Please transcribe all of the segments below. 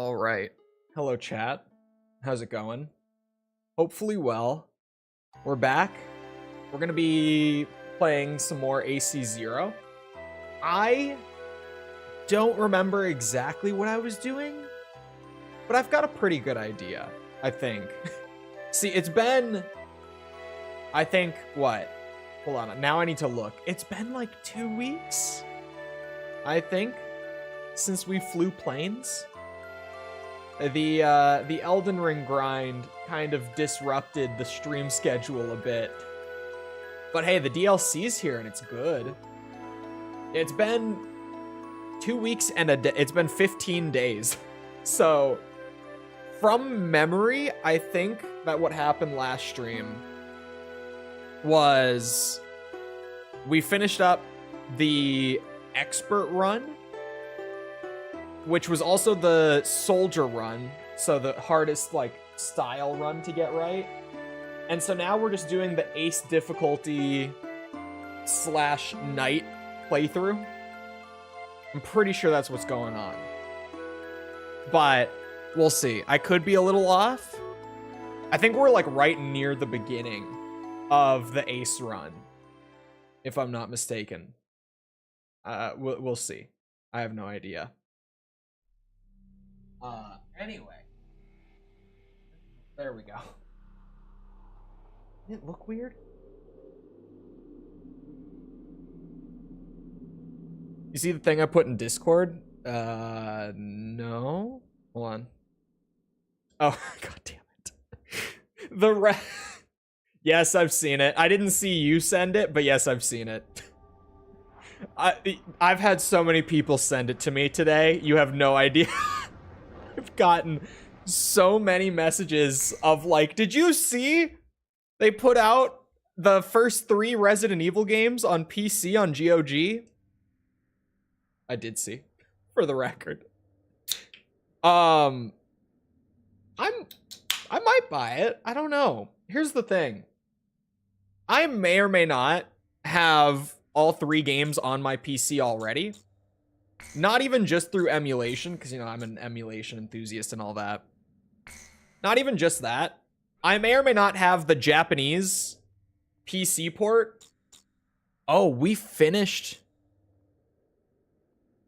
All right. Hello, chat. How's it going? Hopefully well. We're back. We're going to be playing some more AC0. I don't remember exactly what I was doing, but I've got a pretty good idea, I think. See, it's been, I think, what? Hold on. Now I need to look. It's been like 2 weeks, I think, since we flew planes. The Elden Ring grind kind of disrupted the stream schedule a bit. But hey, the DLC's here and it's good. It's been 2 weeks and it's been 15 days. So from memory, I think that what happened last stream was we finished up the expert run, which was also the soldier run, so the hardest like style run to get right. And so now we're just doing the ace difficulty / night playthrough. I'm pretty sure that's what's going on, but we'll see. I could be a little off. I think we're like right near the beginning of the ace run, if I'm not mistaken. We'll see. I have no idea. Anyway. There we go. Did it look weird? You see the thing I put in Discord? No. Hold on. Oh, god damn it. Yes, I've seen it. I didn't see you send it, but yes, I've seen it. I've had so many people send it to me today. You have no idea. I've gotten so many messages of like, did you see they put out the first 3 Resident Evil games on PC on GOG? I did see, for the record. I might buy it. I don't know. Here's the thing. I may or may not have all 3 games on my PC already. Not even just through emulation, because, you know, I'm an emulation enthusiast and all that. Not even just that. I may or may not have the Japanese PC port. Oh, we finished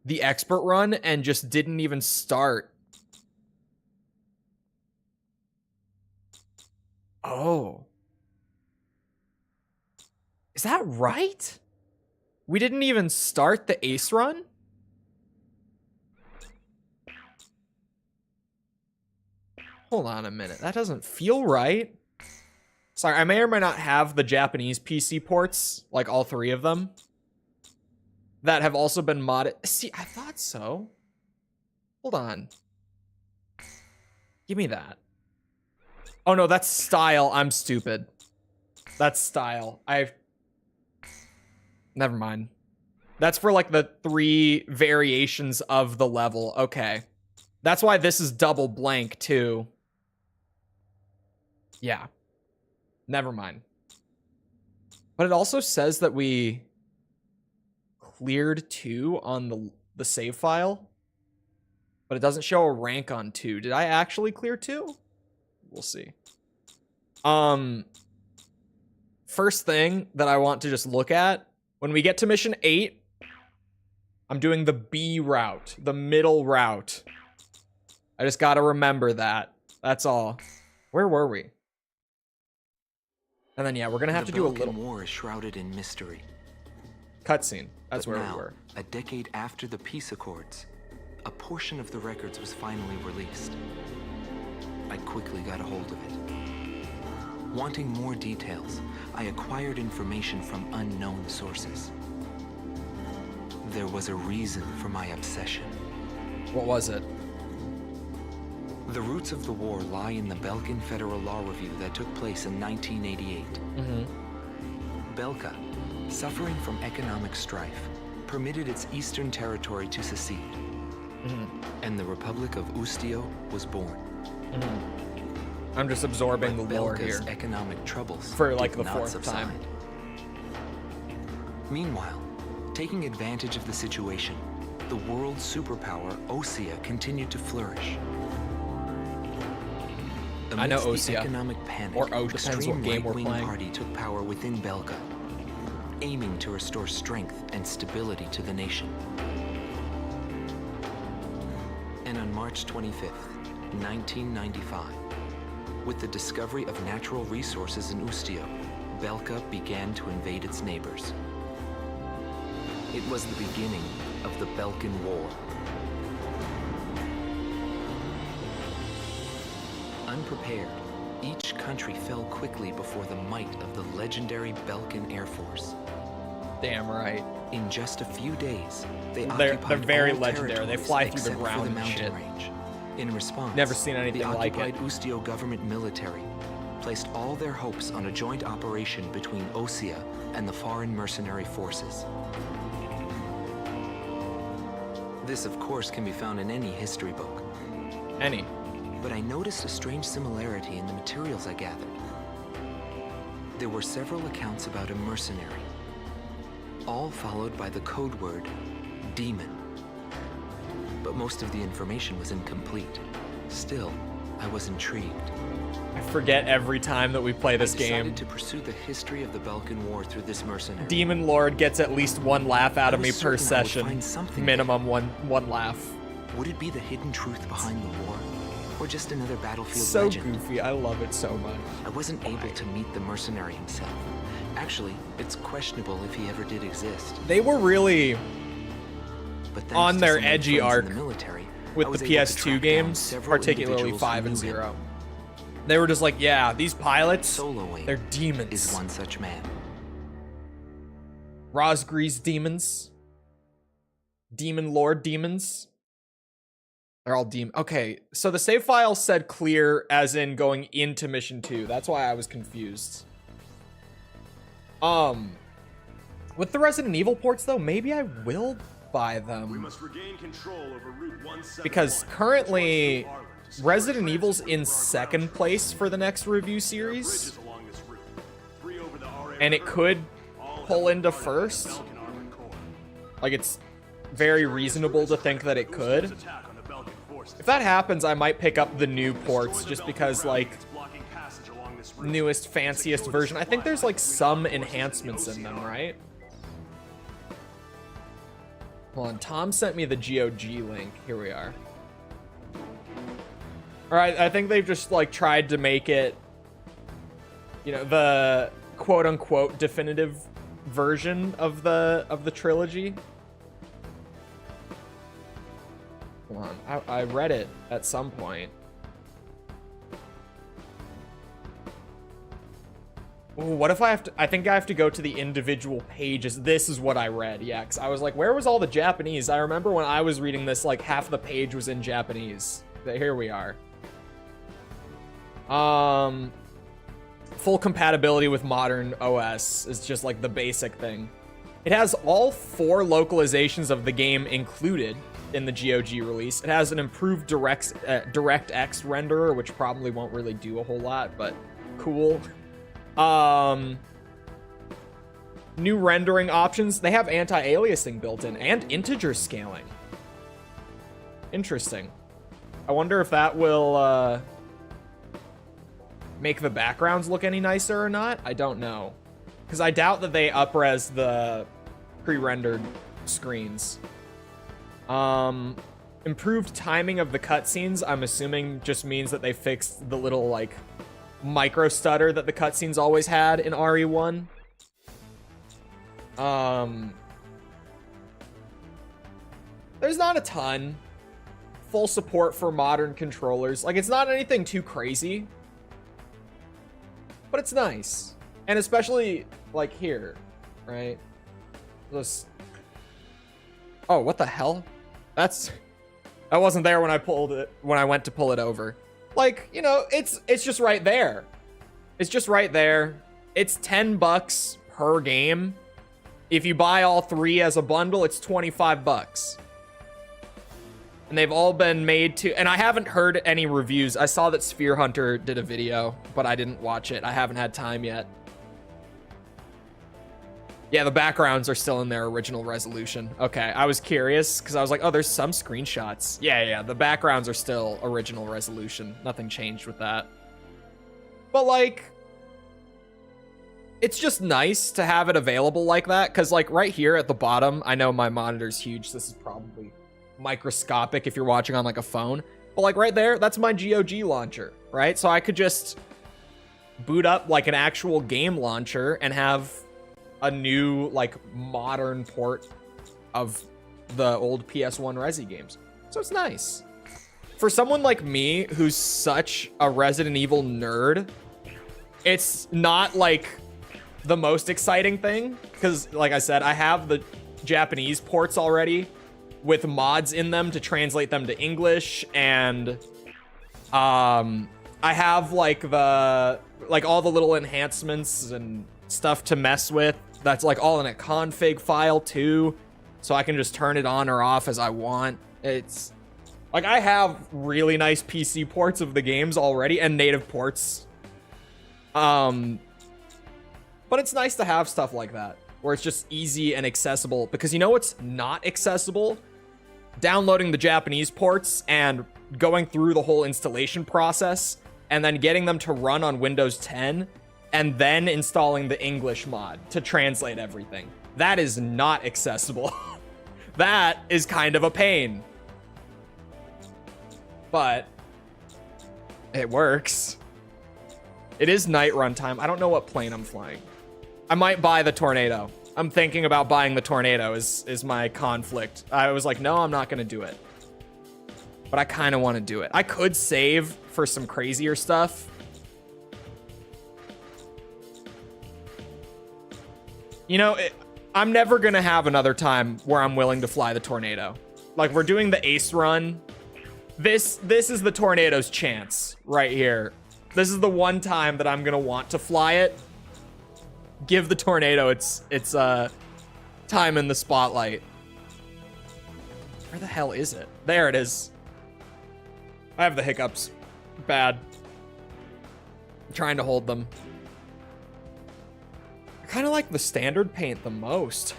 the expert run and just didn't even start. Oh. Is that right? We didn't even start the ace run? Hold on a minute. That doesn't feel right. Sorry, I may or may not have the Japanese PC ports, like all 3 of them, that have also been modded. See, I thought so. Hold on. Give me that. Oh no, that's style. I'm stupid. That's style. Never mind. That's for like the 3 variations of the level. Okay. That's why this is double blank too. Yeah. Never mind. But it also says that we cleared 2 on the save file. But it doesn't show a rank on 2. Did I actually clear 2? We'll see. First thing that I want to just look at, when we get to mission 8, I'm doing the B route, the middle route. I just gotta remember that. That's all. Where were we? And then, yeah, we're gonna have to do a little... The Belkan War is shrouded in mystery. Cutscene. That's where now, we were. A decade after the peace accords, a portion of the records was finally released. I quickly got a hold of it. Wanting more details, I acquired information from unknown sources. There was a reason for my obsession. What was it? The roots of the war lie in the Belkan Federal Law Review that took place in 1988. Belka, suffering from economic strife, permitted its eastern territory to secede. And the Republic of Ustio was born. I'm just absorbing the lore here. Economic troubles for like the 4th time. Meanwhile, taking advantage of the situation, the world superpower Osea continued to flourish. I know Amidst the Osea. economic panic, Or the depends what extreme game we're right-wing playing. party took power within Belka, aiming to restore strength and stability to the nation. And on March 25th, 1995, with the discovery of natural resources in Ustio, Belka began to invade its neighbors. It was the beginning of the Belkan War. Unprepared, each country fell quickly before the might of the legendary Belkan Air Force. Damn right. In just a few days, they They're occupied very all legendary. They territories fly through the except for ground and mountain shit. range. In response, Never seen anything the like it. occupied Ustio government military placed all their hopes on a joint operation between Osea and the foreign mercenary forces. This, of course, can be found in any history book. Any. But I noticed a strange similarity in the materials I gathered. There were several accounts about a mercenary, all followed by the code word, demon. But most of the information was incomplete. Still, I was intrigued. I forget every time that we play this I game. decided to pursue the history of the Belkan War through this mercenary. Demon Lord gets at least one laugh out of me was per certain I would session. find something Minimum one laugh. Would it be the hidden truth behind the war? Or just another battlefield So legend? goofy. I love it so much. I wasn't able to meet the mercenary himself. Actually, it's questionable if he ever did exist. They were really But thanks on to their some old edgy friends in arc the military, with I the was able to PS2 track down games, several particularly individuals 5 who and knew him. 0. They were just like, yeah, these pilots, Soloing they're demons. is one such man. Rosgree's demons. Demon Lord demons. They're all demon. Okay, so the save file said clear as in going into mission 2. That's why I was confused. With the Resident Evil ports though, maybe I will buy them. We must regain control over Route 171. Because currently Resident Evil's in second place for the next review series. Bridges along this route. Three over the RA And it River, could all pull have into part of the first. Belkan Armored Corps. Like, it's very reasonable to think that it could. Attack on the Belkan forces. If that happens, I might pick up the new ports just because, like, It's blocking passage along this route. newest, fanciest version. I think there's, like, some enhancements in them, right? Hold on, Tom sent me the GOG link. Here we are. Alright, I think they've just, like, tried to make it, you know, the quote-unquote definitive version of the trilogy. Hold on, I read it at some point. Ooh, what if I have to? I think I have to go to the individual pages. This is what I read, yeah, because I was like, where was all the Japanese? I remember when I was reading this, like, half the page was in Japanese. But here we are. Full compatibility with modern OS is just, like, the basic thing. It has all 4 localizations of the game included in the GOG release. It has an improved DirectX renderer, which probably won't really do a whole lot, but cool. New rendering options. They have anti-aliasing built in and integer scaling. Interesting. I wonder if that will make the backgrounds look any nicer or not. I don't know, because I doubt that they up-res the pre-rendered screens. Improved timing of the cutscenes, I'm assuming just means that they fixed the little, like, micro stutter that the cutscenes always had in RE1. There's not a ton. Full support for modern controllers. Like, it's not anything too crazy, but it's nice. And especially, like, here, right? This. Oh, what the hell? I wasn't there when I went to pull it over. Like, you know, it's just right there. It's just right there. It's $10 per game. If you buy all 3 as a bundle, it's $25. And they've all been made to, and I haven't heard any reviews. I saw that Sphere Hunter did a video, but I didn't watch it. I haven't had time yet. Yeah, the backgrounds are still in their original resolution. Okay, I was curious because I was like, oh, there's some screenshots. Yeah, the backgrounds are still original resolution. Nothing changed with that. But like, it's just nice to have it available like that, because like right here at the bottom, I know my monitor's huge, so this is probably microscopic if you're watching on like a phone, but like right there, that's my GOG launcher, right? So I could just boot up like an actual game launcher and have a new like modern port of the old PS1 Resi games. So it's nice. For someone like me who's such a Resident Evil nerd, it's not like the most exciting thing, because like I said, I have the Japanese ports already with mods in them to translate them to English, and I have like all the little enhancements and stuff to mess with. That's like all in a config file too, so I can just turn it on or off as I want. It's like I have really nice PC ports of the games already and native ports. But it's nice to have stuff like that, where it's just easy and accessible, because you know what's not accessible? Downloading the Japanese ports and going through the whole installation process and then getting them to run on Windows 10 and then installing the English mod to translate everything. That is not accessible. That is kind of a pain. But it works. It is night runtime. I don't know what plane I'm flying. I might buy the Tornado. I'm thinking about buying the Tornado is my conflict. I was like, no, I'm not going to do it. But I kind of want to do it. I could save for some crazier stuff. You know, I'm never going to have another time where I'm willing to fly the Tornado. Like, we're doing the Ace run. This is the Tornado's chance right here. This is the one time that I'm going to want to fly it. Give the Tornado its time in the spotlight. Where the hell is it? There it is. I have the hiccups. Bad. I'm trying to hold them. I kind of like the standard paint the most.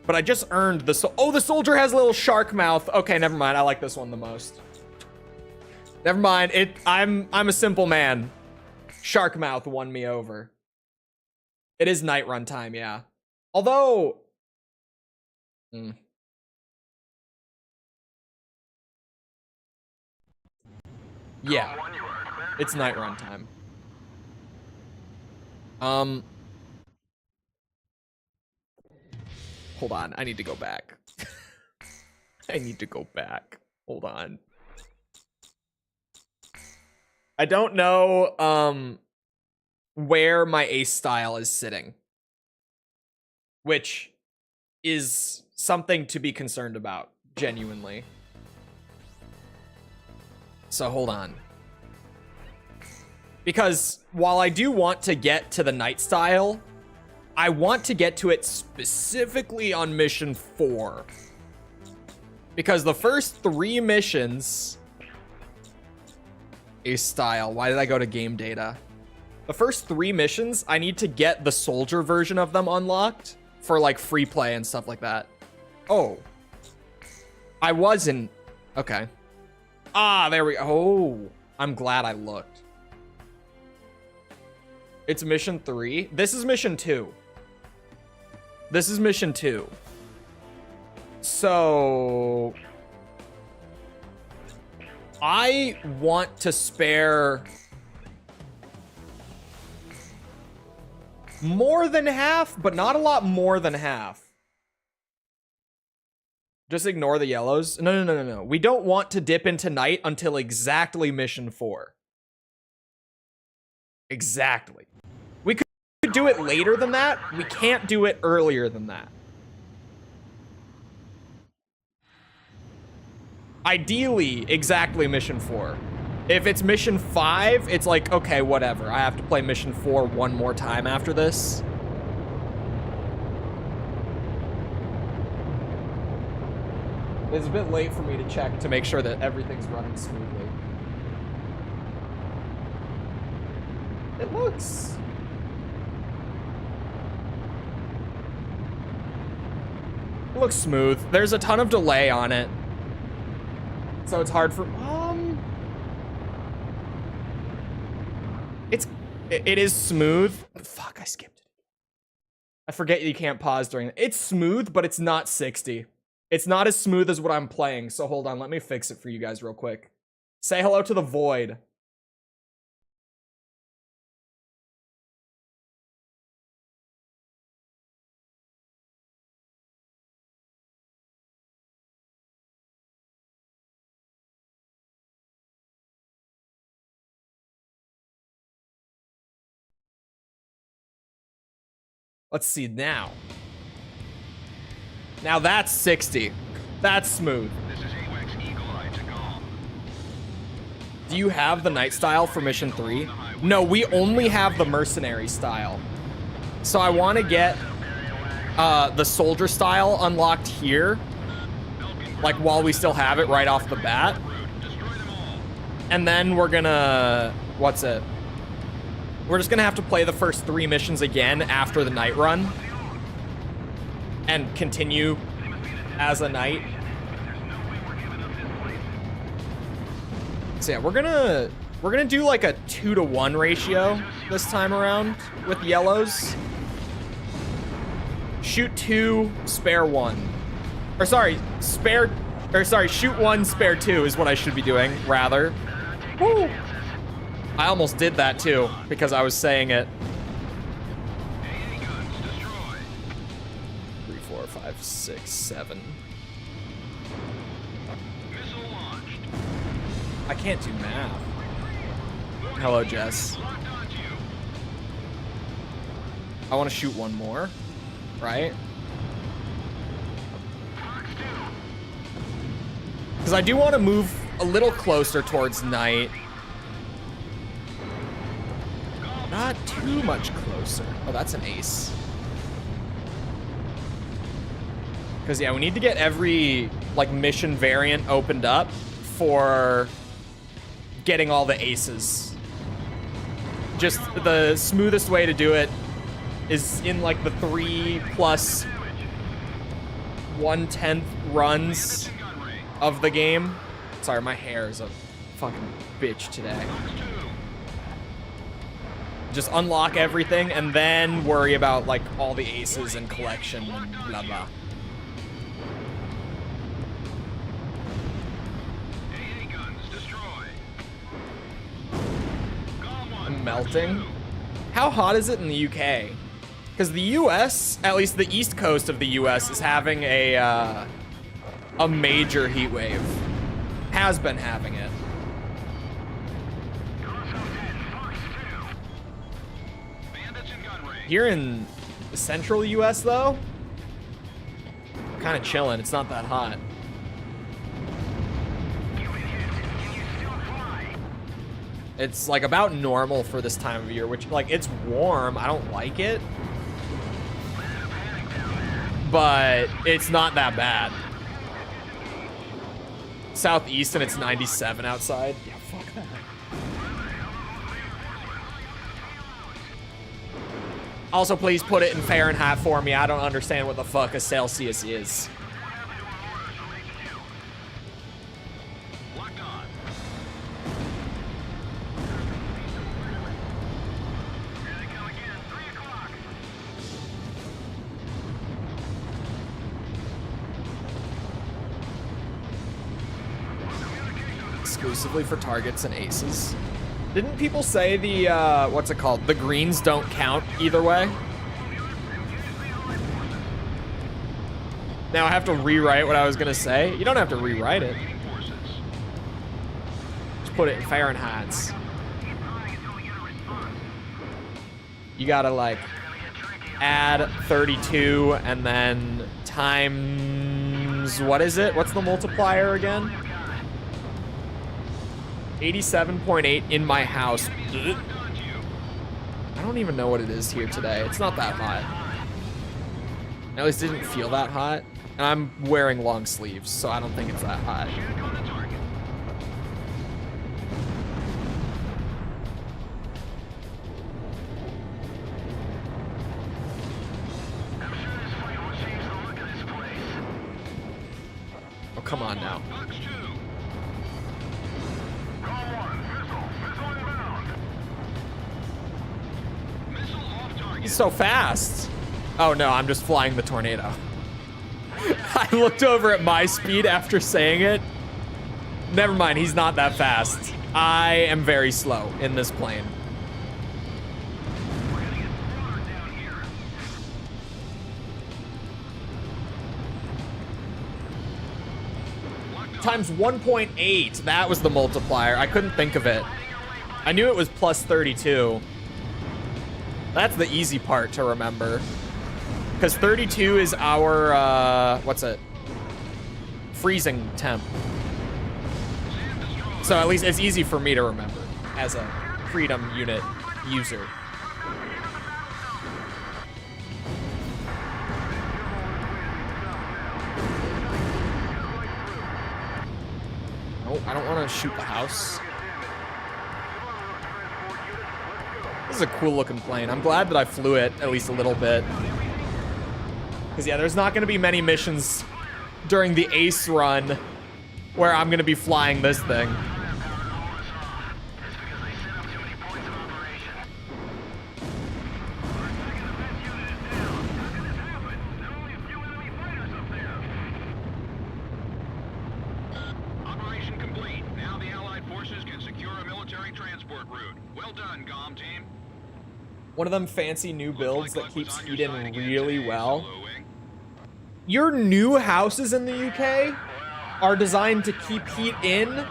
But I just earned the oh, the soldier has a little shark mouth. Okay, never mind. I like this one the most. Never mind. I'm a simple man. Shark mouth won me over. It is night run time, yeah. Although, yeah, it's night run time. Hold on, I need to go back. I need to go back. Hold on. I don't know where my ace style is sitting, which is something to be concerned about, genuinely. So hold on. Because while I do want to get to the night style, I want to get to it specifically on mission 4. Because the first 3 missions... Ace style. Why did I go to game data? The first 3 missions, I need to get the soldier version of them unlocked for like free play and stuff like that. Oh. I wasn't. Okay. Ah, there we go. Oh, I'm glad I looked. It's mission 3. This is mission 2. This is mission 2. So... I want to spare more than half, but not a lot more than half. Just ignore the yellows. No. We don't want to dip into night until exactly mission 4. Exactly. We could do it later than that. We can't do it earlier than that. Ideally, exactly mission 4. If it's mission 5, it's like, okay, whatever. I have to play mission 4 one more time after this. It's a bit late for me to check to make sure that everything's running smoothly. It looks... It looks smooth. There's a ton of delay on it. So it's hard for... It is smooth. Fuck, I skipped it. I forget you can't pause during it. It's smooth, but it's not 60. It's not as smooth as what I'm playing. So hold on, let me fix it for you guys real quick. Say hello to the void. Let's see now. Now that's 60. That's smooth. Do you have the night style for mission 3? No, we only have the mercenary style. So I want to get the soldier style unlocked here, like while we still have it right off the bat. And then we're gonna, what's it? We're just gonna have to play the first 3 missions again after the night run and continue as a knight. So yeah, we're gonna do like a 2-to-1 ratio this time around with yellows. Shoot 2, spare 1. Or sorry, shoot 1, spare 2 is what I should be doing, rather. Woo! I almost did that too, because I was saying it. 3, 4, 5, 6, 7. I can't do math. Hello, Jess. I want to shoot 1 more, right? Because I do want to move a little closer towards night. Not too much closer. Oh, that's an ace. Because, yeah, we need to get every, like, mission variant opened up for getting all the aces. Just the smoothest way to do it is in, like, the 3 plus 1/10 runs of the game. Sorry, my hair is a fucking bitch today. Just unlock everything and then worry about like all the aces and collection and blah blah. I'm melting. How hot is it in the UK? Because the US, at least the east coast of the US, is having a major heat wave. Has been having it. Here in the central US, though, kind of chilling. It's not that hot. It's like about normal for this time of year, which like it's warm. I don't like it, but it's not that bad. Southeast and it's 97 outside. Yeah, fuck that. Also, please put it in Fahrenheit for me. I don't understand what the fuck a Celsius is. Exclusively for targets and aces. Didn't people say the, what's it called? The greens don't count either way? Now I have to rewrite what I was gonna say. You don't have to rewrite it. Just put it in Fahrenheit. You gotta like add 32 and then times, what is it? What's the multiplier again? 87.8 in my house. I don't even know what it is here today. It's not that hot. At least it didn't feel that hot. And I'm wearing long sleeves, so I don't think it's that hot. Oh, come on now. He's so fast. Oh no, I'm just flying the tornado. I looked over at my speed after saying it. Never mind, he's not that fast. I am very slow in this plane. Times 1.8, that was the multiplier. I couldn't think of it. I knew it was plus 32. That's the easy part to remember. Because 32 is our, what's it? Freezing temp. So at least it's easy for me to remember as a Freedom Unit user. Oh, I don't want to shoot the house. This is a cool looking plane. I'm glad that I flew it at least a little bit. Because yeah, there's not going to be many missions during the Ace run where I'm going to be flying this thing. Operation complete. Now the Allied forces can secure a military transport route. Well done, Galm Team. One of them fancy new builds that keeps heat in really well. Your new houses in the UK are designed to keep heat in.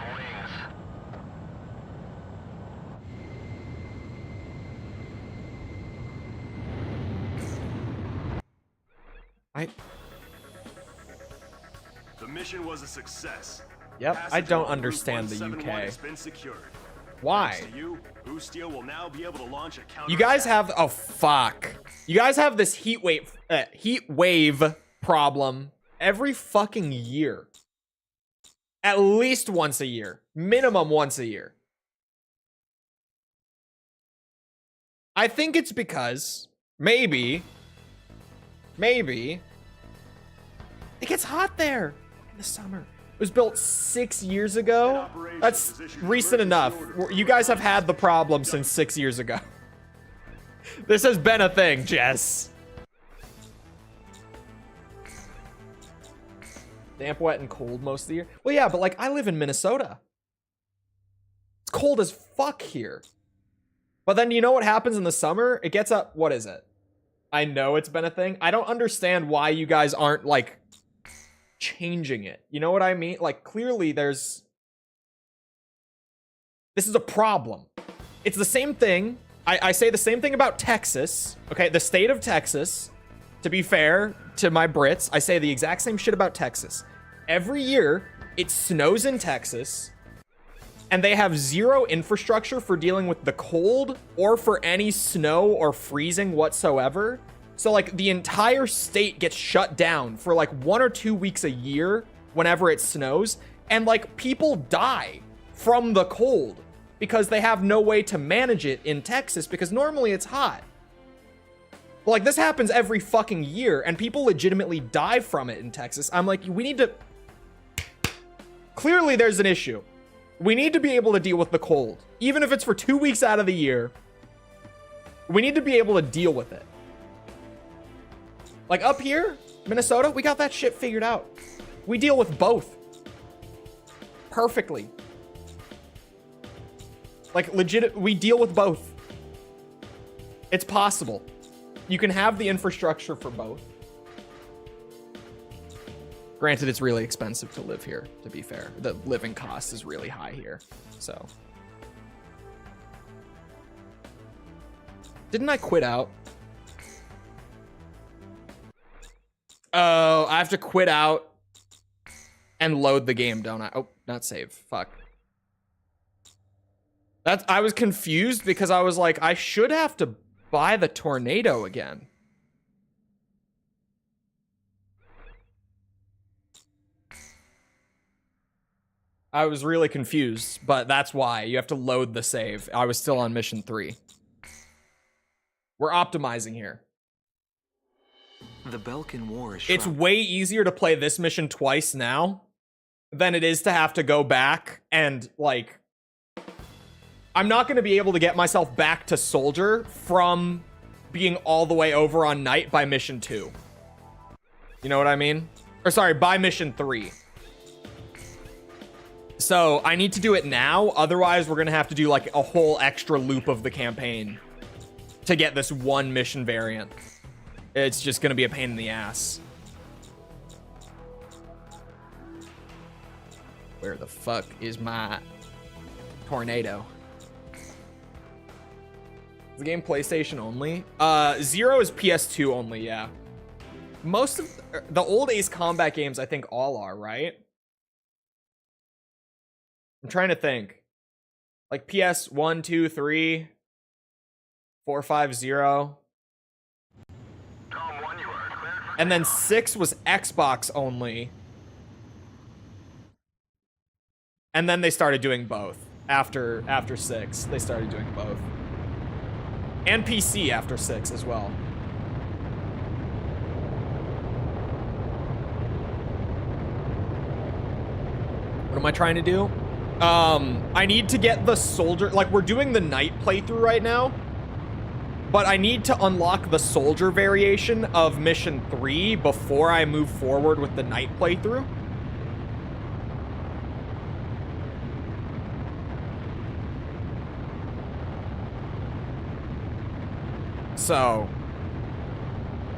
The mission was a success. Yep, I Passage don't along understand the Route 171 UK. has been secured. Why? Thanks to you, Boosteel will now be able to launch a counter. You guys have, oh fuck. You guys have this heat wave problem every fucking year. At least once a year. Minimum once a year. I think it's because, maybe, it gets hot there in the summer. It was built 6 years ago. That's recent enough. You guys have had the problem since 6 years ago. This has been a thing, Jess. Damp, wet, and cold most of the year. Well, yeah, but like I live in Minnesota. It's cold as fuck here. But then you know what happens in the summer? It gets up, what is it? I know it's been a thing. I don't understand why you guys aren't like changing it. You know what I mean? Like clearly this is a problem. It's the same thing. I say the same thing about Texas. Okay, the state of Texas. To be fair to my Brits, I say the exact same shit about Texas. Every year, it snows in Texas, and they have zero infrastructure for dealing with the cold or for any snow or freezing whatsoever. So, like, the entire state gets shut down for, like, 1 or 2 weeks a year whenever it snows, and, like, people die from the cold because they have no way to manage it in Texas because normally it's hot. But, like, this happens every fucking year, and people legitimately die from it in Texas. I'm like, we need to... Clearly, there's an issue. We need to be able to deal with the cold. Even if it's for 2 weeks out of the year, we need to be able to deal with it. Like, up here, Minnesota, we got that shit figured out. We deal with both. Perfectly. Like, legit, we deal with both. It's possible. You can have the infrastructure for both. Granted, it's really expensive to live here, to be fair. The living cost is really high here, so. Didn't I quit out? Oh, I have to quit out and load the game, don't I? Oh, not save. Fuck. I was confused because I was like, I should have to buy the tornado again. I was really confused, but that's why. You have to load the save. I was still on mission 3. We're optimizing here. The Belkan War is It's way easier to play this mission twice now than it is to have to go back and, like... I'm not going to be able to get myself back to soldier from being all the way over on night by mission 2. You know what I mean? Or sorry, by mission 3. So I need to do it now. Otherwise, we're going to have to do like a whole extra loop of the campaign to get this one mission variant. It's just going to be a pain in the ass. Where the fuck is my tornado? Is the game PlayStation only? 0 is PS2 only, yeah. Most of the old Ace Combat games, I think all are, right? I'm trying to think. Like PS 1, 2, 3, 4, 5, 0. And then 6 was Xbox only. And then they started doing both. After 6, they started doing both. And PC after 6 as well. What am I trying to do? I need to get the soldier, like we're doing the night playthrough right now, but I need to unlock the soldier variation of mission 3 before I move forward with the night playthrough. So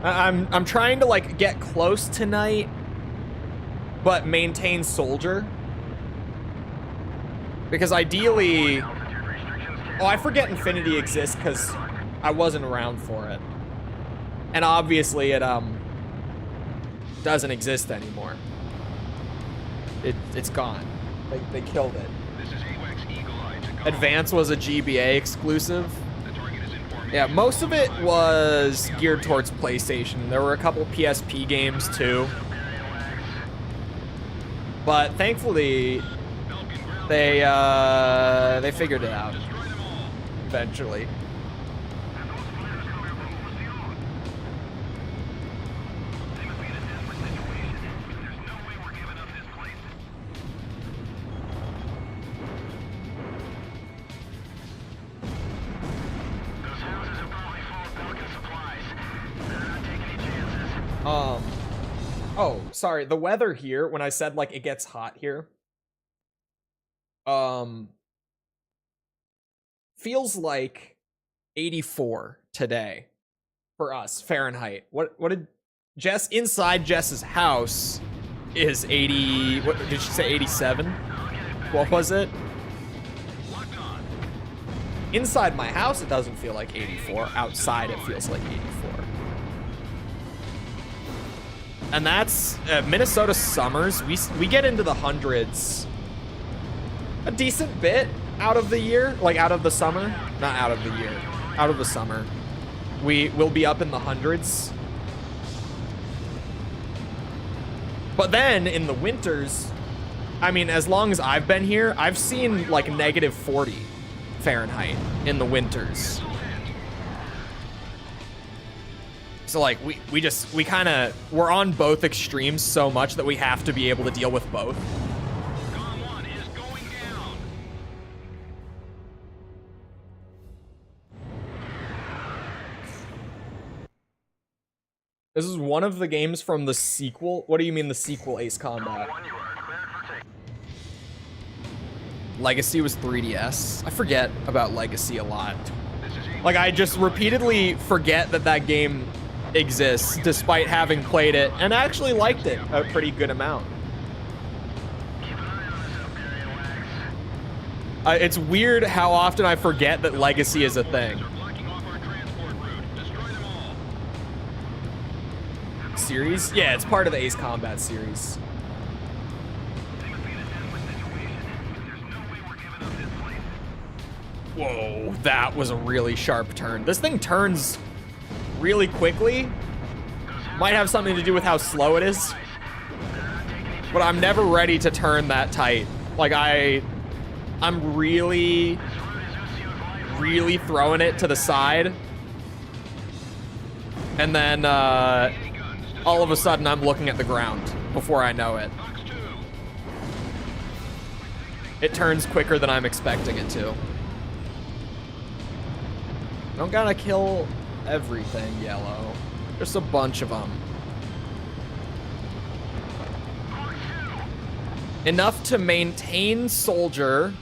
I'm trying to like get close to night, but maintain soldier. Because ideally, oh, I forget Infinity exists because I wasn't around for it. And obviously it doesn't exist anymore. It's gone. They killed it. Advance was a GBA exclusive. Yeah, most of it was geared towards PlayStation. There were a couple PSP games too. But thankfully, they figured it out eventually. Oh, sorry. The weather here, when I said like it gets hot here, feels like 84 today for us Fahrenheit. What did Jess, inside Jess's house is 80, what did she say, 87? What was it? Inside my house it doesn't feel like 84. Outside it feels like 84. And that's Minnesota summers. We get into the hundreds a decent bit out of the year, like out of the summer, not out of the year, out of the summer. We will be up in the hundreds. But then in the winters, I mean, as long as I've been here, I've seen like negative 40 Fahrenheit in the winters. So like we're on both extremes so much that we have to be able to deal with both. This is one of the games from the sequel. What do you mean the sequel, Ace Combat? Legacy was 3DS. I forget about Legacy a lot. Like I just repeatedly forget that that game exists despite having played it and actually liked it a pretty good amount. It's weird how often I forget that Legacy is a thing. Series? Yeah, it's part of the Ace Combat series. Whoa, that was a really sharp turn. This thing turns really quickly. Might have something to do with how slow it is. But I'm never ready to turn that tight. Like I'm really throwing it to the side. And then all of a sudden I'm looking at the ground before I know it. It turns quicker than I'm expecting it to. Don't gotta kill everything yellow. Just a bunch of them. Enough to maintain soldier.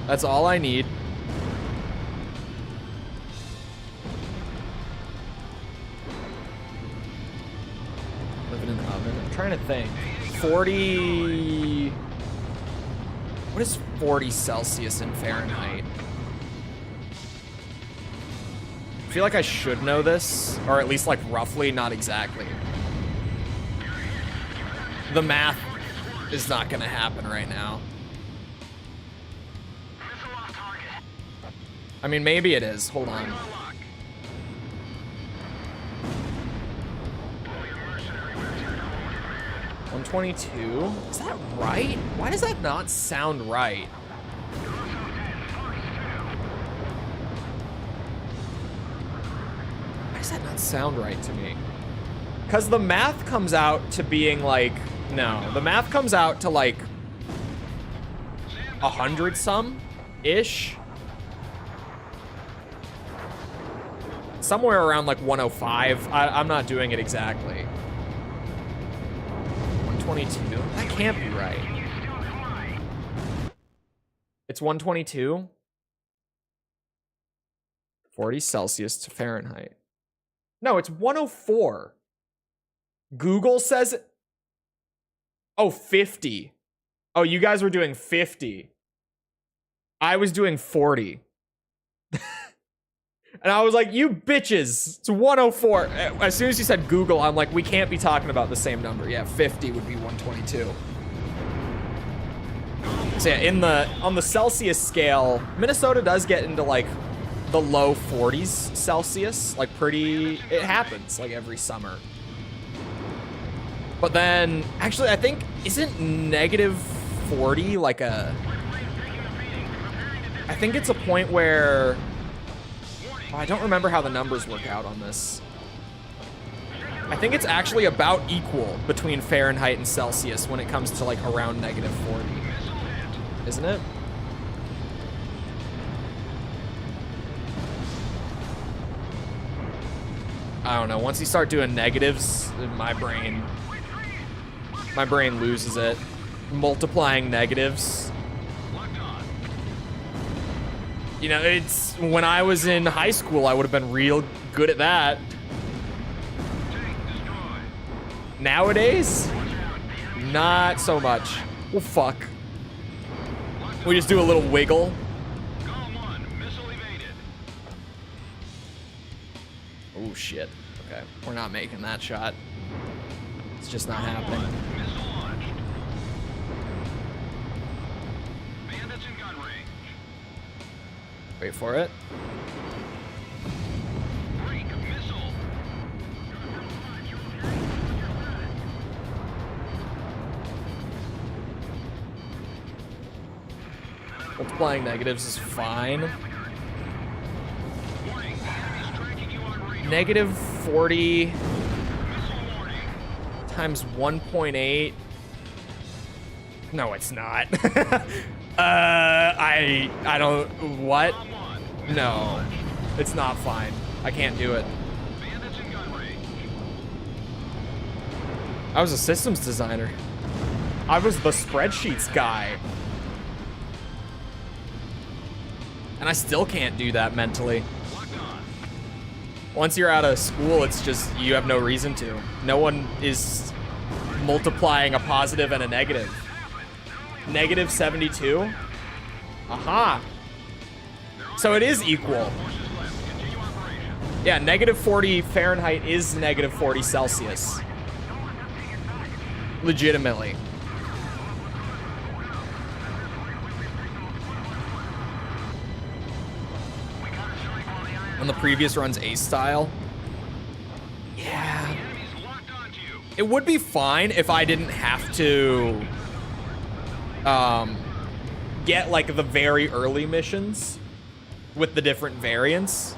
That's all I need. Living in the oven. I'm trying to think. 40... What is 40 Celsius in Fahrenheit? I feel like I should know this, or at least like roughly, not exactly. The math is not gonna happen right now. I mean, maybe it is. Hold on. $122? Is that right? Why does that not sound right? Why does that not sound right to me? Because the math comes out to being like... No, the math comes out to like 100 some-ish. Somewhere around like 105. I'm not doing it exactly. 122? That can't be right. It's 122? 40 Celsius to Fahrenheit. No, it's 104. Google says... Oh, 50. Oh, you guys were doing 50. I was doing 40. And I was like, you bitches, it's 104. As soon as you said Google, I'm like, we can't be talking about the same number. Yeah, 50 would be 122. So yeah, on the Celsius scale, Minnesota does get into like the low 40s Celsius. Like it happens like every summer. But then, actually, I think, isn't negative 40 like a... I think it's a point where... Oh, I don't remember how the numbers work out on this. I think it's actually about equal between Fahrenheit and Celsius when it comes to like around negative 40. Isn't it? I don't know. Once you start doing negatives, my brain loses it. Multiplying negatives. You know, it's when I was in high school, I would have been real good at that. Nowadays, not so much. Well, fuck. We just do a little wiggle. Oh, shit. Okay, we're not making that shot. It's just not happening. Wait for it. Multiplying negatives is fine. Negative 40 times 1.8. No, it's not. I don't, what? No, it's not fine. I can't do it. I was a systems designer. I was the spreadsheets guy. And I still can't do that mentally. Once you're out of school, it's just, you have no reason to. No one is multiplying a positive and a negative. Negative 72? Aha. So it is equal. Yeah, negative 40 Fahrenheit is negative 40 Celsius. Legitimately. On the previous run's ace style. Yeah. It would be fine if I didn't have to get like the very early missions with the different variants.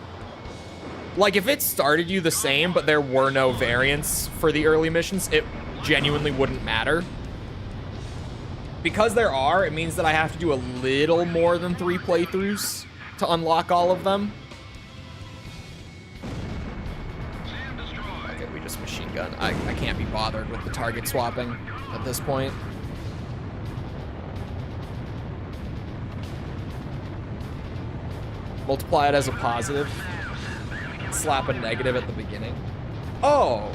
Like if it started you the same, but there were no variants for the early missions, it genuinely wouldn't matter. Because there are, it means that I have to do a little more than 3 playthroughs to unlock all of them. cheapest machine gun. I can't be bothered with the target swapping at this point. Multiply it as a positive. Slap a negative at the beginning. Oh!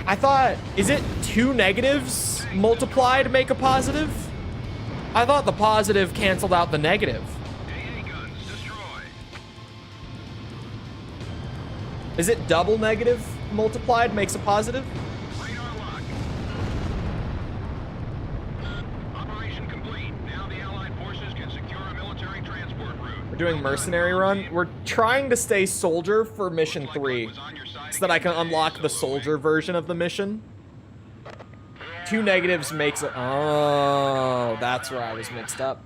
I thought, is it 2 negatives multiply to make a positive? I thought the positive canceled out the negative. AA guns destroyed. Is it double negative multiplied makes a positive? Radar lock. Operation complete. Now the Allied forces can secure a military transport route. We're doing mercenary run. We're trying to stay soldier for mission 3 so that I can unlock the soldier version of the mission. 2 negatives makes it. Oh, that's where I was mixed up.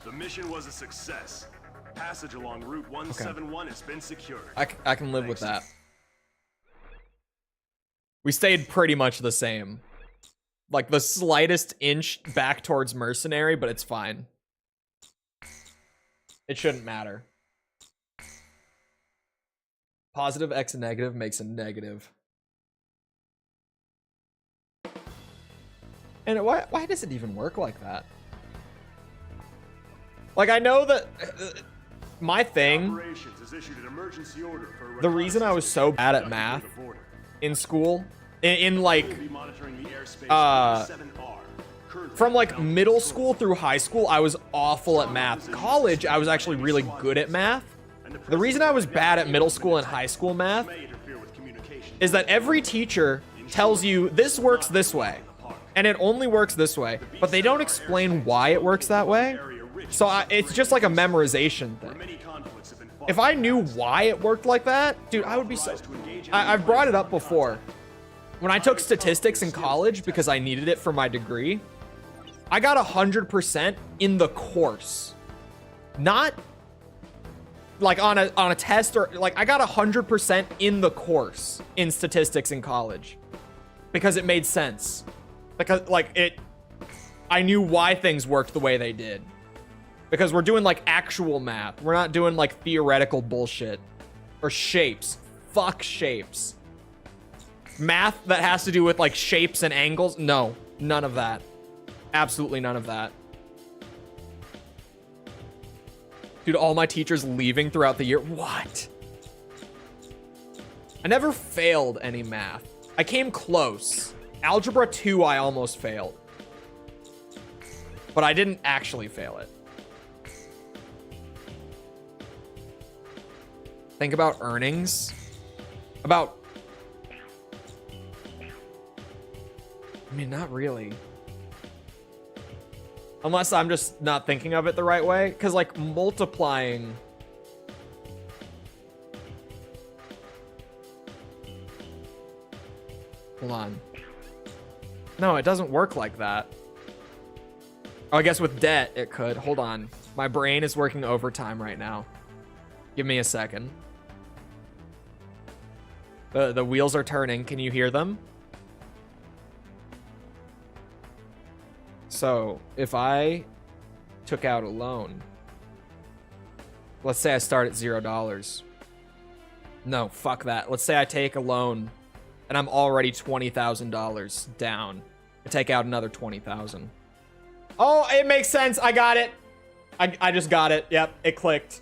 The mission was a success. Passage along Route 171 has been secured. I can live with that. We stayed pretty much the same. Like the slightest inch back towards mercenary, but it's fine. It shouldn't matter. Positive x negative makes a negative. And why does it even work like that? Like, I know that my thing, Operations has issued an emergency order for the reason I was so bad at math in school, in like, from like middle school through high school, I was awful at math. College, I was actually really good at math. The reason I was bad at middle school and high school math is that every teacher tells you this works this way, and it only works this way, but they don't explain why it works that way. So it's just like a memorization thing. If I knew why it worked like that, dude, I would be so... I've brought it up before. When I took statistics in college because I needed it for my degree, I got 100% in the course. Not like on a test, or like I got 100% in the course in statistics in college because it made sense. Because like I knew why things worked the way they did. Because we're doing like actual math. We're not doing like theoretical bullshit or shapes. Fuck shapes. Math that has to do with like shapes and angles. No, none of that. Absolutely none of that. Dude, all my teachers leaving throughout the year. What? I never failed any math. I came close. Algebra 2, I almost failed. But I didn't actually fail it. Think about earnings. I mean, not really. Unless I'm just not thinking of it the right way. Because, like, multiplying... Hold on. No, it doesn't work like that. Oh, I guess with debt, it could. Hold on. My brain is working overtime right now. Give me a second. The wheels are turning. Can you hear them? So, if I took out a loan, let's say I start at $0. No, fuck that. Let's say I take a loan and I'm already $20,000 down. I take out another $20,000. Oh, it makes sense. I got it. I just got it. Yep, it clicked.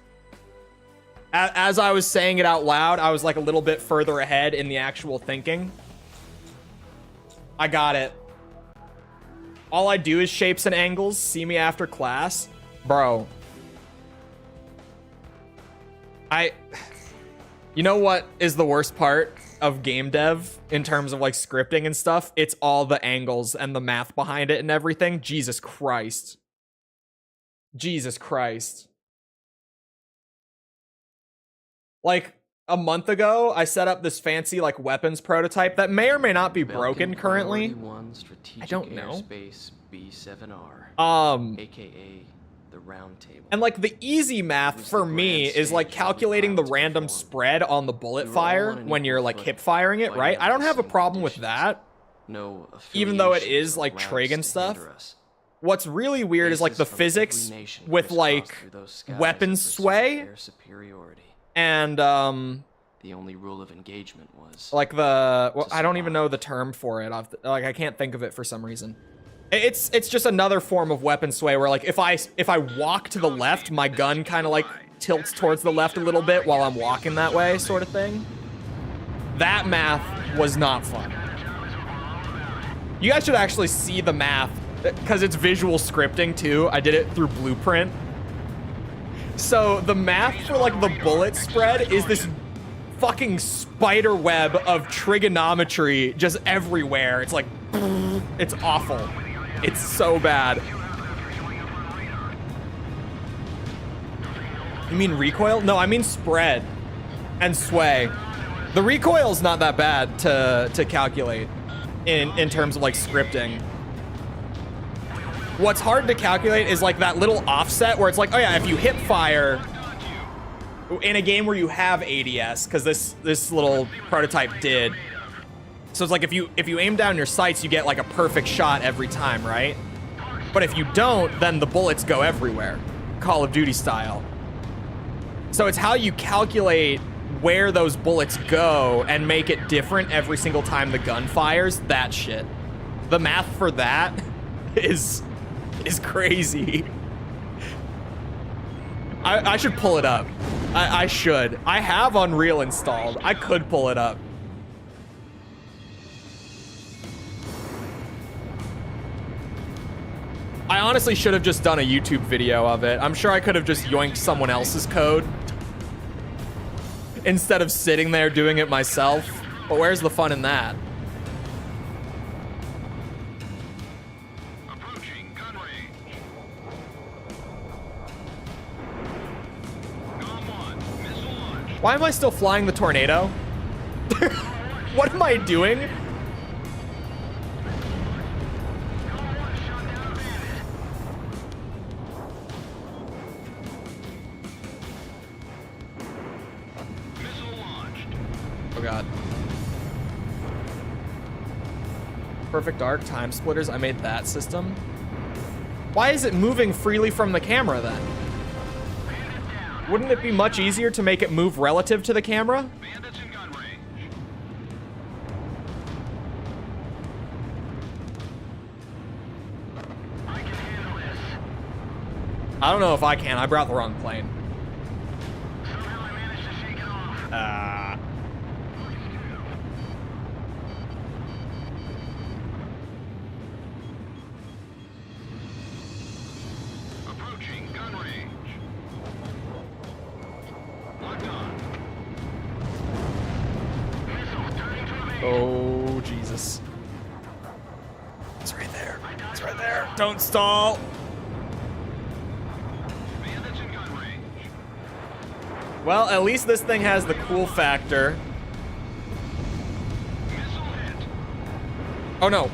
As I was saying it out loud, I was like a little bit further ahead in the actual thinking. I got it. All I do is shapes and angles. See me after class. Bro. You know what is the worst part of game dev in terms of like scripting and stuff? It's all the angles and the math behind it and everything. Jesus Christ. Jesus Christ. Like a month ago, I set up this fancy like weapons prototype that may or may not be broken currently. I don't know. B7R, aka the round table. And like the easy math for me is like calculating the random spread on the bullet fire when you're like hip firing it, right? I don't have a problem with that. No, even though it is like trig and stuff. What's really weird is like the physics with like weapon sway and the only rule of engagement was like the, well, I don't even know the term for it. Like I can't think of it for some reason. It's just another form of weapon sway where like if I walk to the left, my gun kind of like tilts towards the left a little bit while I'm walking that way, sort of thing. That math was not fun. You guys should actually see the math because it's visual scripting too. I did it through Blueprint. So the math for like the bullet spread is this fucking spider web of trigonometry just everywhere. It's like, it's awful. It's so bad. You mean recoil? No, I mean spread and sway. The recoil's not that bad to calculate in terms of like scripting. What's hard to calculate is like that little offset where it's like, oh yeah, if you hip fire in a game where you have ADS, because this little prototype did. So it's like if you aim down your sights, you get like a perfect shot every time, right? But if you don't, then the bullets go everywhere, Call of Duty style. So it's how you calculate where those bullets go and make it different every single time the gun fires. That shit. The math for that is crazy. I should pull it up. I should. I have Unreal installed. I could pull it up. I honestly should have just done a YouTube video of it. I'm sure I could have just yoinked someone else's code instead of sitting there doing it myself. But where's the fun in that? Approaching gun range. Galm 1, missile launch. Why am I still flying the tornado? What am I doing? Oh god. Perfect Dark, Time Splitters, I made that system. Why is it moving freely from the camera then? Wouldn't it be much easier to make it move relative to the camera? Bandits in gun range. I can handle this. I don't know if I can. I brought the wrong plane. Somehow I managed to shake it off. Approaching gun range. Locked on. Missile turning to evade. Oh, Jesus. It's right there. It's right there. Don't stall. Bandits in gun range. Well, at least this thing has the cool factor. Missile hit. Oh no.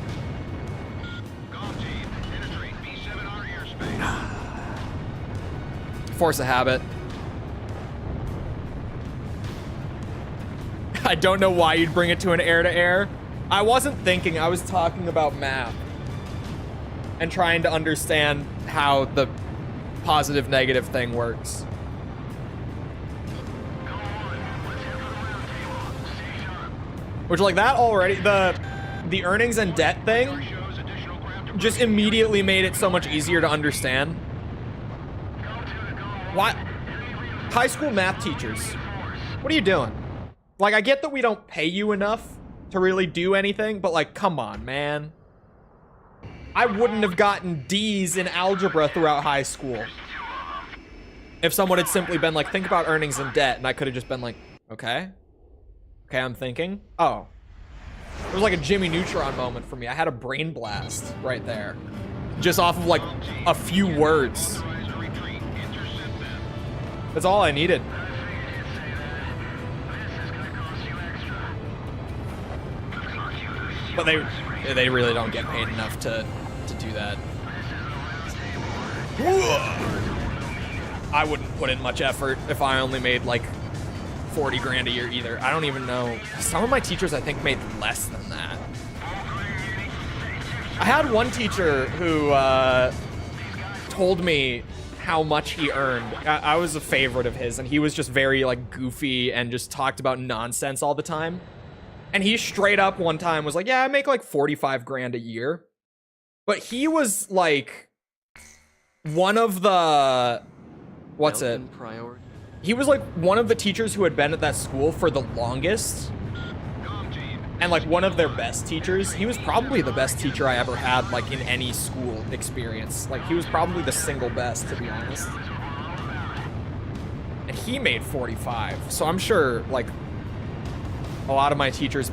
Galm Team, penetrate B7R airspace. Force a habit. I don't know why you'd bring it to an air-to-air. I wasn't thinking, I was talking about math. And trying to understand how the positive negative thing works. Which like that already, the earnings and debt thing Shows additional craft just immediately made it so much easier to understand. What? High school math teachers, what are you doing? Like, I get that we don't pay you enough to really do anything, but like, come on, man. I wouldn't have gotten D's in algebra throughout high school if someone had simply been like, think about earnings and debt, and I could have just been like, okay. Okay, I'm thinking. Oh. It was like a Jimmy Neutron moment for me. I had a brain blast right there. Just off of like a few words. Authorize a retreat. Intercept them. That's all I needed. But they really don't get paid enough to do that. I wouldn't put in much effort if I only made like 40 grand a year either. I don't even know. Some of my teachers I think made less than that. I had one teacher who told me how much he earned. I was a favorite of his, and he was just very like goofy and just talked about nonsense all the time. And he straight up one time was like, yeah, I make like 45 grand a year. But he was like one of the, Belkan priority. he was like one of the teachers who had been at that school for the longest. And like one of their best teachers. He was probably the best teacher I ever had like in any school experience. Like he was probably the single best, to be honest. And he made 45. So I'm sure like a lot of my teachers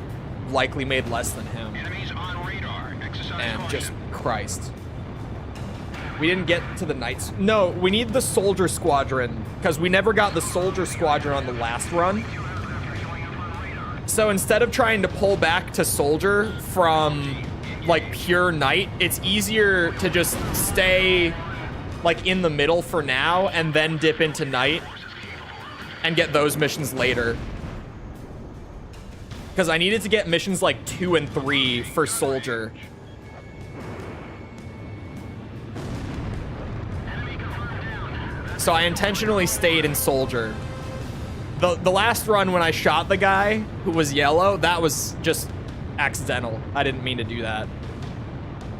likely made less than him. Enemies on radar. Exercise And caution. just Christ. We didn't get to the knights. No, we need the soldier squadron because we never got the soldier squadron on the last run. So instead of trying to pull back to soldier from like pure knight, it's easier to just stay like in the middle for now and then dip into knight and get those missions later. Because I needed to get missions like 2 and 3 for soldier. So I intentionally stayed in soldier. The last run when I shot the guy who was yellow, that was just accidental. I didn't mean to do that.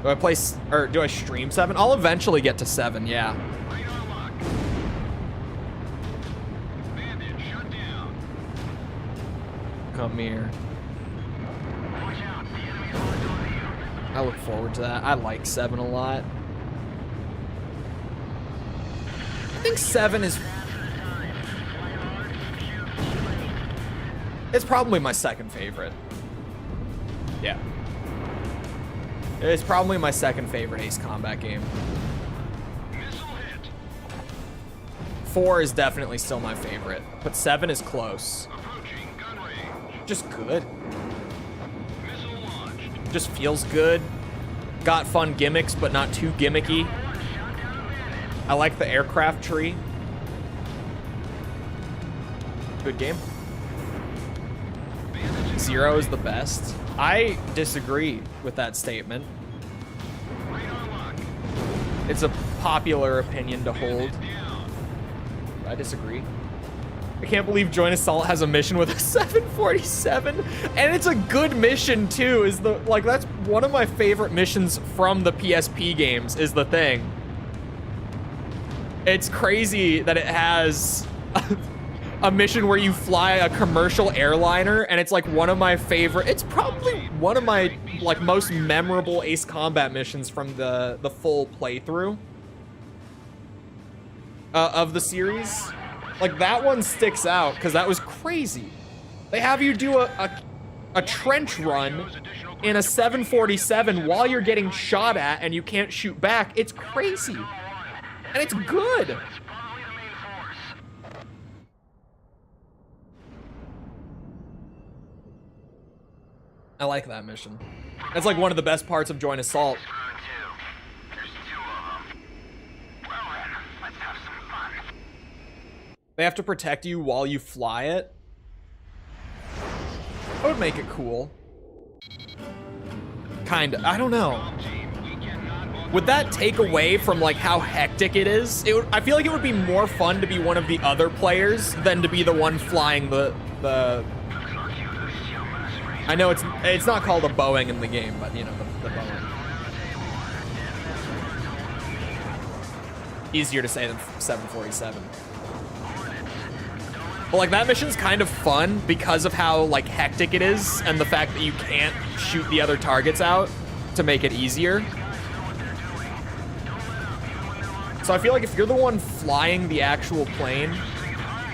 Do I play, or do I stream 7? I'll eventually get to 7, yeah. Radar lock. Bandit shut down. Come here. I look forward to that. I like 7 a lot. I think 7 is... It's probably my second favorite. Yeah. It's probably my second favorite Ace Combat game. Missile hit. 4 is definitely still my favorite, but 7 is close. Approaching gun range. Just good. Missile launched. Just feels good. Got fun gimmicks, but not too gimmicky. I like the aircraft tree. Good game. 0 is the best. I disagree with that statement. Radar lock. It's a popular opinion to hold. Down. I disagree. I can't believe Joint Assault has a mission with a 747, and it's a good mission too. Is the like that's one of my favorite missions from the PSP games. Is the thing. It's crazy that it has a mission where you fly a commercial airliner, and it's like one of my favorite. It's probably one of my like most memorable Ace Combat missions from the full playthrough of the series. Like that one sticks out because that was crazy. They have you do a trench run in a 747 while you're getting shot at and you can't shoot back. It's crazy. And it's good. I like that mission. That's like one of the best parts of Joint Assault. There's 2 of them. Well then, let's have some fun. They have to protect you while you fly it. That would make it cool. Kinda. I don't know. Would that take away from like how hectic it is? I feel like it would be more fun to be one of the other players than to be the one flying the I know it's not called a Boeing in the game, but you know, the Boeing. Easier to say than 747. But like that mission's kind of fun because of how like hectic it is and the fact that you can't shoot the other targets out to make it easier. So I feel like if you're the one flying the actual plane,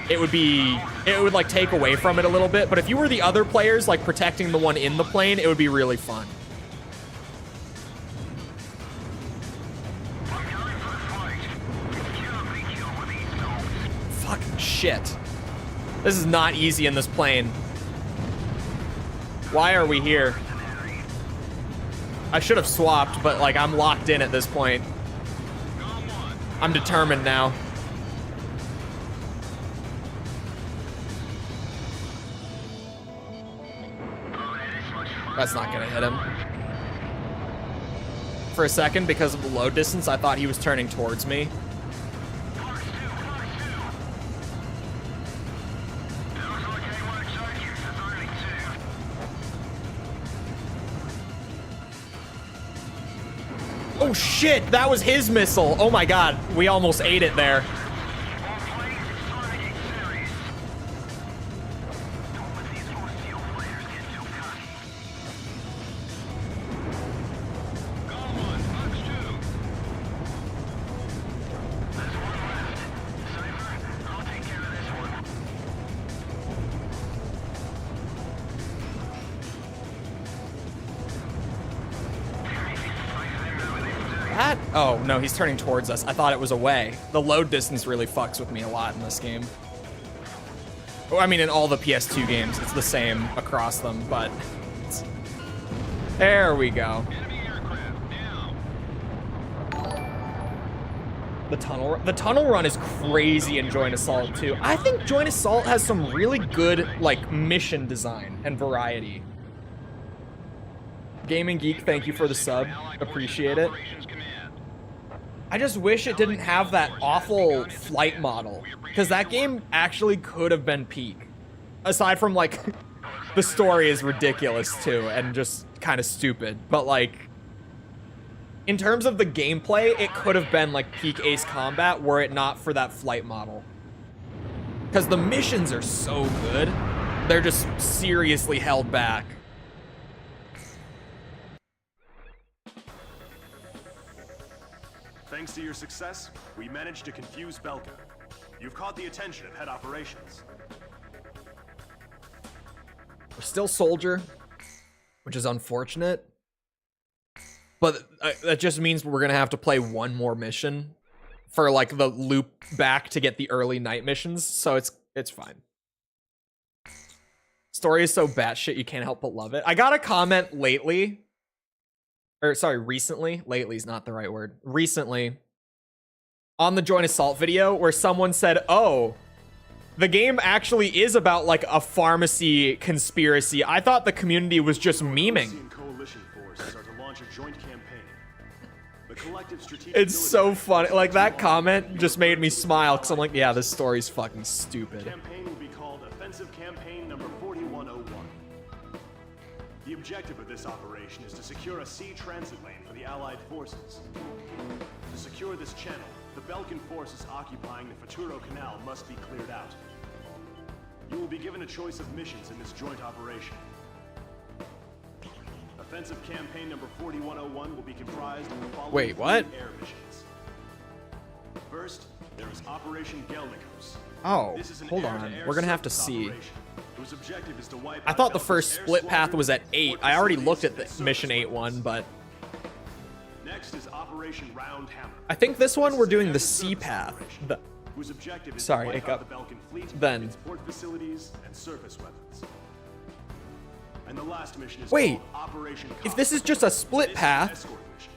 it would like take away from it a little bit. But if you were the other players like protecting the one in the plane, it would be really fun. Fucking shit. This is not easy in this plane. Why are we here? I should have swapped, but like I'm locked in at this point. I'm determined now. That's not gonna hit him. For a second, because of the load distance, I thought he was turning towards me. Oh shit, that was his missile. Oh my god, we almost ate it there. Oh, no, he's turning towards us. I thought it was away. The load distance really fucks with me a lot in this game. Well, I mean, in all the PS2 games, it's the same across them, but... There we go. The tunnel run is crazy in Joint Assault, too. I think Joint Assault has some really good, like, mission design and variety. Gaming Geek, thank you for the sub. Appreciate it. I just wish it didn't have that awful flight model, because that game actually could have been peak. Aside from, like, the story is ridiculous, too, and just kind of stupid. But, like, in terms of the gameplay, it could have been, like, peak Ace Combat were it not for that flight model. Because the missions are so good, they're just seriously held back. Thanks to your success, we managed to confuse Belkan. You've caught the attention of head operations. We're still Soldier, which is unfortunate. But that just means we're going to have to play one more mission for, like, the loop back to get the early night missions. So it's fine. Story is so batshit, you can't help but love it. I got a comment lately. Or, sorry, recently. Lately is not the right word. Recently. On the Joint Assault video where someone said, oh, the game actually is about, like, a pharmacy conspiracy. I thought the community was just memeing. It's so funny. Like, that comment just made me smile because I'm like, yeah, this story's fucking stupid. The campaign will be called Offensive Campaign number 4101. The objective of this operation is to secure a sea transit lane for the Allied forces. To secure this channel, the Belkan forces occupying the Futuro Canal must be cleared out. You will be given a choice of missions in this joint operation. Offensive Campaign number 4101 will be comprised of the following Wait, what? air missions. First, there is Operation Gelnikos. Oh, This is an hold on. air-to-air We're gonna have to surface see. operation, whose objective is to wipe I out thought the Belkan's first air split path squadron, was at 8. support I already looked at facilities, the and Mission surface 8 one, but... Next is Operation Round Hammer. I think this one This we're is an doing the air-to-surface sea path. operation, whose objective is Sorry, to wipe hiccup. out the Belkan fleet, Then. its port facilities, and surface weapons. And the last mission is Wait, called Operation if this is just a split This is an path, escort mission,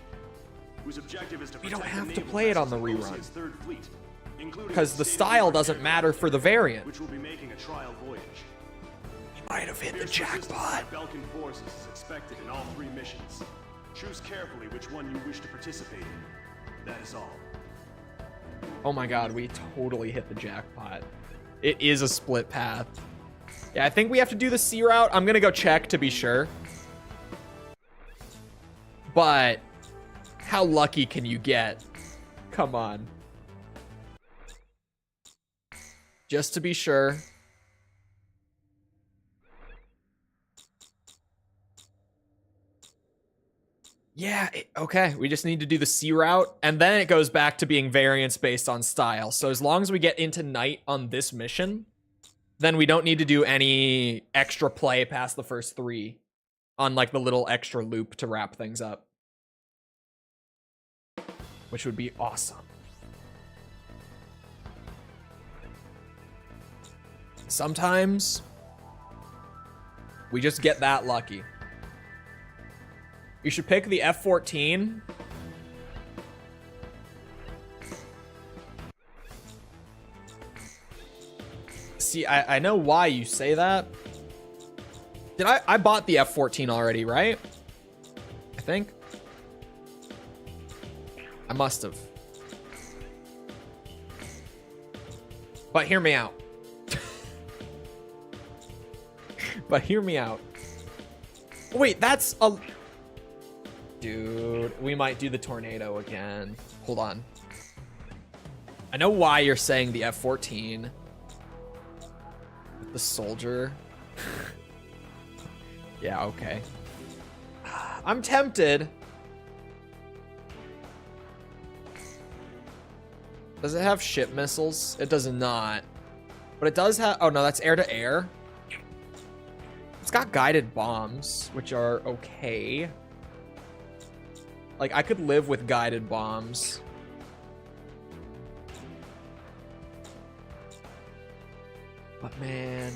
whose objective is to we don't protect have the to naval play it on the vessels of rerun. Russia's Third Fleet, including because the state-of-the-art style doesn't air matter for the variant. which will be making a trial voyage. We might have hit the Fierce resistance jackpot. by Belkan forces is expected in all 3 missions. Choose carefully which one you wish to participate in. That is all. Oh my god, we totally hit the jackpot. It is a split path. Yeah, I think we have to do the sea route. I'm gonna go check to be sure. But how lucky can you get? Come on. Just to be sure. Yeah, okay. We just need to do the sea route, and then it goes back to being variants based on style. So as long as we get into night on this mission, then we don't need to do any extra play past the first 3 on, like, the little extra loop to wrap things up. Which would be awesome. Sometimes we just get that lucky. You should pick the F-14. See, I know why you say that. Did I bought the F-14 already, right? I think. I must have. But hear me out. But hear me out. Wait, that's a... Dude, we might do the tornado again. Hold on. I know why you're saying the F-14. The soldier. Yeah, okay. I'm tempted. Does it have ship missiles? It does not. But it does have... Oh, no, that's air-to-air. It's got guided bombs, which are okay. Like, I could live with guided bombs. But, man,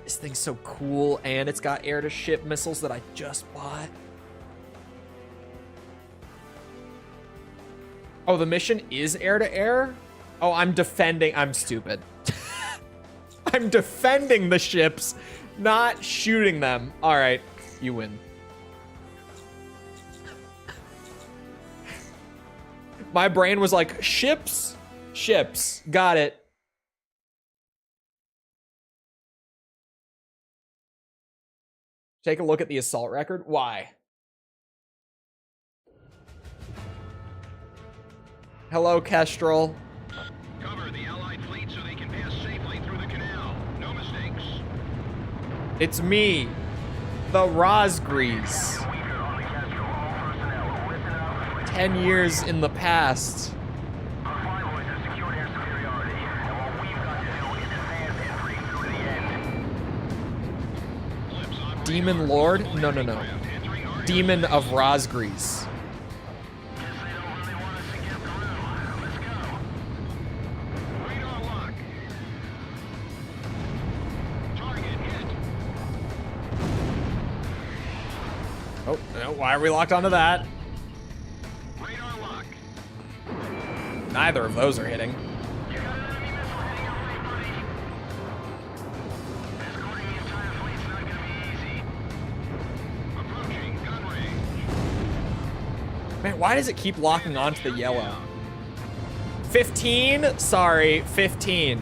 this thing's so cool, and it's got air-to-ship missiles that I just bought. Oh, the mission is air-to-air? Oh, I'm defending. I'm stupid. I'm defending the ships, not shooting them. All right, you win. My brain was like, ships, ships. Got it. Take a look at the assault record. Why? Hello, Kestrel. Cover the Allied fleet so they can pass safely through the canal. No mistakes. It's me, the Rosgrees. 10 years in the past. Demon Lord? No, no, no. Demon of Rosgrees. Oh, no, why are we locked onto that? Neither of those are hitting. Man, why does it keep locking onto the yellow? 15? Sorry, 15.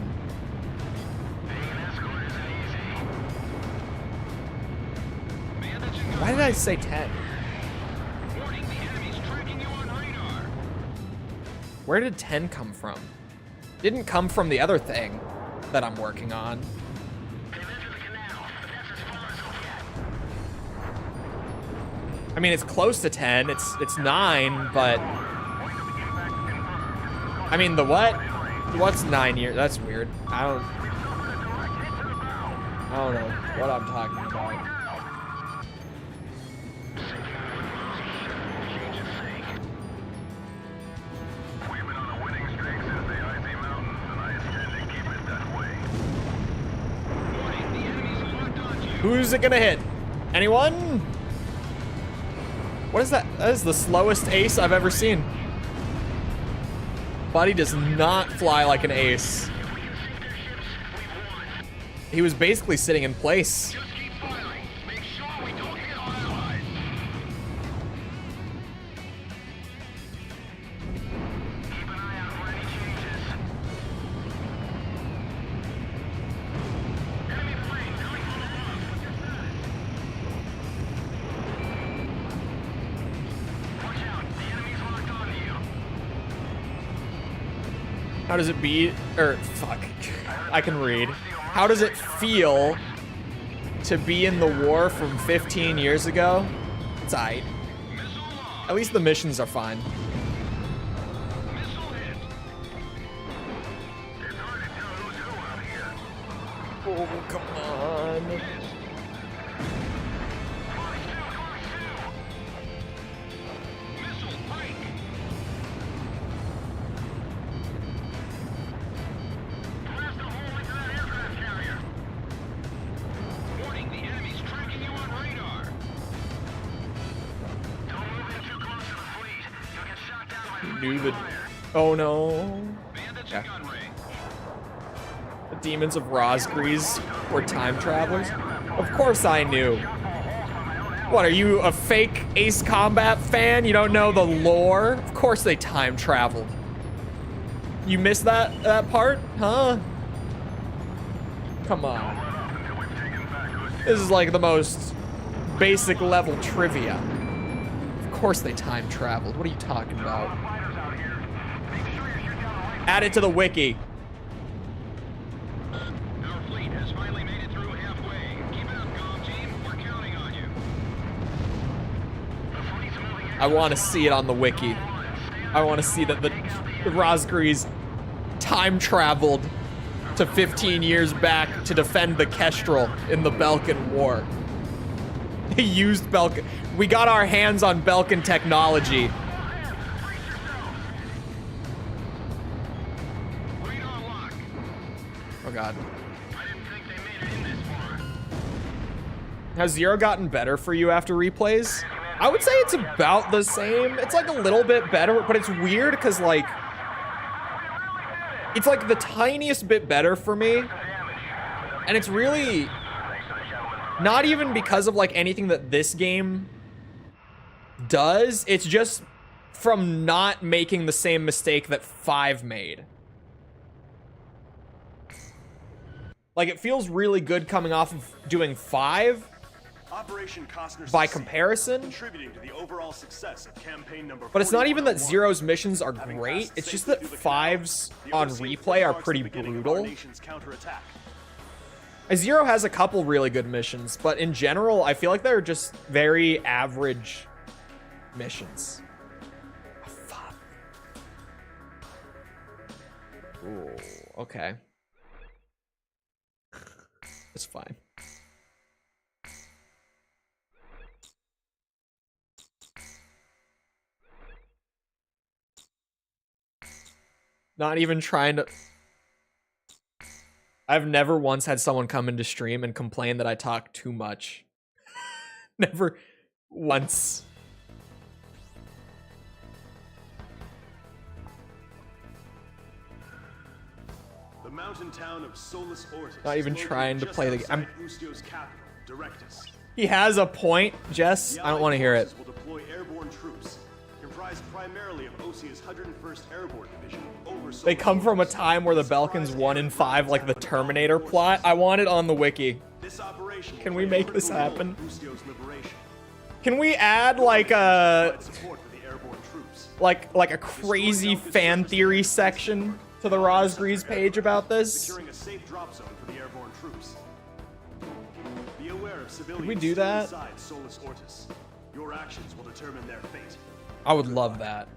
Why did I say 10? Where did 10 come from? Didn't come from the other thing that I'm working on. I mean, it's close to 10. It's 9, but I mean, the what? What's 9 years? That's weird. I don't know what I'm talking about. Who's it gonna hit? Anyone? What is that? That is the slowest ace I've ever seen. Buddy does not fly like an ace. He was basically sitting in place. How does it be, or fuck, I can read. How does it feel to be in the war from 15 years ago? It's aight. At least the missions are fine. Oh, come on. Knew the... Oh no. Yeah. The demons of Rosgrees were time travelers? Of course I knew. What, are you a fake Ace Combat fan? You don't know the lore? Of course they time traveled. You missed that part? Huh? Come on. This is like the most basic level trivia. Of course they time traveled. What are you talking about? Add it to the wiki. Our fleet has finally made it through halfway. Keep it up, Galm Team. We're counting on you. I want to see it on the wiki. I want to see that the Rosgrees time traveled to 15 years back to defend the Kestrel in the Belkan War. They used Belkan. We got our hands on Belkan technology. Oh god. Has Zero gotten better for you after replays? I would say it's about the same. It's like a little bit better, but it's weird because like it's like the tiniest bit better for me. And it's really not even because of like anything that this game does. It's just from not making the same mistake that 5 made. Like, it feels really good coming off of doing 5 Operation Costner by succeeded, comparison. contributing to the overall success of campaign number But it's not even that 4101. Zero's missions are great. It's just that 5's on replay are pretty brutal. Zero has a couple really good missions, but in general, I feel like they're just very average missions. Oh, fuck. Ooh, okay. It's fine. Not even trying to... I've never once had someone come into stream and complain that I talk too much. Never once. The mountain town of Solus Ortis. Not even trying to play the game. Ustio's capital, Directus. He has a point, Jess. I don't want to hear it. Will deploy airborne troops, comprised primarily of Osia's 101st Airborne Division. They come from a time where the Belkans won in 5, like the Terminator plot. I want it on the wiki. Can we make this happen? Can we add like a like a crazy fan theory section to the Rosgrees page about this? Could we do that? Your actions will determine their fate. I would love that.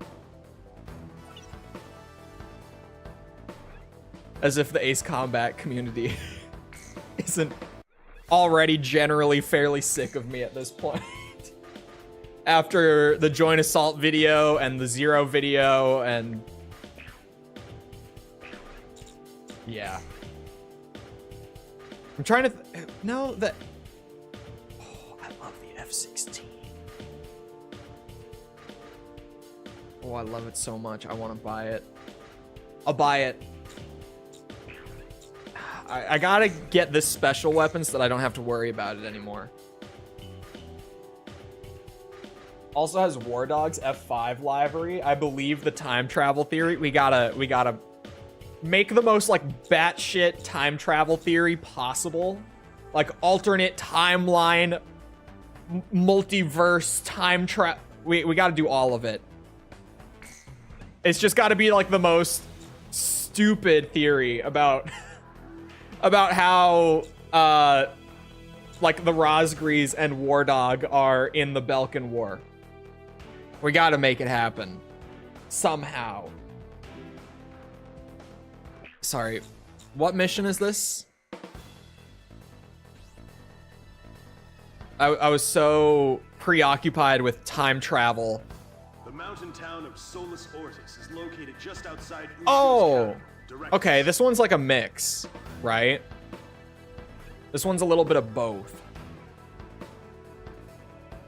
As if the Ace Combat community isn't already generally fairly sick of me at this point. After the Joint Assault video and the Zero video and... yeah. I'm trying to... no, that... oh, I love the F-16. Oh, I love it so much. I want to buy it. I'll buy it. I gotta get this special weapon so that I don't have to worry about it anymore. Also has War Dog's F5 library. I believe the time travel theory. We gotta make the most like batshit time travel theory possible. Like alternate timeline, multiverse time trap. We gotta do all of it. It's just gotta be like the most stupid theory about about how like the Rosgrees and War Dog are in the Belkan War. We gotta make it happen somehow. Sorry, what mission is this? I was so preoccupied with time travel. The mountain town of Solus Ortis is located just outside Ustio's Oh, capital, okay, this one's like a mix, right? This one's a little bit of both.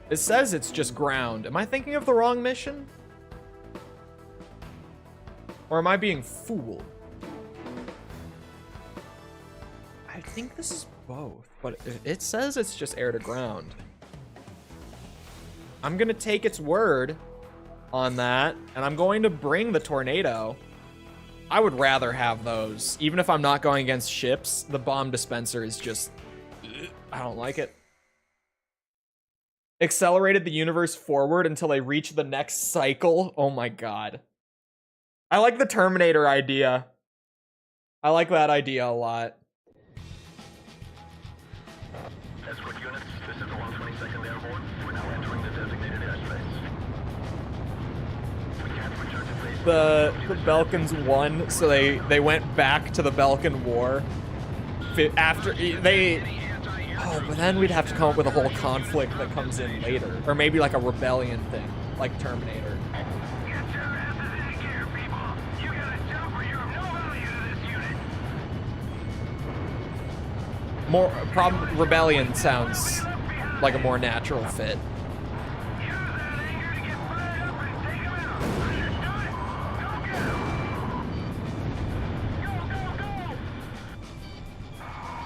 It says it's just ground. Am I thinking of the wrong mission? Or am I being fooled? I think this is both, but it says it's just air to ground. I'm gonna take its word on that, and I'm going to bring the tornado. I would rather have those. Even if I'm not going against ships, the bomb dispenser is just... I don't like it. Accelerated the universe forward until they reach the next cycle. Oh my god. I like the Terminator idea. I like that idea a lot. Escort units, this is the 122nd Airborne. We're now entering the designated airspace. We can't return to base. The Belkans won, so they went back to the Belkan War. After they... Oh, but then we'd have to come up with a whole conflict that comes in later. Or maybe like a rebellion thing, like Terminator. Get your asses in gear, people! You gotta jump or you're of no value to this unit! Rebellion sounds like a more natural fit. Use that anger to get fired up and take him out! Understood? Go get him! Go, go, go!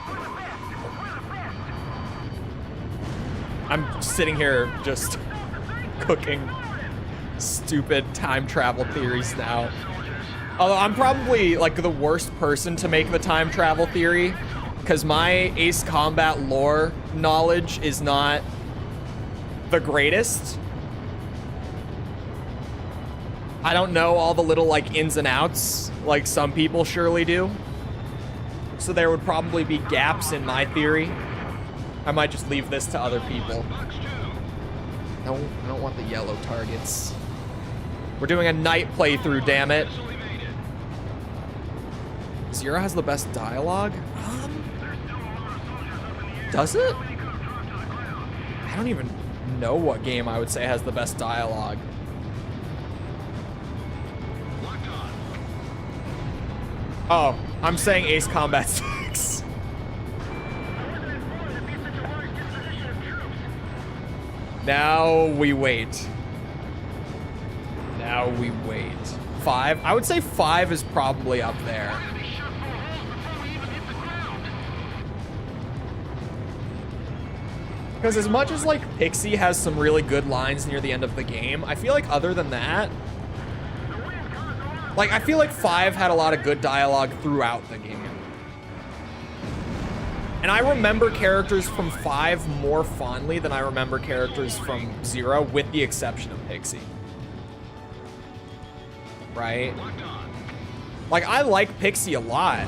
We're the best! We're the best! I'm sitting here just cooking stupid time travel theories now. Although I'm probably like the worst person to make the time travel theory, because my Ace Combat lore knowledge is not the greatest. I don't know all the little like ins and outs like some people surely do. So there would probably be gaps in my theory. I might just leave this to other people. I don't want the yellow targets. We're doing a night playthrough, damn it. Zero has the best dialogue? Does it? I don't even know what game I would say has the best dialogue. Oh, I'm saying Ace Combat 6. Now we wait. Now we wait. 5? I would say 5 is probably up there. Because as much as like Pixie has some really good lines near the end of the game, I feel like other than that, like I feel like 5 had a lot of good dialogue throughout the game. And I remember characters from 5 more fondly than I remember characters from 0, with the exception of Pixie. Right? Like, I like Pixie a lot,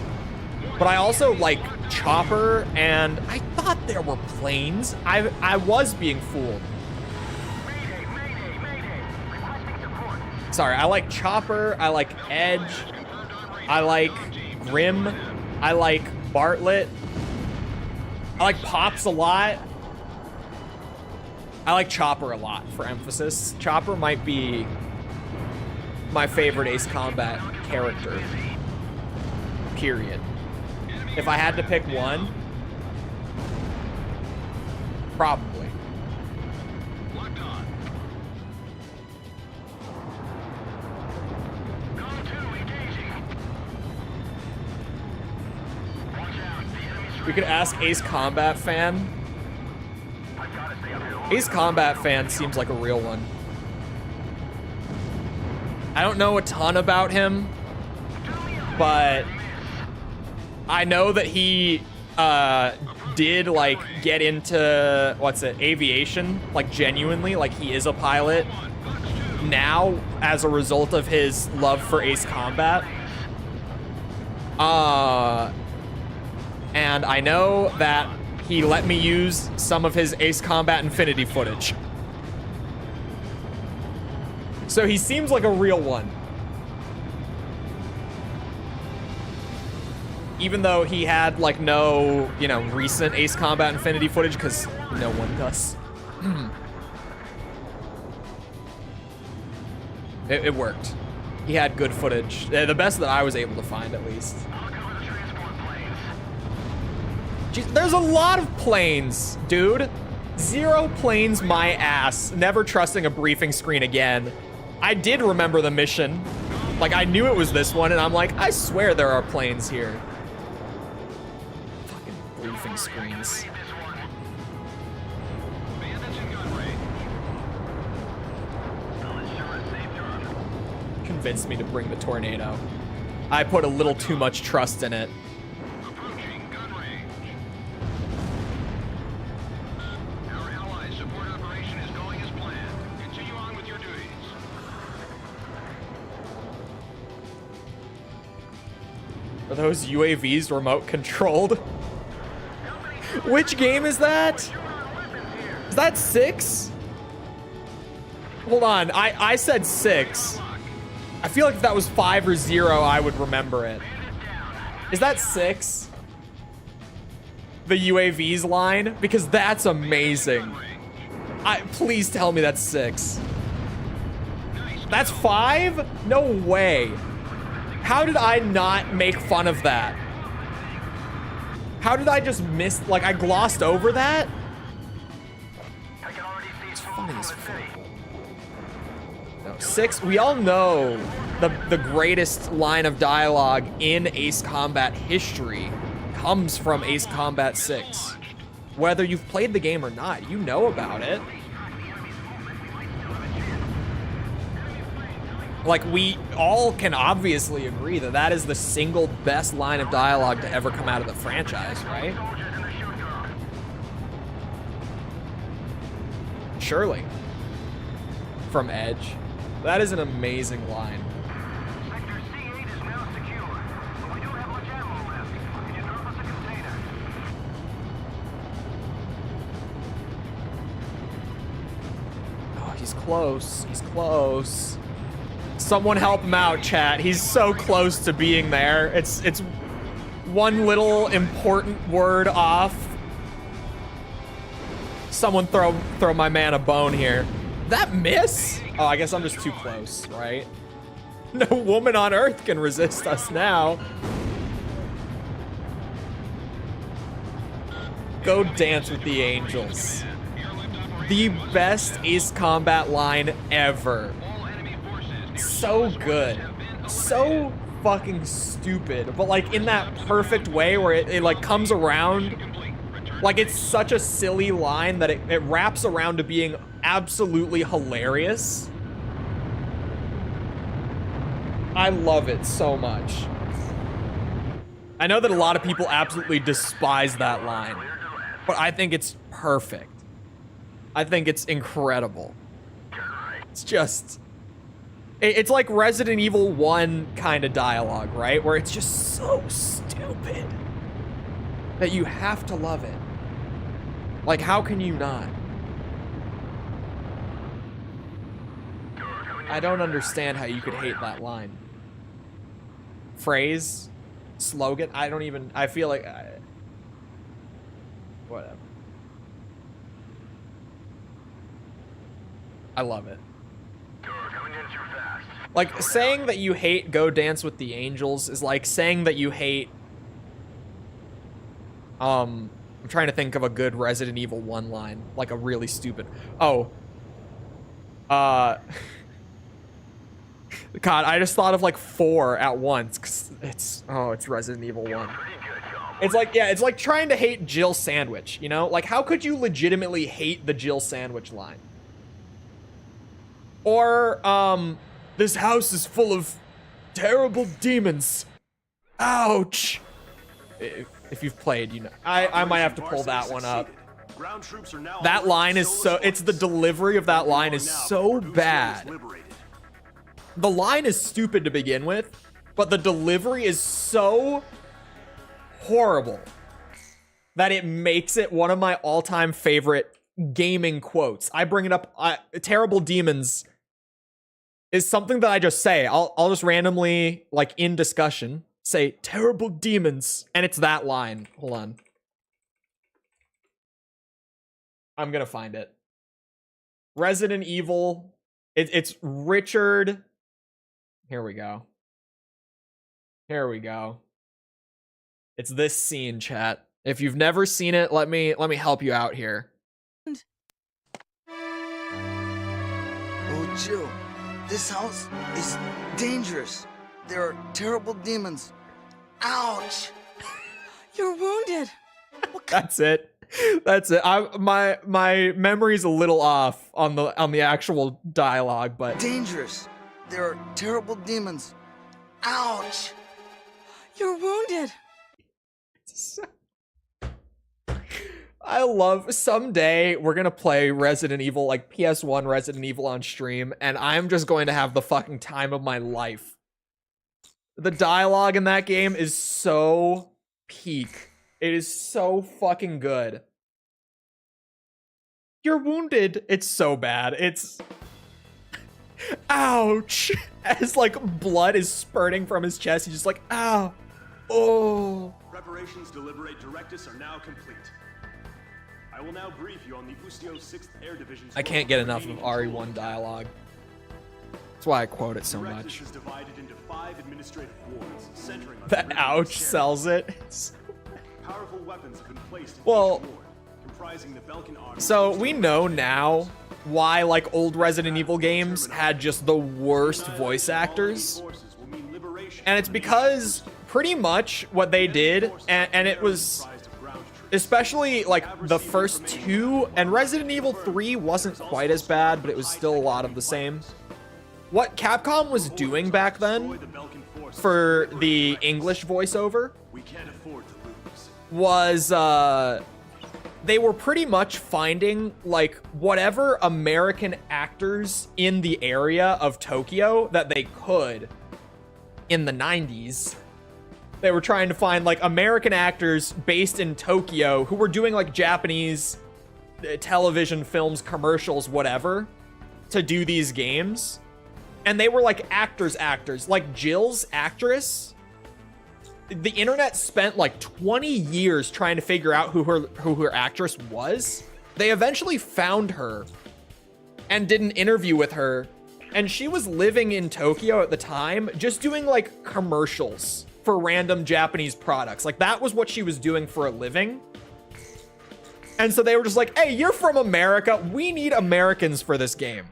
but I also like Chopper, and I thought there were planes. I was being fooled. Sorry, I like Chopper, I like Edge, I like Grim, I like Bartlett. I like Pops a lot. I like Chopper a lot, for emphasis. Chopper might be my favorite Ace Combat character. Period. If I had to pick one, probably. We could ask Ace Combat fan. Ace Combat fan seems like a real one. I don't know a ton about him, but I know that he did like get into, aviation, like genuinely, like he is a pilot now as a result of his love for Ace Combat. And I know that he let me use some of his Ace Combat Infinity footage. So he seems like a real one. Even though he had like no, recent Ace Combat Infinity footage, because no one does. It worked. He had good footage. The best that I was able to find, at least. Jeez, there's a lot of planes, dude. 0 planes, my ass. Never trusting a briefing screen again. I did remember the mission. Like, I knew it was this one, and I'm like, I swear there are planes here. Fucking briefing screens. convinced me to bring the tornado. I put a little too much trust in it. Approaching gun range. Our allies' support operation is going as planned. Continue on with your duties. Are those UAVs remote controlled? Which game is that? Is that 6? Hold on, I said 6. I feel like if that was 5 or 0, I would remember it. Is that 6? The UAVs line? Because that's amazing. Please tell me that's 6. That's 5? No way. How did I not make fun of that? How did I just miss, like I glossed over that? It's funny as fuck. No, 6, we all know the greatest line of dialogue in Ace Combat history comes from Ace Combat 6. Whether you've played the game or not, you know about it. Like, we all can obviously agree that that is the single best line of dialogue to ever come out of the franchise, right? Surely. From Edge. That is an amazing line. Sector C8 is now secure, but we don't have much ammo left. Can you drop us a container? Oh, he's close. He's close. Someone help him out, chat. He's so close to being there. It's one little important word off. Someone throw my man a bone here. That miss? Oh, I guess I'm just too close, right? No woman on earth can resist us now. Go dance with the angels. The best Ace Combat line ever. So good. So fucking stupid, but like in that perfect way where it like comes around. Like it's such a silly line that it wraps around to being absolutely hilarious. I love it so much. I know that a lot of people absolutely despise that line, but I think it's perfect. I think it's incredible. It's just... It's like Resident Evil 1 kind of dialogue, right? Where it's just so stupid that you have to love it. Like, how can you not? I don't understand how you could hate that line. Phrase? Slogan? I feel like... whatever. I love it. Like, saying that you hate Go Dance with the Angels is like saying that you hate... I'm trying to think of a good Resident Evil 1 line. Like a really stupid... Oh. God, I just thought of like 4 at once. Cause it's Resident Evil 1. It's like, yeah, it's like trying to hate Jill Sandwich, you know? Like, how could you legitimately hate the Jill Sandwich line? Or, this house is full of terrible demons. Ouch. If you've played, you know. I might have to pull that one up. That line is so... It's the delivery of that line is so bad. The line is stupid to begin with, but the delivery is so horrible that it makes it one of my all-time favorite gaming quotes. I bring it up. Terrible demons is something that I just say. I'll just randomly, like in discussion, say terrible demons, and it's that line. Hold on. I'm gonna find it. Resident Evil. It's Richard. Here we go. Here we go. It's this scene, chat. If you've never seen it, let me help you out here. Oh, Jill, this house is dangerous. There are terrible demons. Ouch! You're wounded. That's it. That's it. My memory's a little off on the actual dialogue, but dangerous. There are terrible demons. Ouch! You're wounded. I love, someday we're gonna play Resident Evil, like PS1 Resident Evil on stream, and I'm just going to have the fucking time of my life. The dialogue in that game is so peak. It is so fucking good. You're wounded. It's so bad. It's... Ouch! As like blood is spurting from his chest, he's just like, ow. Oh. Preparations to liberate Directus are now complete. I will now brief you on the Ustio 6th Air Division's... I can't get enough of RE1 dialogue. That's why I quote it so Directus much. is divided into 5 administrative wards, centering on That the ouch sells it. It's... Powerful weapons have been placed in Well, each ward, comprising the Belkan army. so we know now why like old Resident Evil games had just the worst voice actors. And it's because pretty much what they did, and it was especially like the first two, and Resident Evil 3 wasn't quite as bad, but it was still a lot of the same. What Capcom was doing back then for the English voiceover was they were pretty much finding like whatever American actors in the area of Tokyo that they could in the 90s. They were trying to find like American actors based in Tokyo who were doing like Japanese television, films, commercials, whatever, to do these games. And they were like actors. Like Jill's actress. The internet spent like 20 years trying to figure out who her actress was. They eventually found her and did an interview with her. And she was living in Tokyo at the time, just doing like commercials for random Japanese products. Like that was what she was doing for a living. And so they were just like, hey, you're from America. We need Americans for this game.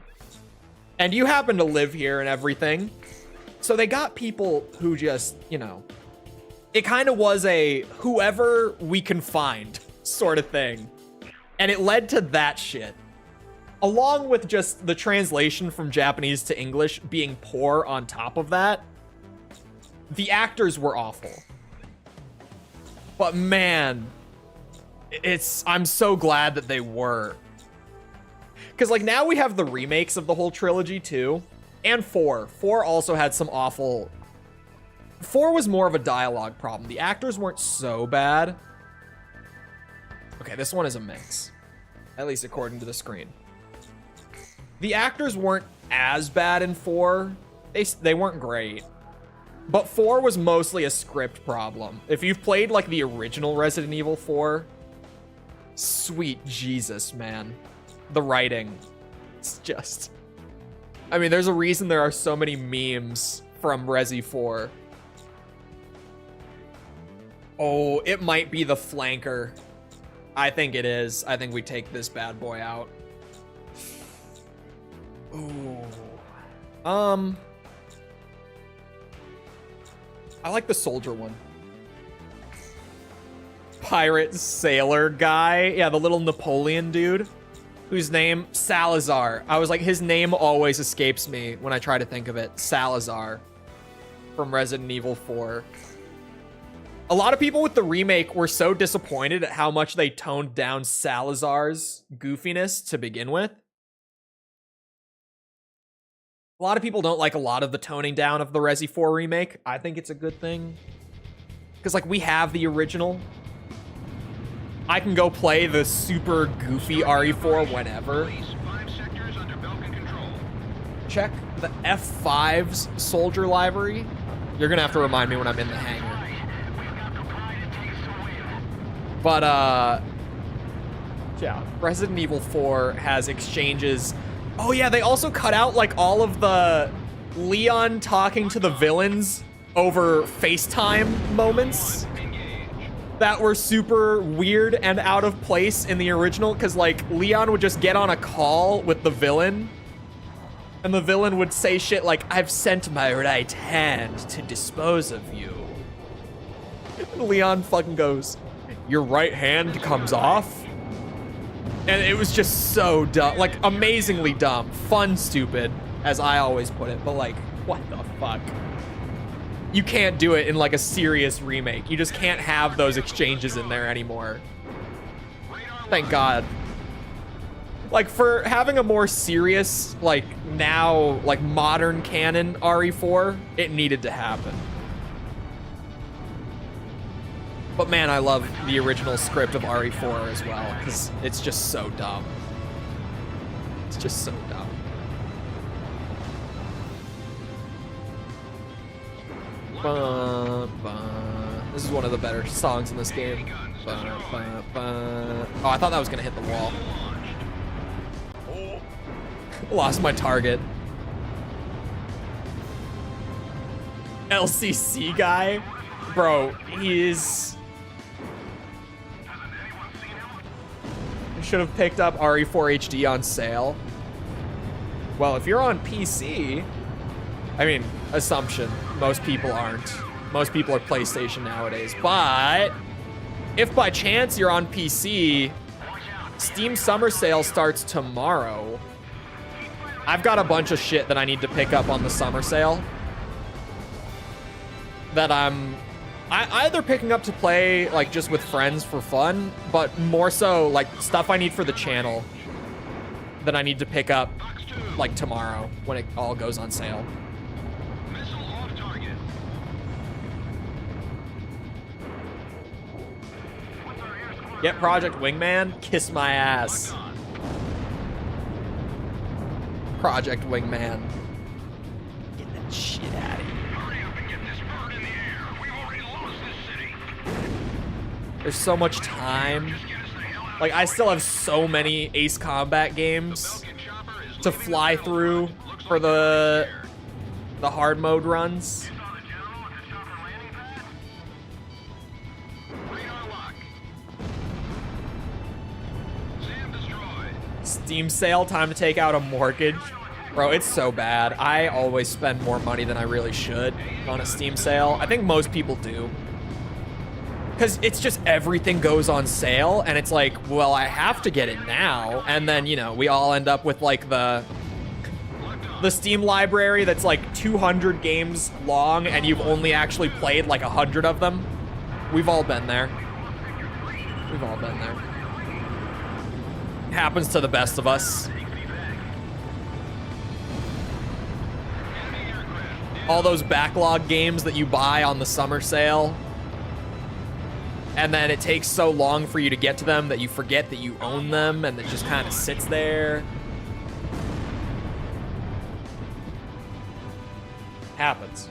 And you happen to live here and everything. So they got people who just, you know, it kind of was a whoever we can find sort of thing. And it led to that shit. Along with just the translation from Japanese to English being poor on top of that. The actors were awful. But man, I'm so glad that they were. Because like now we have the remakes of the whole trilogy too. And 4. 4 also had some awful... 4 was more of a dialogue problem. The actors weren't so bad. Okay, this one is a mix. At least according to the screen. The actors weren't as bad in 4. They weren't great. But 4 was mostly a script problem. If you've played like the original Resident Evil 4, sweet Jesus, man. The writing. It's just... I mean, there's a reason there are so many memes from Resi 4. Oh, it might be the flanker. I think it is. I think we take this bad boy out. Ooh. I like the soldier one. Pirate sailor guy. Yeah, the little Napoleon dude. Whose name? Salazar. I was like, his name always escapes me when I try to think of it. Salazar. From Resident Evil 4. A lot of people with the remake were so disappointed at how much they toned down Salazar's goofiness to begin with. A lot of people don't like a lot of the toning down of the Resi 4 remake. I think it's a good thing. Because, like, we have the original. I can go play the super goofy RE4 whenever. Check the F5's soldier library. You're going to have to remind me when I'm in the hangar. But, yeah, Resident Evil 4 has exchanges. Oh, yeah, they also cut out, like, all of the Leon talking to the villains over FaceTime moments that were super weird and out of place in the original, because, like, Leon would just get on a call with the villain, and the villain would say shit like, I've sent my right hand to dispose of you. Leon fucking goes, your right hand comes off? And it was just so dumb, like amazingly dumb, fun, stupid, as I always put it, but like What the fuck? You can't do it in like a serious remake. You just can't have those exchanges in there anymore. Thank God. Like, for having a more serious, like, now, like, modern canon RE4, it needed to happen. But man, I love the original script of RE4 as well, because it's just so dumb. It's just so dumb. This is one of the better songs in this game. Oh, I thought that was gonna hit the wall. Lost my target. LCC guy? Bro, he is... Should have picked up RE4 HD on sale. Well, if you're on PC, I mean, assumption, most people aren't. Most people are PlayStation nowadays. But if by chance you're on PC, Steam Summer Sale starts tomorrow. I've got a bunch of shit that I need to pick up on the summer sale that I'm either picking up to play like just with friends for fun, but more so like stuff I need for the channel that I need to pick up like tomorrow when it all goes on sale. Get Project Wingman? Kiss my ass. Project Wingman. Get that shit out of here. There's so much time. Like, I still have so many Ace Combat games to fly through for the hard mode runs. Steam sale, time to take out a mortgage. Bro, it's so bad. I always spend more money than I really should on a Steam sale. I think most people do. Because it's just everything goes on sale, and it's like, well, I have to get it now. And then, you know, we all end up with like the Steam library that's like 200 games long, and you've only actually played like 100 of them. We've all been there. We've all been there. Happens to the best of us. All those backlog games that you buy on the summer sale, and then it takes so long for you to get to them that you forget that you own them, and it just kind of sits there. Happens.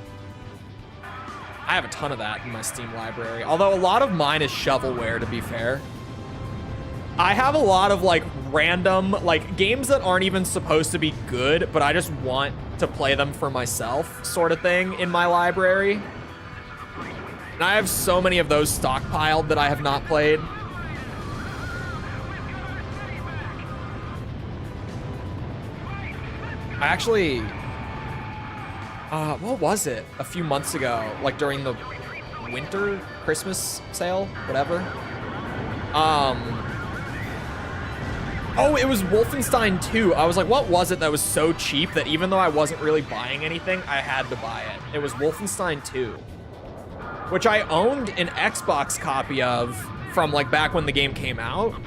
I have a ton of that in my Steam library, although a lot of mine is shovelware, to be fair. I have a lot of like random like games that aren't even supposed to be good, but I just want to play them for myself sort of thing in my library. And I have so many of those stockpiled that I have not played. I actually, what was it? A few months ago, like during the winter Christmas sale, whatever. Oh, it was Wolfenstein 2. I was like, what was it that was so cheap that even though I wasn't really buying anything, I had to buy it? It was Wolfenstein 2, which I owned an Xbox copy of from like back when the game came out.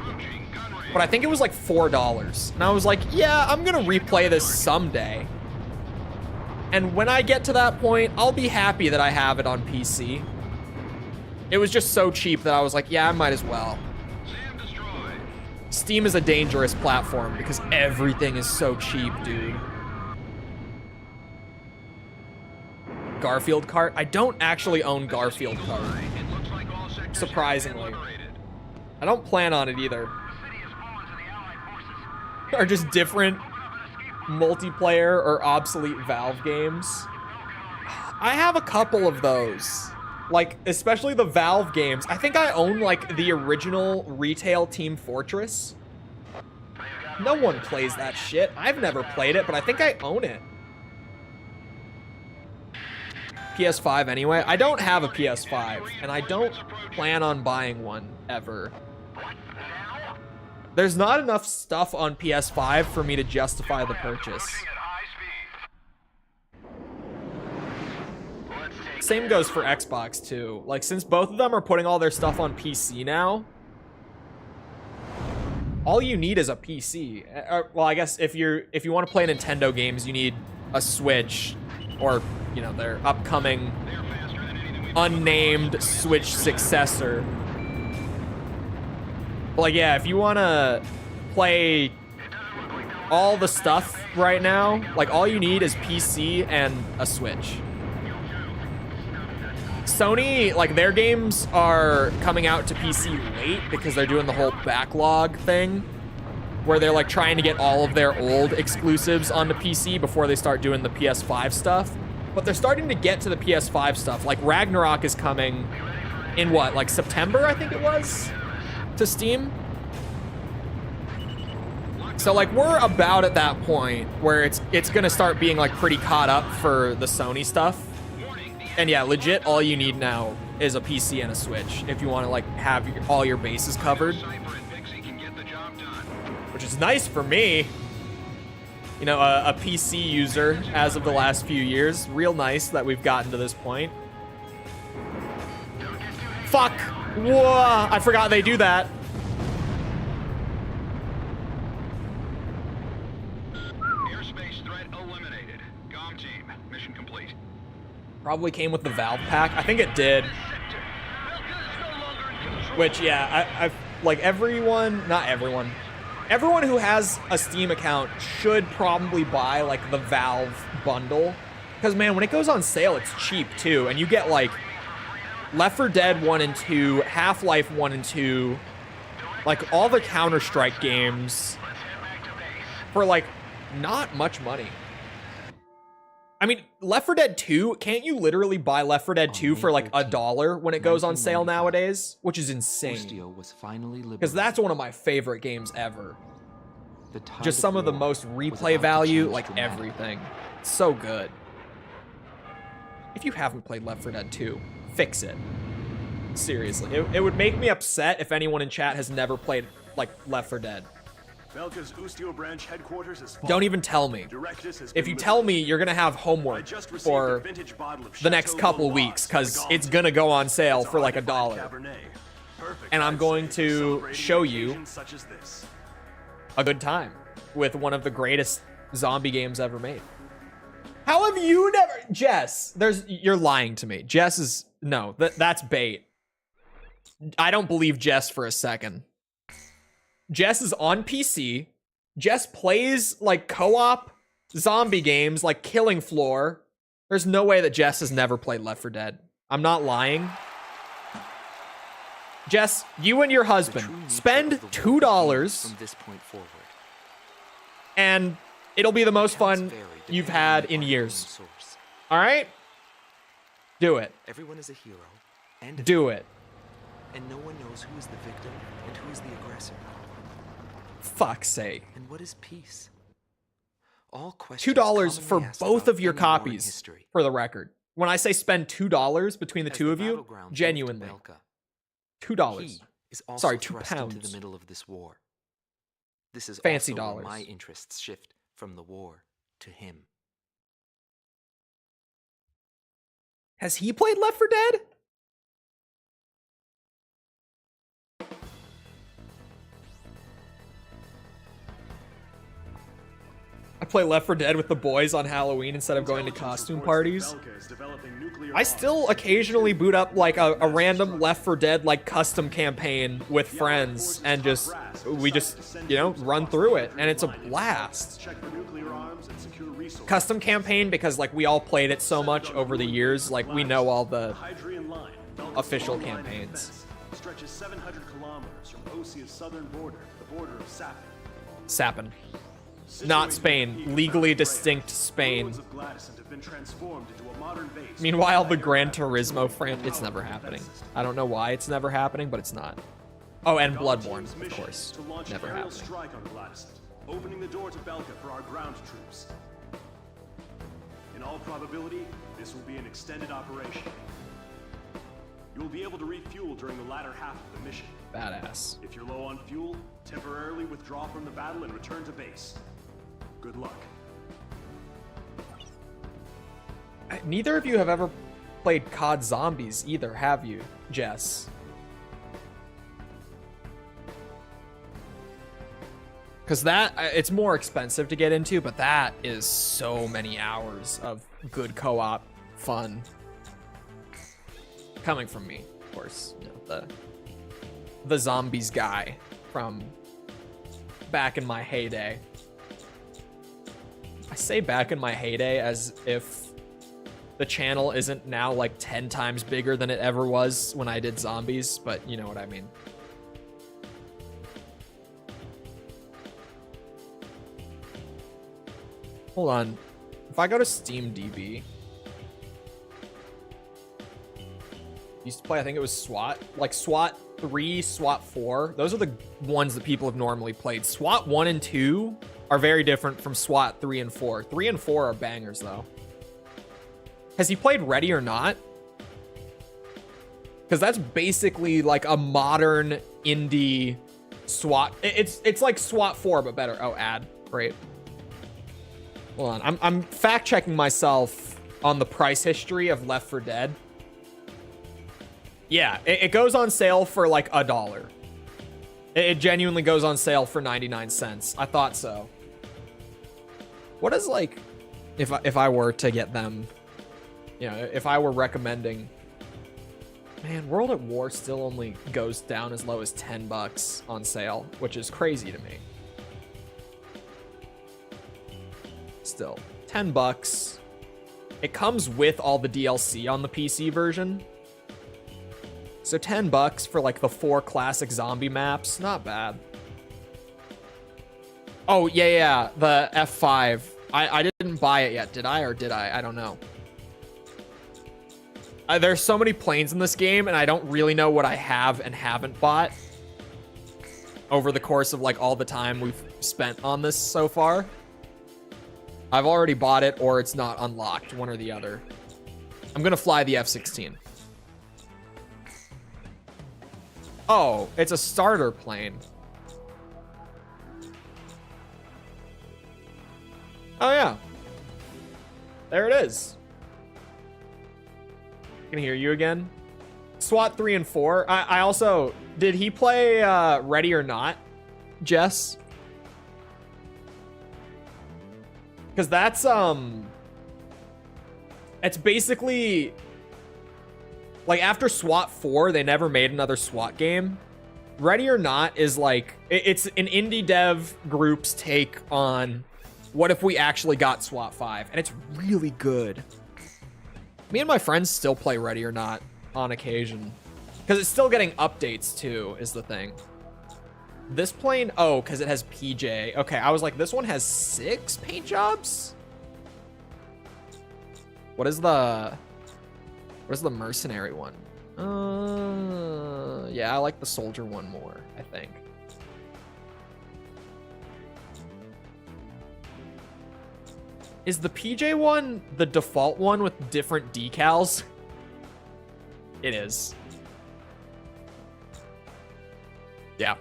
But I think it was like $4. And I was like, yeah, I'm gonna replay this someday. And when I get to that point, I'll be happy that I have it on PC. It was just so cheap that I was like, yeah, I might as well. Steam is a dangerous platform because everything is so cheap, dude. Garfield cart? I don't actually own Garfield cart. Surprisingly. I don't plan on it either. Are just different multiplayer or obsolete Valve games. I have a couple of those. Like, especially the Valve games. I think I own, like, the original retail Team Fortress. No one plays that shit. I've never played it, but I think I own it. PS5 anyway. I don't have a PS5, and I don't plan on buying one, ever. There's not enough stuff on PS5 for me to justify the purchase. same goes for Xbox too. Like, since both of them are putting all their stuff on PC now, all you need is a PC. Well, I guess if you want to play Nintendo games, you need a Switch, or you know, their upcoming unnamed Switch successor. But like, yeah, if you want to play all the stuff right now, like, all you need is PC and a Switch. Sony, like, their games are coming out to PC late because they're doing the whole backlog thing, where they're like trying to get all of their old exclusives onto PC before they start doing the PS5 stuff. But they're starting to get to the PS5 stuff. Like, Ragnarok is coming in what, like September, I think it was, to Steam. So like, we're about at that point where it's gonna start being like pretty caught up for the Sony stuff. And yeah, legit, all you need now is a PC and a Switch if you want to like have all your bases covered, which is nice for me. You know, a PC user as of the last few years. Real nice that we've gotten to this point. Fuck! Whoa! I forgot they do that. Airspace threat eliminated. Galm Team, mission complete. Probably came with the Valve pack. I think it did. Which, yeah, I've like everyone, not everyone. Everyone who has a Steam account should probably buy like the Valve bundle, because man, when it goes on sale, it's cheap too, and you get like Left 4 Dead 1 and 2, Half-Life 1 and 2, like all the Counter-Strike games for like not much money. I mean, Left 4 Dead 2, can't you literally buy Left 4 Dead 2 for like $1 when it goes on sale nowadays? Which is insane. Because that's one of my favorite games ever. Just some of the most replay value, like everything. It's so good. If you haven't played Left 4 Dead 2, fix it. Seriously. It would make me upset if anyone in chat has never played like Left 4 Dead. Belka's Ustio branch headquarters is Don't even tell me. If you tell me, you're gonna have homework for the next couple weeks, because it's gonna go on sale for like $1. And I'm going to show you a good time with one of the greatest zombie games ever made. How have you never... Jess, you're lying to me. Jess is... No, that's bait. I don't believe Jess for a second. Jess is on PC. Jess plays like co-op zombie games like Killing Floor. There's no way that Jess has never played Left 4 Dead. I'm not lying. Jess, you and your husband spend $2 from this point forward. And it'll be the most fun you've had in years. All right? Do it. Everyone is a hero and do it. And no one knows who is the victim and who is the aggressor. Fuck's sake. And what is peace? All questions $2 for both of your copies, for the record. When I say spend $2 between the two of you, genuinely. $2. Sorry, £2. Into the middle of this war. This is fancy also dollars. Where my interests shift from the war to him. Has he played Left 4 Dead? I play Left 4 Dead with the boys on Halloween instead of going to costume parties. I still occasionally boot up like a random Left 4 Dead like custom campaign with friends and we just, you know, run through it, and it's a blast. Custom campaign because like we all played it so much over the years, like we know all the official campaigns. Stretches 700 kilometers from Osia's southern border to the border of Sapin. Not Spain. Legally distinct Spain. Meanwhile, the Gran Turismo franchise, it's never happening. I don't know why it's never happening, but it's not. Oh, and Bloodborne, of course. Never happening. Opening the door to Belka for our ground troops. In all probability, this will be an extended operation. You will be able to refuel during the latter half of the mission. Badass. If you're low on fuel, temporarily withdraw from the battle and return to base. Good luck. Neither of you have ever played COD Zombies either, have you, Jess? Because that, it's more expensive to get into, but that is so many hours of good co-op fun. Coming from me, of course. You know, the Zombies guy from back in my heyday. I say back in my heyday as if the channel isn't now like 10 times bigger than it ever was when I did Zombies, but you know what I mean. Hold on. If I go to SteamDB, used to play, I think it was SWAT, like SWAT 3, SWAT 4. Those are the ones that people have normally played. SWAT 1 and 2 are very different from SWAT 3 and 4. 3 and 4 are bangers, though. Has he played Ready or Not? Because that's basically like a modern indie SWAT. It's like SWAT 4, but better. Oh, ad. Great. Hold on. I'm fact-checking myself on the price history of Left 4 Dead. Yeah, it goes on sale for like $1. It genuinely goes on sale for 99 cents. I thought so. What is like, if I were to get them, you know, if I were recommending, man, World at War still only goes down as low as $10 on sale, which is crazy to me. Still, $10. It comes with all the DLC on the PC version. So $10 for like the 4 classic zombie maps, not bad. Oh, yeah, the F5. I didn't buy it yet, did I? Or did I? I don't know. There's so many planes in this game, and I don't really know what I have and haven't bought over the course of like all the time we've spent on this so far. I've already bought it, or it's not unlocked, one or the other. I'm gonna fly the F-16. Oh, it's a starter plane. Oh, yeah. There it is. Can hear you again. SWAT 3 and 4. I also... Did he play Ready or Not, Jess? Because that's, it's basically... Like, after SWAT 4, they never made another SWAT game. Ready or Not is like... It's an indie dev group's take on... What if we actually got SWAT 5? And it's really good. Me and my friends still play Ready or Not on occasion. Because it's still getting updates, too, is the thing. This plane... Oh, because it has PJ. Okay, I was like, this one has 6 paint jobs? What is the mercenary one? Yeah, I like the soldier one more, I think. Is the PJ one the default one with different decals? It is. Yeah.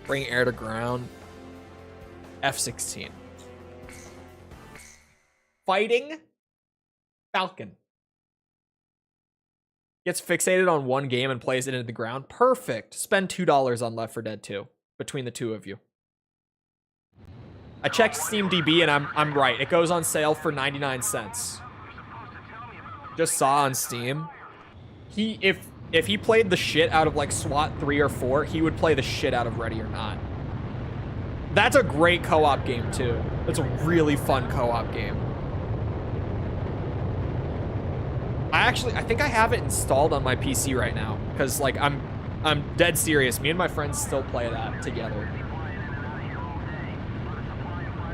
Bring air to ground. F-16. Fighting Falcon. Gets fixated on one game and plays it into the ground. Perfect. Spend $2 on Left 4 Dead 2 between the two of you. I checked SteamDB and I'm right. It goes on sale for 99 cents. Just saw on Steam. If he played the shit out of like SWAT 3 or 4, he would play the shit out of Ready or Not. That's a great co-op game too. That's a really fun co-op game. I think I have it installed on my PC right now because like I'm dead serious. Me and my friends still play that together.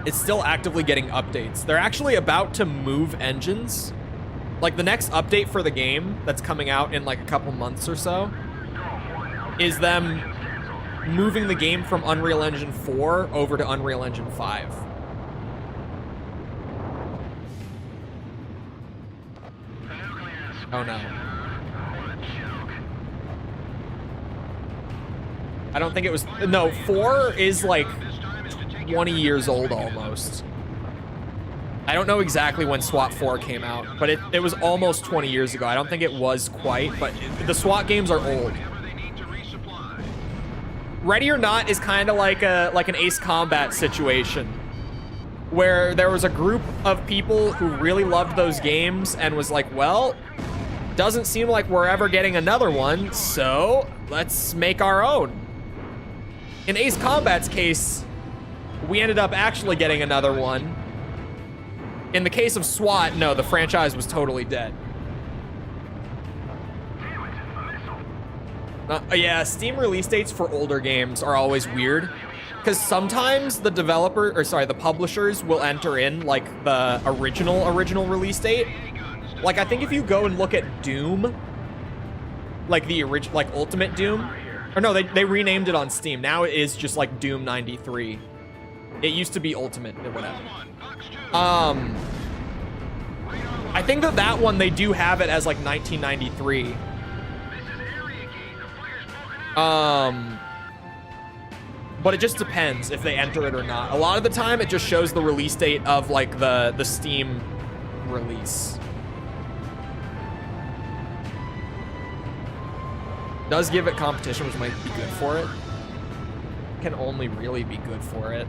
It's still actively getting updates. They're actually about to move engines. Like the next update for the game that's coming out in like a couple months or so is them moving the game from Unreal Engine 4 over to Unreal Engine 5. Oh no. I don't think it was... No, 4 is like 20 years old almost. I don't know exactly when SWAT 4 came out, but it was almost 20 years ago. I don't think it was quite, but the SWAT games are old. Ready or Not is kind of like an Ace Combat situation, where there was a group of people who really loved those games and was like, well, doesn't seem like we're ever getting another one, so let's make our own. In Ace Combat's case, we ended up actually getting another one. In the case of SWAT, no, the franchise was totally dead. Yeah, Steam release dates for older games are always weird, because sometimes the the publishers will enter in like the original release date. Like I think if you go and look at Doom, like the original, like Ultimate Doom, or no, they renamed it on Steam. Now it is just like Doom 93. It used to be Ultimate or whatever. I think that one they do have it as like 1993. But it just depends if they enter it or not. A lot of the time, it just shows the release date of like the Steam release. Does give it competition, which might be good for it. Can only really be good for it.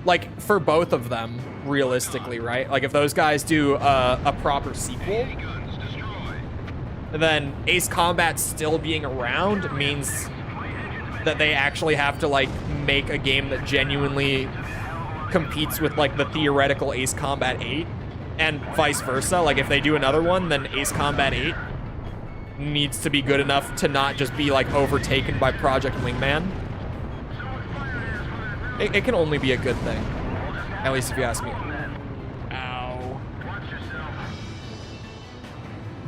Like for both of them, realistically, right? Like if those guys do a proper sequel, then Ace Combat still being around means that they actually have to like make a game that genuinely competes with like the theoretical Ace Combat 8 and vice versa. Like if they do another one, then Ace Combat 8 needs to be good enough to not just be like overtaken by Project Wingman. It can only be a good thing, at least if you ask me. Ow.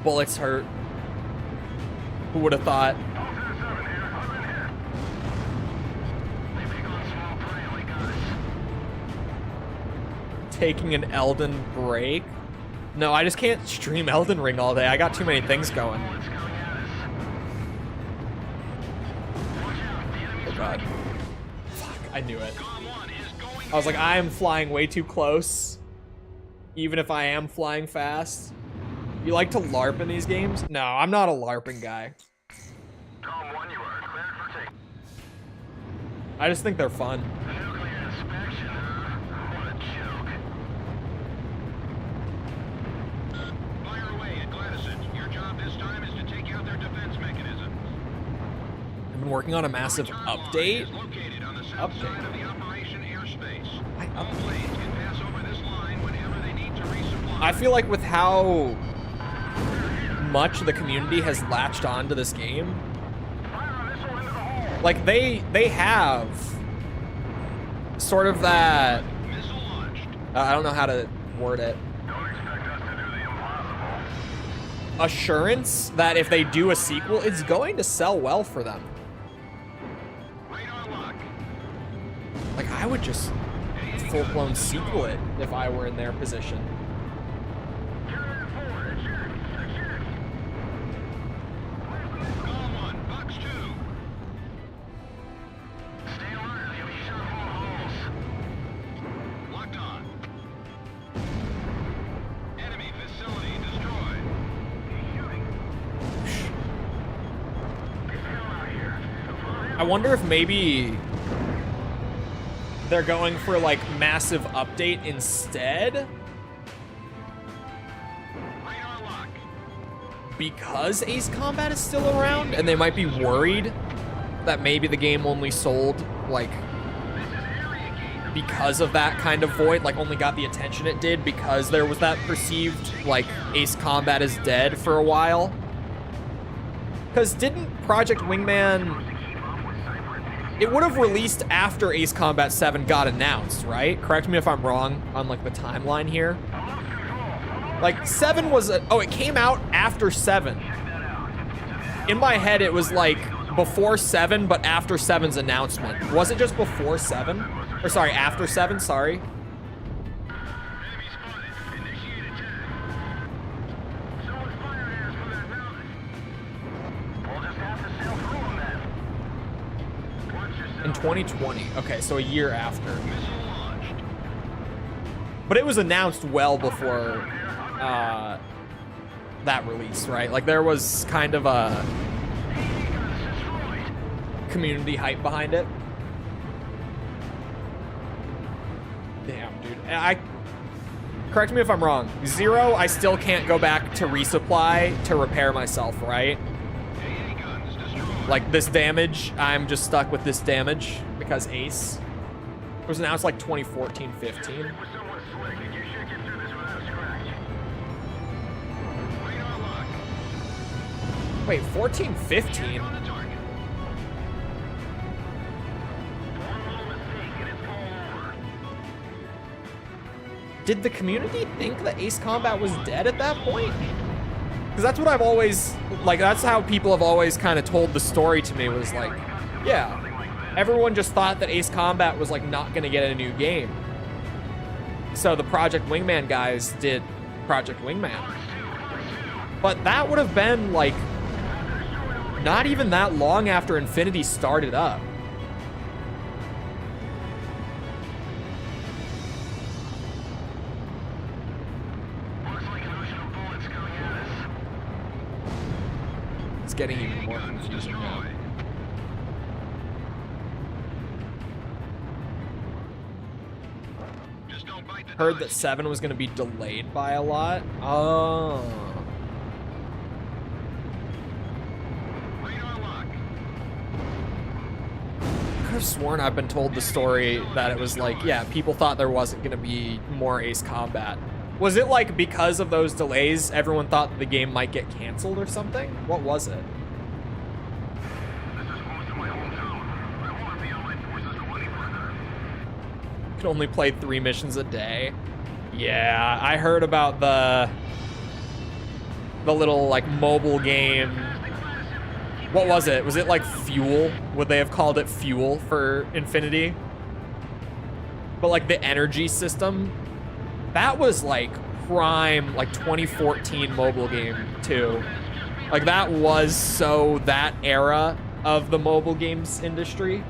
Bullets hurt. Who would have thought? Taking an Elden break? No, I just can't stream Elden Ring all day. I got too many things going. Oh god. Fuck, I knew it. I was like, I am flying way too close. Even if I am flying fast. You like to LARP in these games? No, I'm not a LARPing guy. I just think they're fun. I've been working on a massive update. I feel like with how much the community has latched on to this game, like they have sort of that, I don't know how to word it, assurance that if they do a sequel, it's going to sell well for them. Like I would just full-blown sequel it if I were in their position. I wonder if maybe they're going for like massive update instead, because Ace Combat is still around, and they might be worried that maybe the game only sold like because of that kind of void, like only got the attention it did because there was that perceived like Ace Combat is dead for a while. Because didn't Project Wingman, it would have released after Ace Combat 7 got announced, right? Correct me if I'm wrong on like the timeline here. Like 7 was, it came out after 7. In my head, it was like before 7, but after 7's announcement. Was it just before 7? Or sorry, after 7, sorry. In 2020. Okay, so a year after. But it was announced well before that release, right? Like there was kind of a community hype behind it. Damn, dude. Correct me if I'm wrong. 0, I still can't go back to resupply to repair myself, right? Like this damage, I'm just stuck with this damage because Ace. It was announced like 2014, 15. Wait, 14, 15? Did the community think that Ace Combat was dead at that point? Because that's what I've always, like, that's how people have always kind of told the story to me, was like, yeah, everyone just thought that Ace Combat was like not gonna get a new game. So the Project Wingman guys did Project Wingman. But that would have been like, not even that long after Infinity started up. It's getting even more confusing now. Heard that 7 was going to be delayed by a lot. Oh. I could have sworn I've been told the story that it was like, yeah, people thought there wasn't going to be more Ace Combat. Was it like because of those delays, everyone thought that the game might get canceled or something? What was it? Could only play 3 missions a day. Yeah, I heard about the little like mobile game. What was it? Was it like Fuel? Would they have called it Fuel for Infinity? But like the energy system, that was like prime, like 2014 mobile game too. Like that was so that era of the mobile games industry.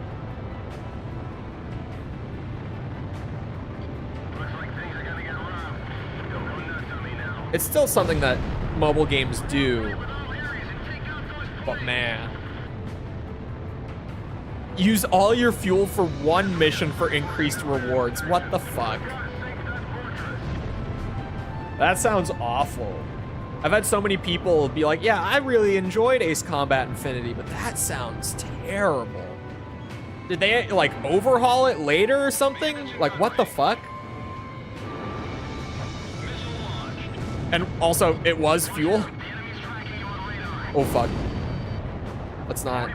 It's still something that mobile games do, but man. Use all your fuel for 1 mission for increased rewards. What the fuck? That sounds awful. I've had so many people be like, yeah, I really enjoyed Ace Combat Infinity, but that sounds terrible. Did they like overhaul it later or something? Like, what the fuck? And also, it was Fuel. Oh, fuck. Let's not.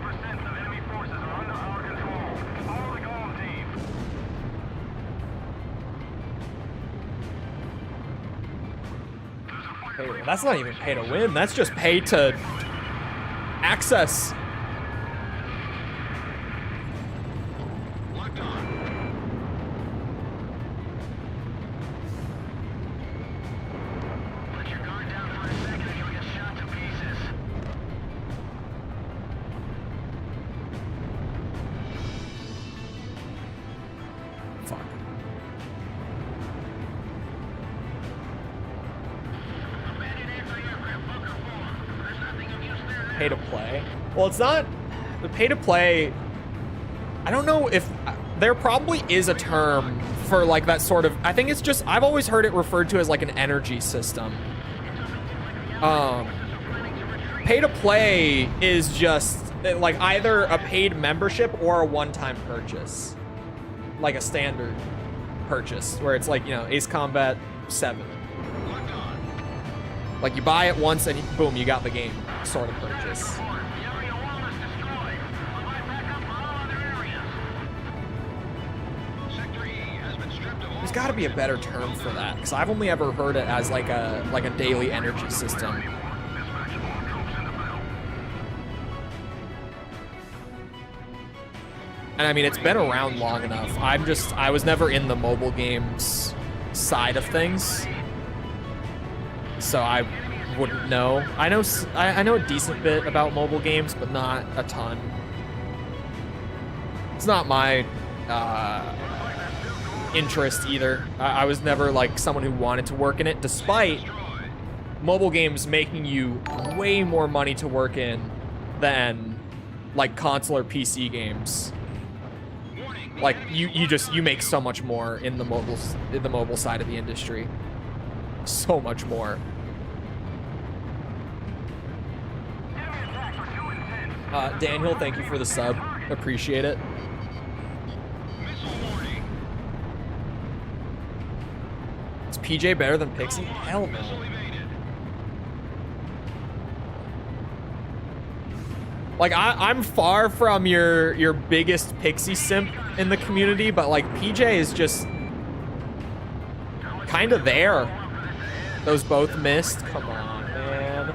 Hey, that's not even pay to win. That's just pay to access. Pay to play. Well, it's not the pay to play. I don't know if there probably is a term for like that sort of, I think it's just, I've always heard it referred to as like an energy system. Pay to play is just like either a paid membership or a one-time purchase, like a standard purchase where it's like, you know, Ace Combat 7. Like you buy it once and boom, you got the game sort of purchase. There's got to be a better term for that because I've only ever heard it as like a daily energy system. And I mean, it's been around long enough. I was never in the mobile games side of things, so I wouldn't know. I know a decent bit about mobile games, but not a ton. It's not my interest either. I was never like someone who wanted to work in it, despite mobile games making you way more money to work in than like console or PC games. Like you make so much more in the mobile side of the industry. So much more. Daniel, thank you for the sub. Appreciate it. Is PJ better than Pixie? Hell no. Like, I'm far from your biggest Pixie simp in the community, but like PJ is just kind of there. Those both missed. Come on, man.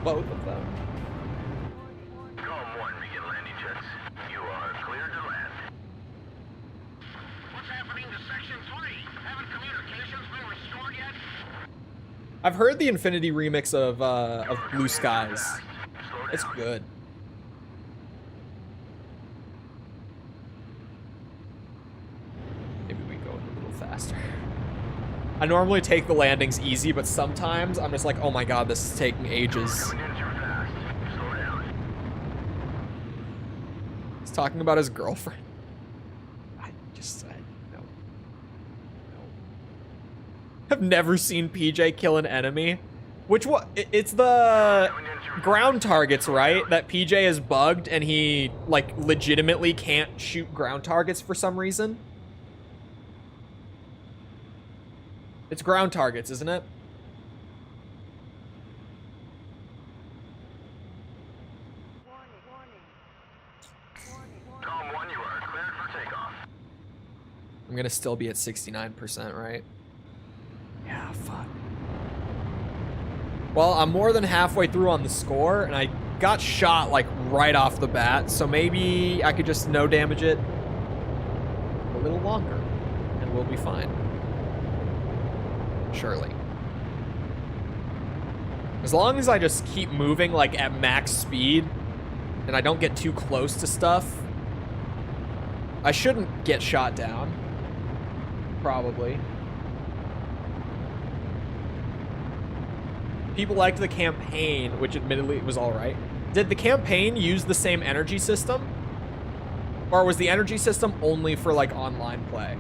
Both of them. Galm 1 begin landing jets. You are cleared to land. What's happening to Section 3? Haven't communications been restored yet? I've heard the Infinity remix of Blue Skies. It's good. Maybe we go a little faster. I normally take the landings easy, but sometimes I'm just like, oh my god, this is taking ages. He's talking about his girlfriend. No. I've never seen PJ kill an enemy. Which one? It's the ground targets, right? That PJ is bugged and he like legitimately can't shoot ground targets for some reason. It's ground targets, isn't it? Galm 1, you are cleared for takeoff. I'm gonna still be at 69%, right? Yeah, fuck. Well, I'm more than halfway through on the score, and I got shot like right off the bat, so maybe I could just no damage it a little longer, and we'll be fine. Surely. As long as I just keep moving like at max speed and I don't get too close to stuff, I shouldn't get shot down. Probably. People liked the campaign, which admittedly was alright. Did the campaign use the same energy system? Or was the energy system only for like online play?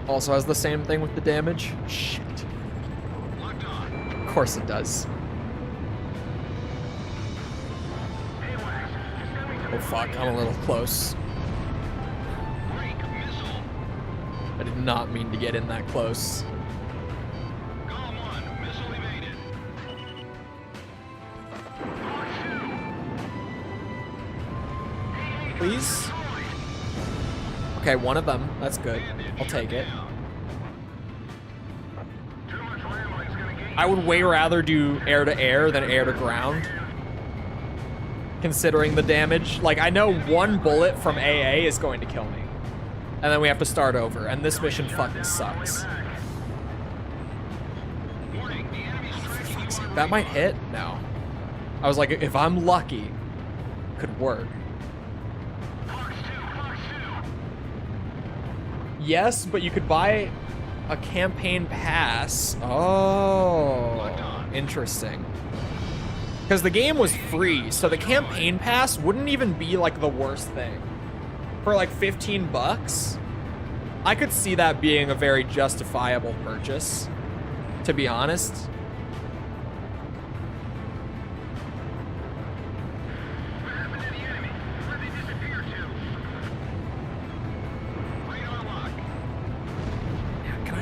Also has the same thing with the damage. Shit. Of course it does. Oh fuck, I'm a little close. I did not mean to get in that close. Please? Okay, one of them. That's good. I'll take it. I would way rather do air to air than air to ground, considering the damage. Like, I know one bullet from AA is going to kill me, and then we have to start over, and this mission fucking sucks. That might hit? No. I was like, if I'm lucky, it could work. Yes, but you could buy a campaign pass. Oh, interesting. Because the game was free, so the campaign pass wouldn't even be like the worst thing. For like 15 bucks, I could see that being a very justifiable purchase, to be honest.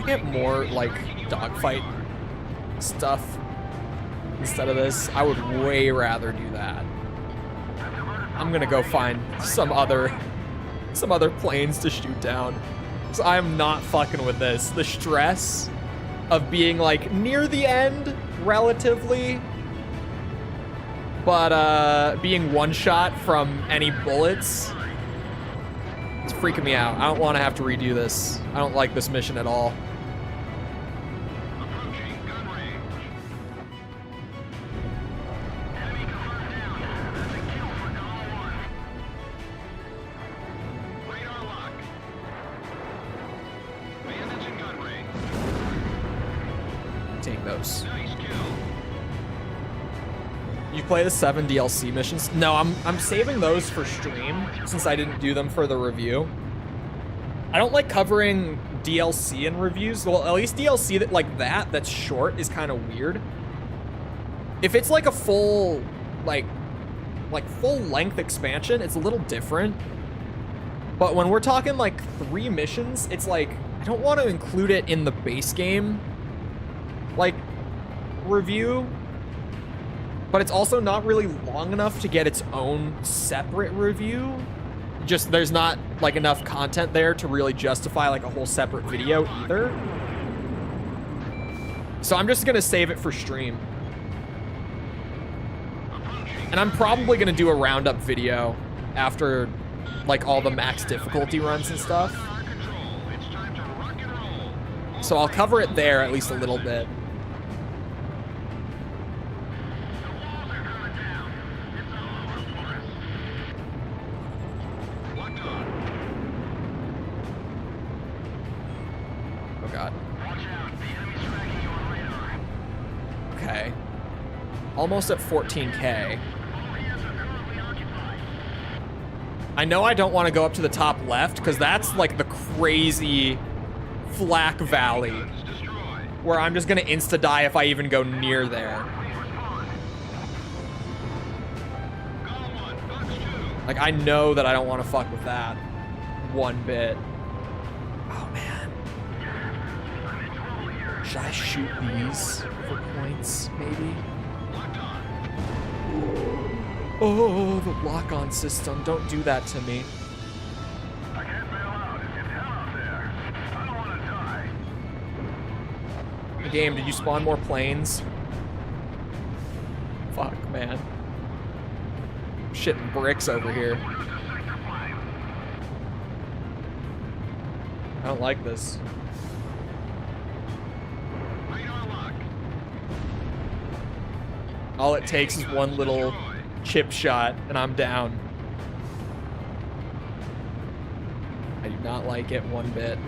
Get more like dogfight stuff instead of this. I would way rather do that. I'm gonna go find some other planes to shoot down. So I'm not fucking with this. The stress of being like near the end relatively, but being one shot from any bullets. It's freaking me out. I don't want to have to redo this. I don't like this mission at all. Approaching gun range. Enemy confirmed down. That's a kill for Galm 1. Radar lock. Bandits in gun range. Take those. Nice kill. You play the 7 DLC missions? No, I'm saving those for stream since I didn't do them for the review. I don't like covering DLC in reviews. Well, at least DLC that's short is kind of weird. If it's like a full like full length expansion, it's a little different. But when we're talking like 3 missions, it's like I don't want to include it in the base game like review. But it's also not really long enough to get its own separate review. Just there's not like enough content there to really justify like a whole separate video either. So I'm just gonna save it for stream. And I'm probably gonna do a roundup video after like all the max difficulty runs and stuff. So I'll cover it there at least a little bit. Okay. Almost at 14K. I know I don't want to go up to the top left because that's like the crazy flak valley where I'm just going to insta-die if I even go near there. Like, I know that I don't want to fuck with that one bit. Oh, man. Should I shoot these for points, maybe? Oh, the lock-on system. Don't do that to me. I can't bail out. It's hell out there. I don't want to die. The game, did you spawn more planes? Fuck, man. Shitting bricks over here. I don't like this. All it takes is one little chip shot and I'm down. I do not like it one bit.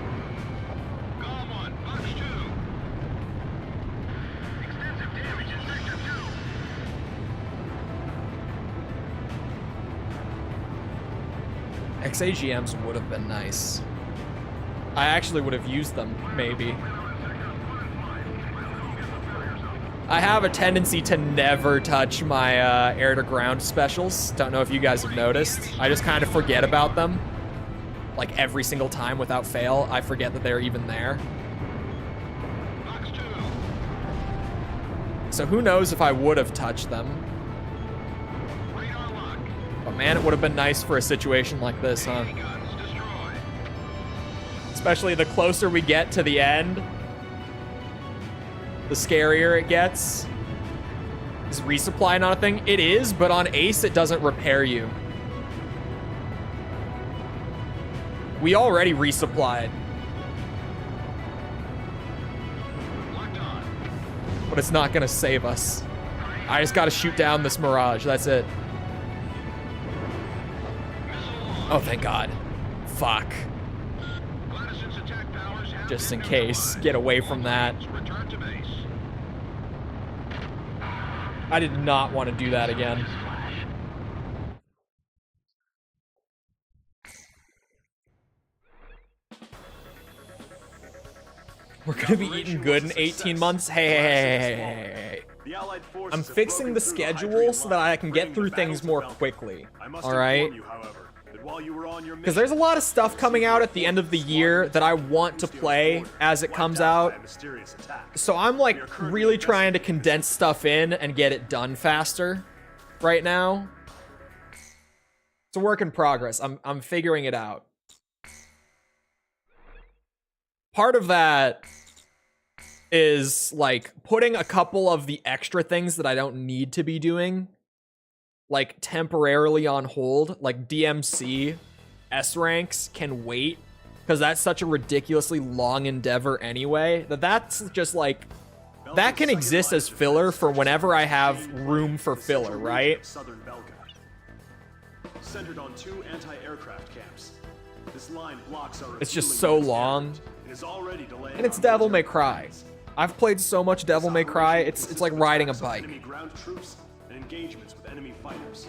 XAGMs would have been nice. I actually would have used them, maybe. I have a tendency to never touch my air-to-ground specials. Don't know if you guys have noticed. I just kind of forget about them. Like every single time without fail, I forget that they're even there. So who knows if I would have touched them. But man, it would have been nice for a situation like this, huh? Especially the closer we get to the end, the scarier it gets. Is resupply not a thing? It is, but on Ace, it doesn't repair you. We already resupplied. But it's not gonna save us. I just gotta shoot down this Mirage, that's it. Oh, thank God. Fuck. Just in case, get away from that. I did not want to do that again. We're gonna be eating good in 18 months? Hey. I'm fixing the schedule so that I can get through things more quickly. Alright? Because there's a lot of stuff coming out at the end of the year that I want to play as it comes out. So I'm like really trying to condense stuff in and get it done faster right now. It's a work in progress. I'm figuring it out. Part of that is like putting a couple of the extra things that I don't need to be doing like temporarily on hold. Like DMC S ranks can wait because that's such a ridiculously long endeavor anyway, that's just like, that can exist as filler for whenever I have room for filler, right? Southern Belka. Centered on 2 anti-aircraft camps. This line blocks our It's just so long. It is already delaying And it's our Devil May military Cry. plans. I've played so much Devil May Cry, it's like riding a Attacks on bike. enemy ground troops and engagements with enemy fighters.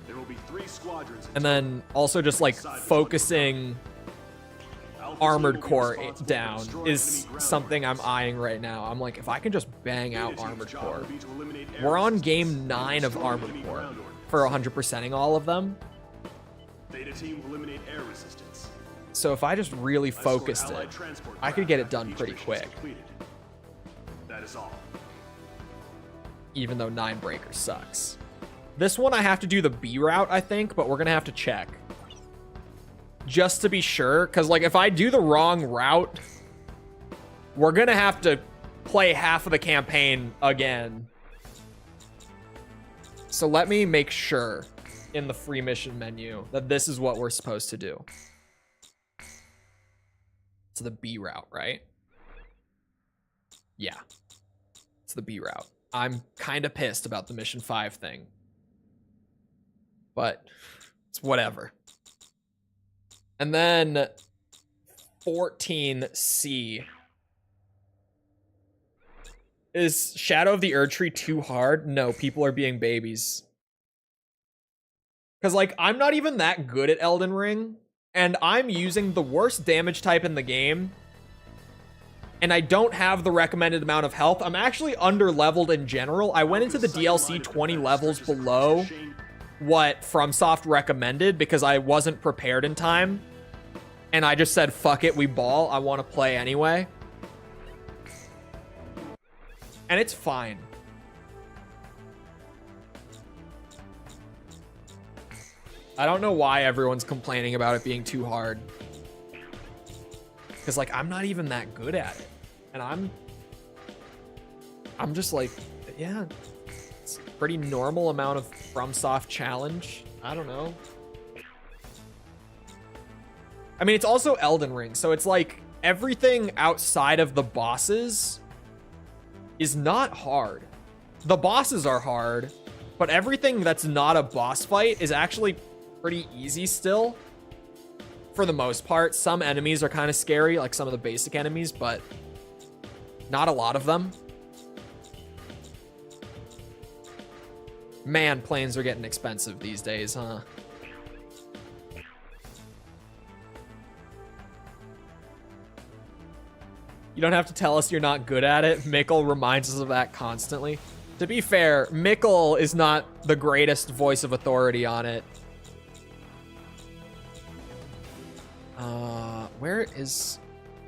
There will be 3 squadrons. And then also just like focusing Armored Core down is something I'm eyeing right now. I'm like, if I can just bang out Armored Core. We're on game 9 of Armored Core for 100%ing all of them. Beta team will eliminate air resistance. So if I just really focused it, I could get it done pretty quick. That is all. Even though 9 Breakers sucks. This one I have to do the B route, I think, but we're gonna have to check. Just to be sure, because like if I do the wrong route, we're gonna have to play half of the campaign again. So let me make sure in the free mission menu that this is what we're supposed to do. It's the B route, right? Yeah. It's the B route. I'm kind of pissed about the mission 5 thing. But it's whatever. And then 14C. Is Shadow of the Erd Tree too hard? No, people are being babies. Because, like, I'm not even that good at Elden Ring. And I'm using the worst damage type in the game. And I don't have the recommended amount of health. I'm actually under-leveled in general. I went into the DLC 20 levels below what FromSoft recommended because I wasn't prepared in time. And I just said, fuck it, we ball. I want to play anyway. And it's fine. I don't know why everyone's complaining about it being too hard. Because, like, I'm not even that good at it. And I'm just like, yeah, it's a pretty normal amount of FromSoft challenge. I don't know. I mean, it's also Elden Ring, so it's like everything outside of the bosses is not hard. The bosses are hard, but everything that's not a boss fight is actually pretty easy still. For the most part, some enemies are kind of scary, like some of the basic enemies, but not a lot of them. Man, planes are getting expensive these days, huh? You don't have to tell us you're not good at it. Mikkel reminds us of that constantly. To be fair, Mikkel is not the greatest voice of authority on it. Where is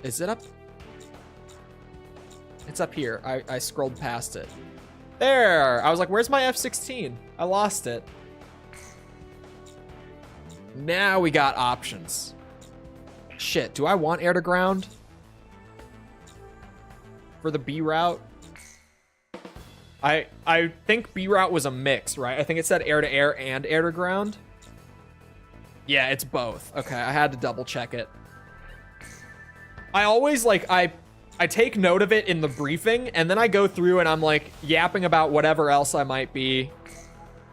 it up? It's up here. I scrolled past it. There! I was like, where's my F-16? I lost it. Now we got options. Shit, do I want air to ground? For the B route? I think B route was a mix, right? I think it said air to air and air to ground. Yeah, it's both. Okay, I had to double check it. I always like, I take note of it in the briefing, and then I go through and I'm like yapping about whatever else I might be,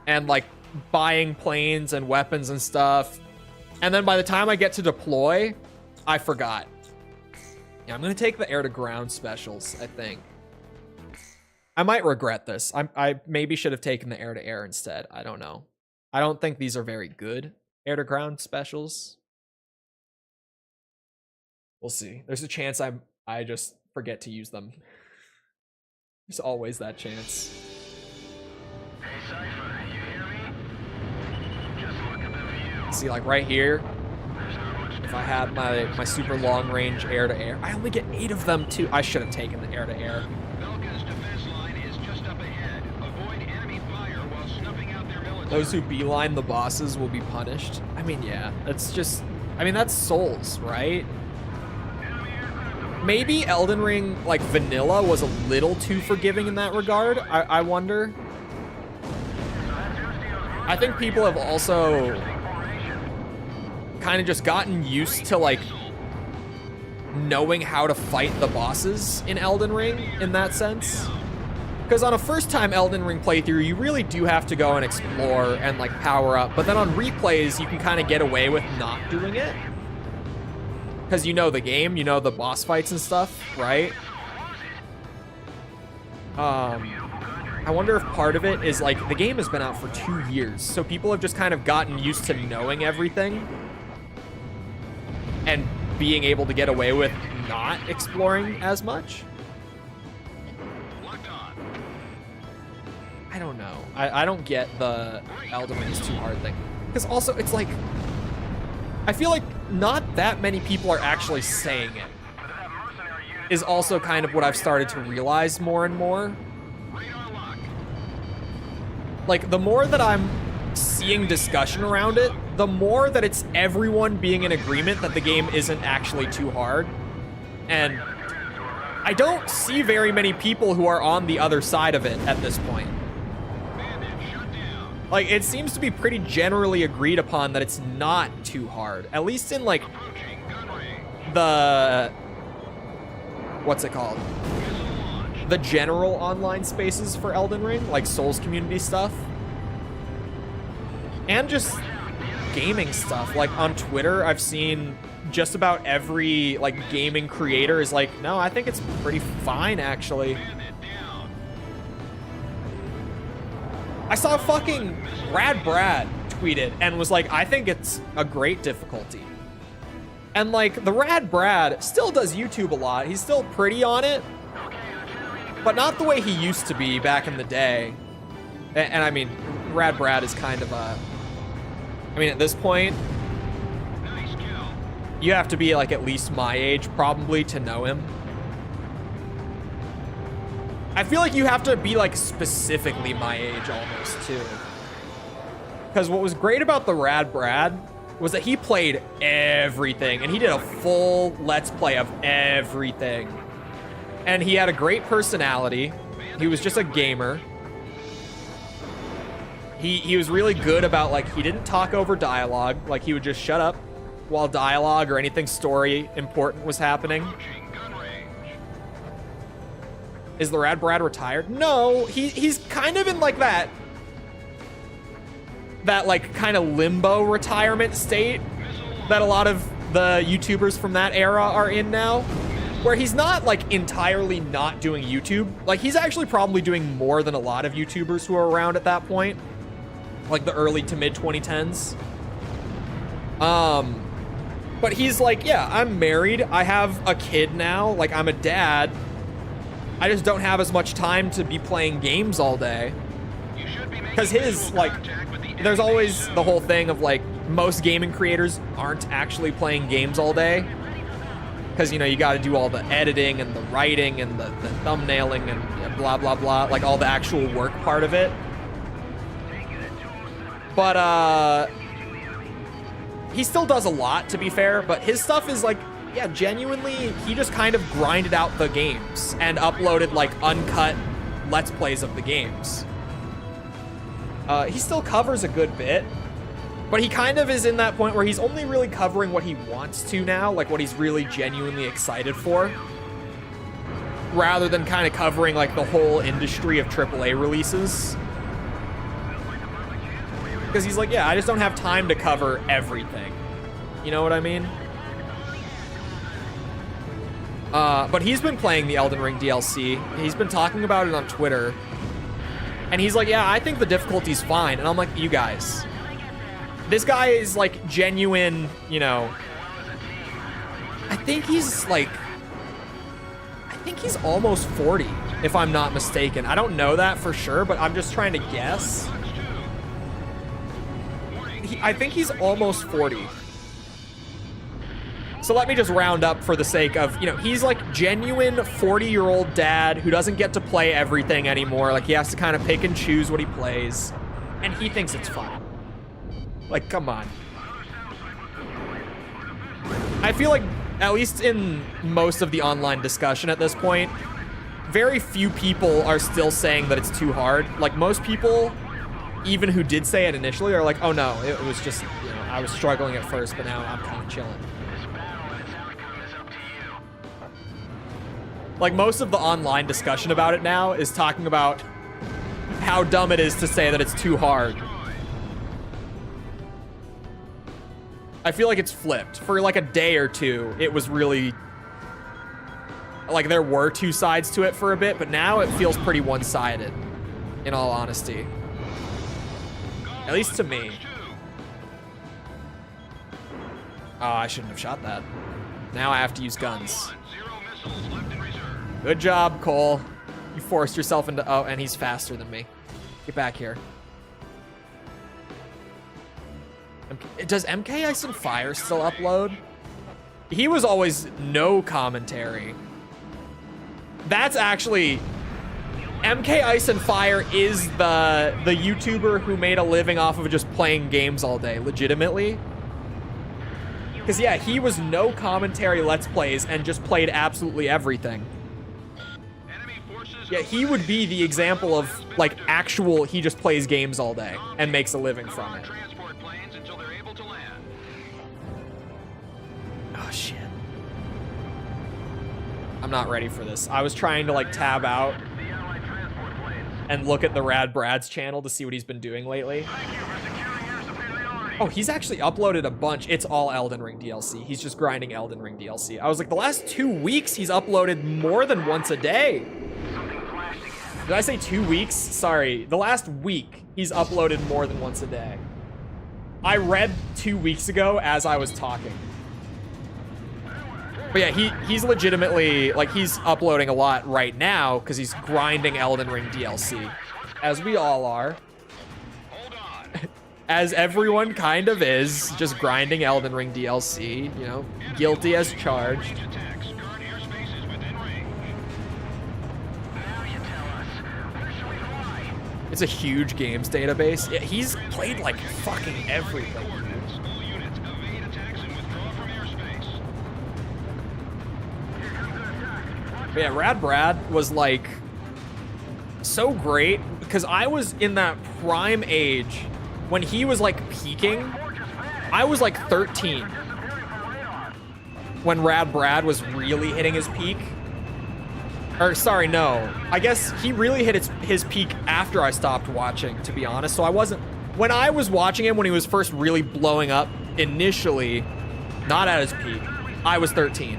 and like buying planes and weapons and stuff. And then by the time I get to deploy, I forgot. Yeah, I'm gonna take the air to ground specials, I think. I might regret this. I maybe should have taken the air to air instead. I don't know. I don't think these are very good air to ground specials. We'll see. There's a chance I just forget to use them. There's always that chance. Hey, Cipher, you hear me? Just look at the view. See, like right here, There's not much if I had my super long range air to air, I only get 8 of them too. I should have taken the air to air. Belkan's defense line is just up ahead. Avoid enemy fire while snuffing out their military. Those who beeline the bosses will be punished. I mean, yeah, that's just, I mean, that's Souls, right? Enemy aircraft Maybe Elden Ring, like vanilla, was a little too forgiving in that regard. I wonder. I think people have also kind of just gotten used to like knowing how to fight the bosses in Elden Ring in that sense. Because on a first-time Elden Ring playthrough, you really do have to go and explore and like power up. But then on replays, you can kind of get away with not doing it. Because you know the game, you know the boss fights and stuff, right? I wonder if part of it is like the game has been out for 2 years, so people have just kind of gotten used to knowing everything and being able to get away with not exploring as much. I don't know. I don't get the Elden Ring is too hard thing. Because also it's like, I feel like not that many people are actually saying it, is also kind of what I've started to realize more and more. Like, the more that I'm seeing discussion around it, the more that it's everyone being in agreement that the game isn't actually too hard. And I don't see very many people who are on the other side of it at this point. Like, it seems to be pretty generally agreed upon that it's not too hard. At least in, like, the... what's it called? The general online spaces for Elden Ring, like Souls community stuff. And just gaming stuff. Like, on Twitter, I've seen just about every, like, gaming creator is like, no, I think it's pretty fine, actually. I saw fucking Brad tweeted and was like, I think it's a great difficulty. And like, the Brad still does YouTube a lot. He's still pretty on it, but not the way he used to be back in the day. And I mean, Brad is kind of a, I mean, at this point, you have to be like at least my age probably to know him. I feel like you have to be like specifically my age almost too. Because what was great about the Brad was that he played everything and he did a full Let's Play of everything. And he had a great personality. He was just a gamer. He was really good about like, he didn't talk over dialogue. Like he would just shut up while dialogue or anything story important was happening. Is the Brad retired? No, he's kind of in like that like kind of limbo retirement state that a lot of the YouTubers from that era are in now, where he's not like entirely not doing YouTube. Like he's actually probably doing more than a lot of YouTubers who are around at that point, like the early to mid 2010s. But he's like, yeah, I'm married. I have a kid now. Like I'm a dad. I just don't have as much time to be playing games all day. Because his, like, there's always the whole thing of, like, most gaming creators aren't actually playing games all day. Because, you know, you got to do all the editing and the writing and the thumbnailing and blah, blah, blah. Like, all the actual work part of it. But, he still does a lot, to be fair. But his stuff is, like, yeah, genuinely, he just kind of grinded out the games and uploaded, like, uncut Let's Plays of the games. He still covers a good bit, but he kind of is in that point where he's only really covering what he wants to now, like what he's really genuinely excited for, rather than kind of covering, like, the whole industry of AAA releases. Because he's like, yeah, I just don't have time to cover everything. You know what I mean? But he's been playing the Elden Ring DLC. He's been talking about it on Twitter. And he's like, yeah, I think the difficulty's fine. And I'm like, you guys, this guy is like genuine, you know, I think he's almost 40, if I'm not mistaken. I don't know that for sure, but I'm just trying to guess. I think he's almost 40. So let me just round up for the sake of, you know, he's like genuine 40-year-old dad who doesn't get to play everything anymore. Like he has to kind of pick and choose what he plays. And he thinks it's fun. Like, come on. I feel like at least in most of the online discussion at this point, very few people are still saying that it's too hard. Like, most people, even who did say it initially, are like, oh no, it was just, you know, I was struggling at first, but now I'm kind of chilling. Like, most of the online discussion about it now is talking about how dumb it is to say that it's too hard. I feel like it's flipped. For like a day or two, it was really... like, there were two sides to it for a bit, but now it feels pretty one-sided, in all honesty. At least to me. Oh, I shouldn't have shot that. Now I have to use guns. Good job, Cole. You forced yourself into... oh, and he's faster than me. Get back here. Does MK Ice and Fire still upload? He was always no commentary. That's actually... MK Ice and Fire is the YouTuber who made a living off of just playing games all day, legitimately. Because, yeah, he was no commentary Let's Plays and just played absolutely everything. Yeah, he would be the example of, like, actual, he just plays games all day and makes a living from it. Oh, shit. I'm not ready for this. I was trying to, like, tab out and look at the Rad Brad's channel to see what he's been doing lately. Oh, he's actually uploaded a bunch. It's all Elden Ring DLC. He's just grinding Elden Ring DLC. I was like, the last 2 weeks, he's uploaded more than once a day. Did I say 2 weeks? Sorry. The last week, he's uploaded more than once a day. I read 2 weeks ago as I was talking. But yeah, he's legitimately, like, he's uploading a lot right now because he's grinding Elden Ring DLC. As we all are. As everyone kind of is, just grinding Elden Ring DLC, you know, guilty as charged. It's a huge games database. Yeah, he's played like fucking everything. But yeah, Rad Brad was like so great because I was in that prime age when he was like peaking. I was like 13 when Rad Brad was really hitting his peak. Or, sorry, no. I guess he really hit his peak after I stopped watching, to be honest. So I wasn't... when I was watching him when he was first really blowing up initially, not at his peak, I was 13.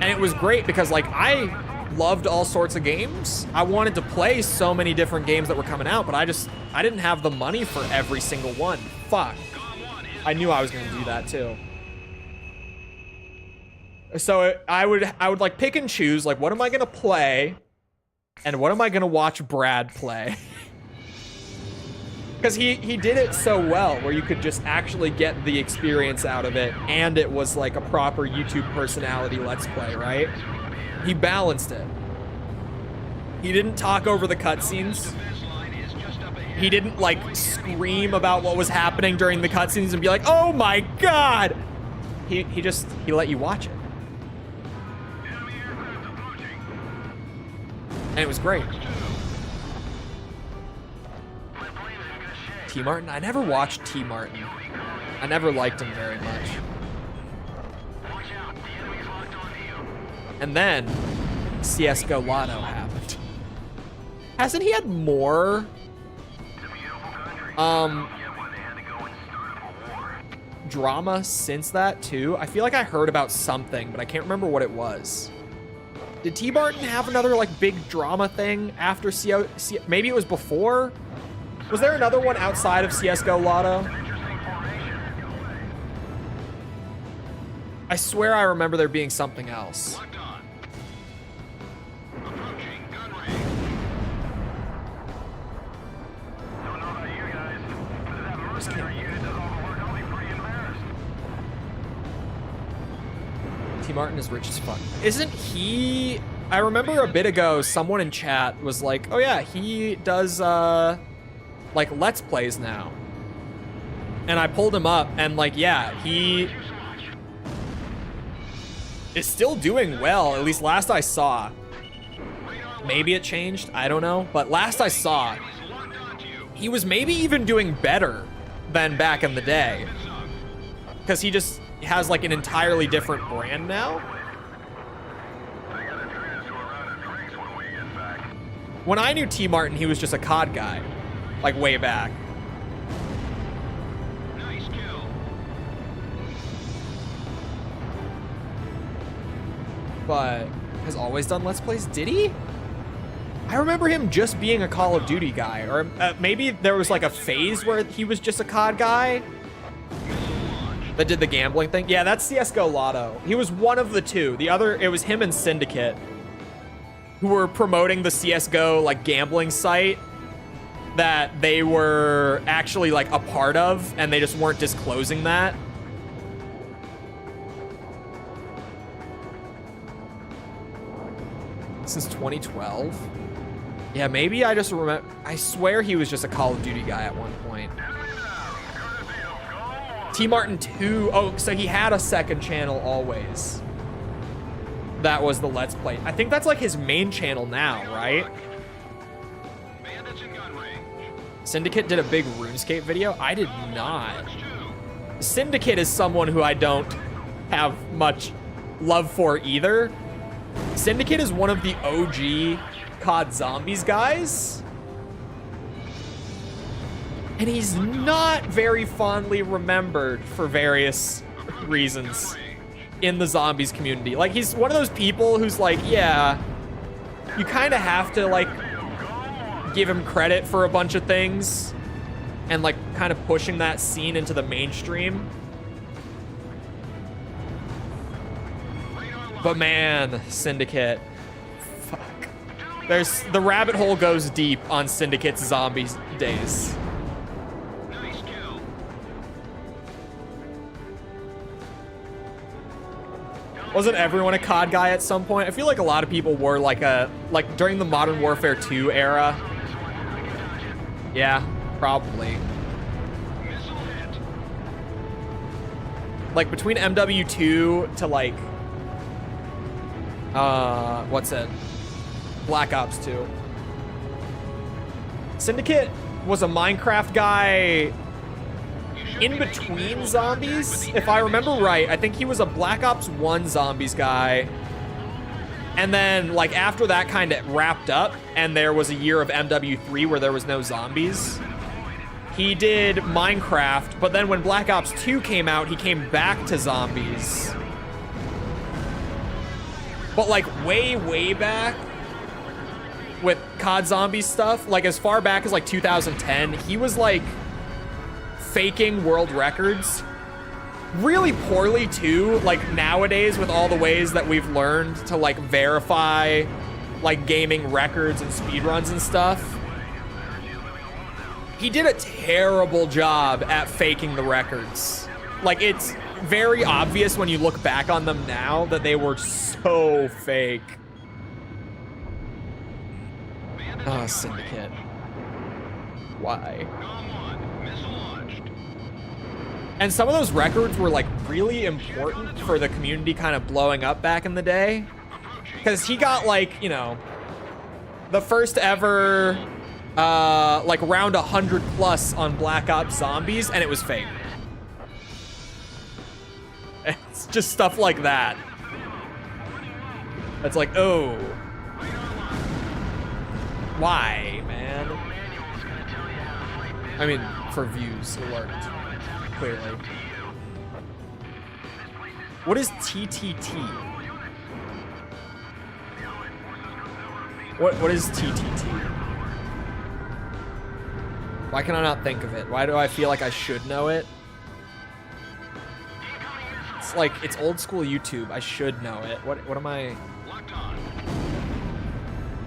And it was great because, like, I loved all sorts of games. I wanted to play so many different games that were coming out, but I didn't have the money for every single one. Fuck. I knew I was going to do that, too. So I would like pick and choose, like, what am I gonna play and what am I gonna watch Brad play? Because he did it so well where you could just actually get the experience out of it and it was like a proper YouTube personality Let's Play, right? He balanced it. He didn't talk over the cutscenes. He didn't like scream about what was happening during the cutscenes and be like, oh my god! He let you watch it. And it was great. T. Martin? I never watched T. Martin. I never liked him very much. And then CSGO Lotto happened. Hasn't he had more drama since that too? I feel like I heard about something, but I can't remember what it was. Did T. Martin have another, like, big drama thing after maybe it was before? Was there another one outside of CSGO Lotto? I swear I remember there being something else. T. Martin is rich as fuck. Isn't he... I remember a bit ago, someone in chat was like, oh yeah, he does, like, Let's Plays now. And I pulled him up, and, like, yeah, is still doing well, at least last I saw. Maybe it changed, I don't know. But last I saw, he was maybe even doing better than back in the day. Because he just has like an entirely different brand now. When I knew T. Martin, he was just a COD guy. Like way back. Nice kill. But has always done Let's Plays, did he? I remember him just being a Call of Duty guy, or maybe there was like a phase where he was just a COD guy that did the gambling thing. Yeah, that's CSGO Lotto. He was one of the two. The other, it was him and Syndicate, who were promoting the CSGO like gambling site that they were actually like a part of, and they just weren't disclosing that. Since 2012. Yeah, maybe I just remember. I swear he was just a Call of Duty guy at one point. T. Martin 2. Oh, so he had a second channel always. That was the Let's Play. I think that's like his main channel now, right? Bandits in gun range. Syndicate did a big RuneScape video. I did not. Syndicate is someone who I don't have much love for either. Syndicate is one of the OG COD Zombies guys. And he's not very fondly remembered for various reasons in the Zombies community. Like, he's one of those people who's like, yeah, you kind of have to, like, give him credit for a bunch of things and, like, kind of pushing that scene into the mainstream. But man, Syndicate, fuck. The rabbit hole goes deep on Syndicate's Zombies days. Nice kill. Wasn't everyone a COD guy at some point? I feel like a lot of people were like during the Modern Warfare 2 era. Yeah, probably. Missile hit. Like between MW2 to like, what's it? Black Ops 2. Syndicate was a Minecraft guy in between zombies, if I remember right. I think he was a Black Ops 1 zombies guy. And then, like, after that kind of wrapped up, and there was a year of MW3 where there was no zombies, he did Minecraft, but then when Black Ops 2 came out, he came back to zombies. But, like, way, way back with COD Zombie stuff, like, as far back as, like, 2010, he was, like, faking world records really poorly too. Like nowadays with all the ways that we've learned to like verify like gaming records and speedruns and stuff, he did a terrible job at faking the records. Like it's very obvious when you look back on them now that they were so fake. Oh, Syndicate. Why? And some of those records were like really important for the community kind of blowing up back in the day. Because he got like, you know, the first ever like round 100 plus on Black Ops Zombies, and it was fake. It's just stuff like that. It's like, oh. Why, man? I mean, for views, it worked. Clearly. What is TTT? What is TTT? Why can I not think of it? Why do I feel like I should know it? It's like, it's old school YouTube. I should know it. What am I?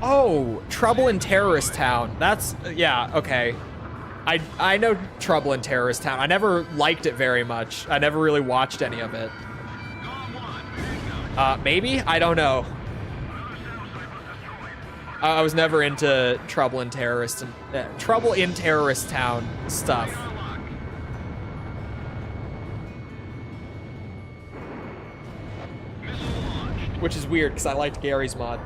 Oh, Trouble in Terrorist Town. That's, yeah, okay. I know Trouble in Terrorist Town. I never liked it very much. I never really watched any of it. Maybe? I don't know. I was never into Trouble in Terrorist Town stuff. which is weird because I liked Gary's mod.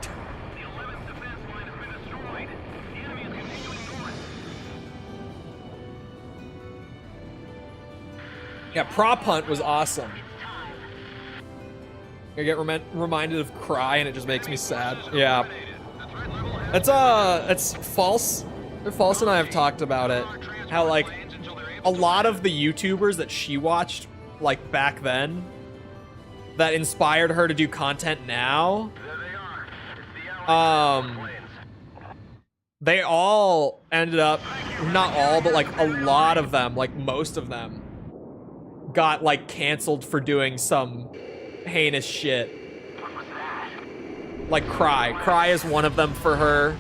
Yeah, Prop Hunt was awesome. I get reminded of Cry and it just makes me sad. Yeah. It's false. False and I have talked about it. How like a lot of the YouTubers that she watched like back then that inspired her to do content now, they all ended up, not all, but like a lot of them, like most of them got like canceled for doing some heinous shit. Like Cry is one of them for her.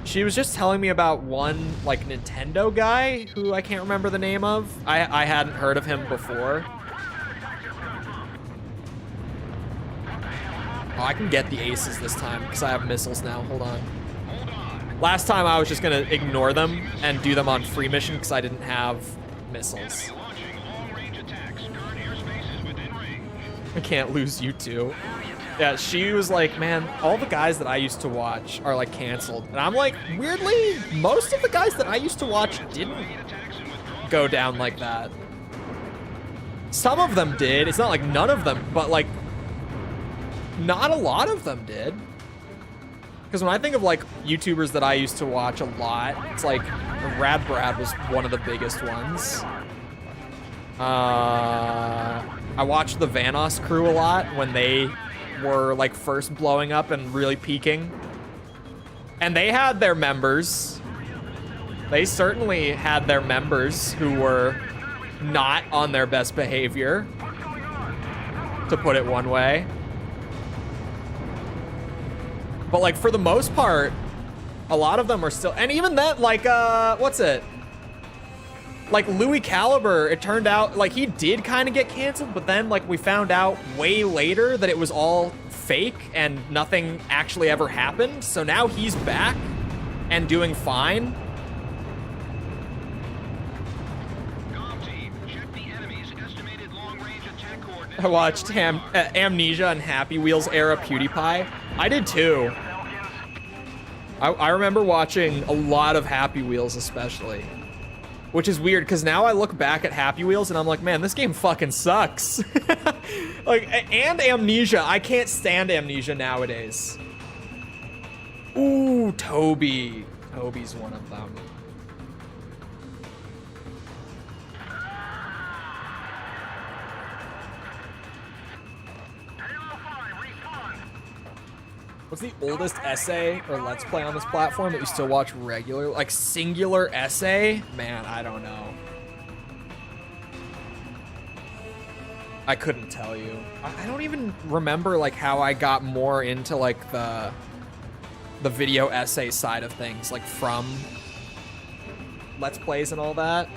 She was just telling me about one like Nintendo guy who I can't remember the name of. I hadn't heard of him before. Oh, I can get the aces this time because I have missiles now. Hold on. Last time I was just gonna ignore them and do them on free mission because I didn't have missiles. I can't lose you two. Yeah, she was like, man, all the guys that I used to watch are like canceled. And I'm like, weirdly, most of the guys that I used to watch didn't go down like that. Some of them did. It's not like none of them, but like not a lot of them did. Because when I think of like YouTubers that I used to watch a lot, it's like Rad Brad was one of the biggest ones. I watched the Vanoss crew a lot when they were like first blowing up and really peaking. And they had their members. They certainly had their members who were not on their best behavior, to put it one way. But like for the most part, a lot of them are still, and even that, like what's it? Like Louis Caliber, it turned out like he did kind of get canceled, but then like we found out way later that it was all fake and nothing actually ever happened. So now he's back and doing fine. Galm Team, check the enemy's estimated long-range attack coordinates. I watched Amnesia and Happy Wheels era PewDiePie. I did too. I remember watching a lot of Happy Wheels especially. Which is weird, because now I look back at Happy Wheels and I'm like, man, this game fucking sucks. Like, and Amnesia. I can't stand Amnesia nowadays. Ooh, Toby. Toby's one of them. What's the oldest essay or Let's Play on this platform that you still watch regularly? Like singular essay? Man, I don't know. I couldn't tell you. I don't even remember like how I got more into like the video essay side of things, like from Let's Plays and all that.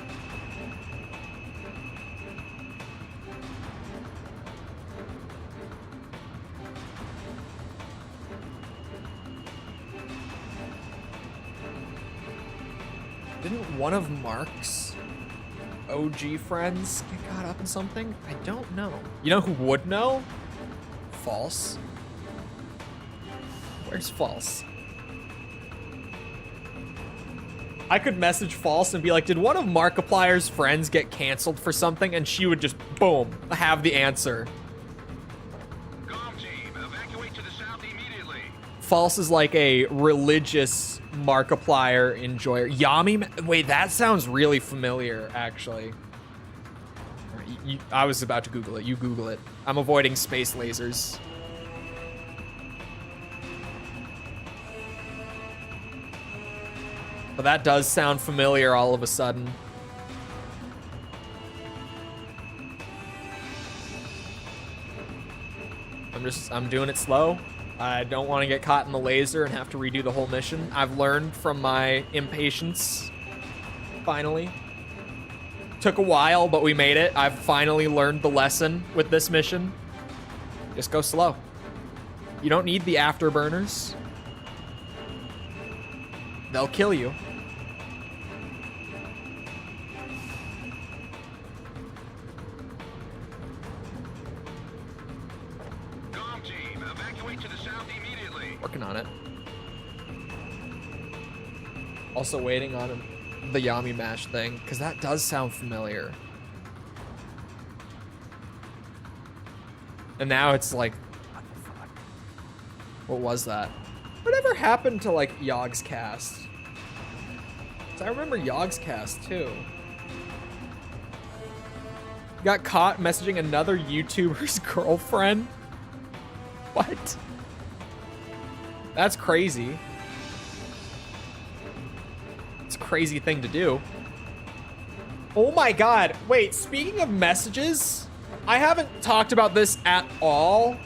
Didn't one of Mark's OG friends get caught up in something? I don't know. You know who would know? False. Where's False? I could message False and be like, did one of Markiplier's friends get canceled for something? And she would just, boom, have the answer. Galm Team, evacuate to the south immediately. False is like a religious Markiplier enjoyer. Yami, wait, that sounds really familiar, actually. I was about to Google it. You Google it. I'm avoiding space lasers. But that does sound familiar all of a sudden. I'm doing it slow. I don't want to get caught in the laser and have to redo the whole mission. I've learned from my impatience, finally. Took a while, but we made it. I've finally learned the lesson with this mission. Just go slow. You don't need the afterburners. They'll kill you. to the south immediately. Working on it. Also waiting on the Yami Mash thing, because that does sound familiar. And now it's like, what the fuck? What was that? Whatever happened to like Yogg's cast? 'Cause I remember Yogg's cast too. Got caught messaging another YouTuber's girlfriend. What? That's crazy. It's a crazy thing to do. Oh my god. Wait, speaking of messages, I haven't talked about this at all.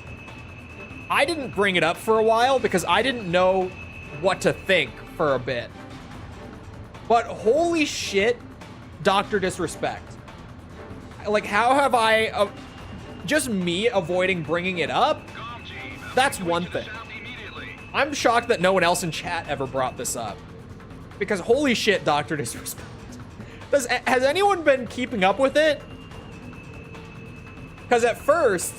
I didn't bring it up for a while because I didn't know what to think for a bit. But holy shit, Dr. Disrespect. Like, how have I... just me avoiding bringing it up? That's one thing. I'm shocked that no one else in chat ever brought this up. Because holy shit, Dr. Disrespect. Has anyone been keeping up with it? Because at first...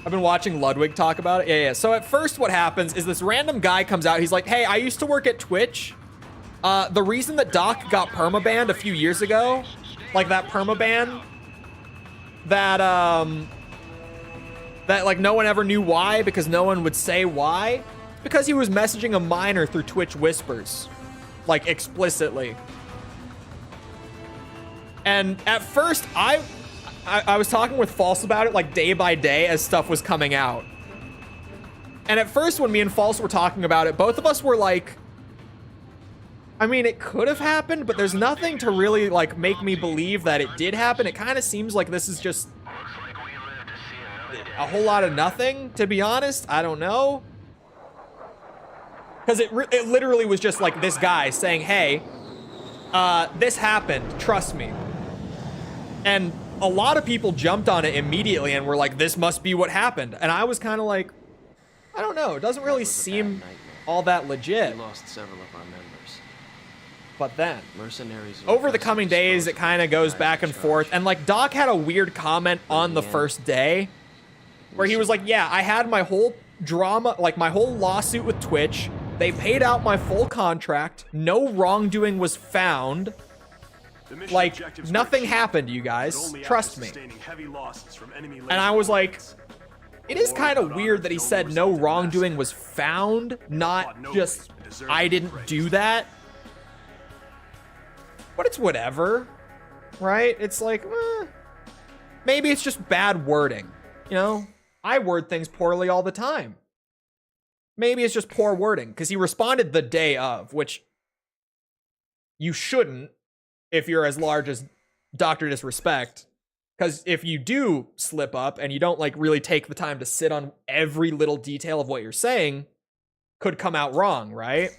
I've been watching Ludwig talk about it. Yeah. So at first what happens is this random guy comes out. He's like, hey, I used to work at Twitch. The reason that Doc got permabanned a few years ago, like that permaban, that like no one ever knew why because no one would say why, because he was messaging a minor through Twitch Whispers, like explicitly. And at first I was talking with False about it like day by day as stuff was coming out. And at first when me and False were talking about it, both of us were like, I mean, it could have happened, but there's nothing to really like make me believe that it did happen. It kind of seems like this is just a whole lot of nothing, to be honest. I don't know. Because it literally was just like this guy saying, hey, this happened, trust me. And a lot of people jumped on it immediately and were like, this must be what happened. And I was kind of like, I don't know. It doesn't really seem all that legit. We lost several of our members. But then, Mercenaries over the coming days, it kind of goes back and forth. And like Doc had a weird comment on the first day where he was like, yeah, I had my whole drama, like my whole lawsuit with Twitch. They paid out my full contract. No wrongdoing was found. Like, nothing happened, you guys. Trust me. And I was like, it is kind of weird that he said no wrongdoing was found, not just, I didn't do that. But it's whatever, right? It's like, maybe it's just bad wording. You know, I word things poorly all the time. Maybe it's just poor wording, because he responded the day of, which you shouldn't if you're as large as Dr. Disrespect. Because if you do slip up and you don't like really take the time to sit on every little detail of what you're saying, could come out wrong, right?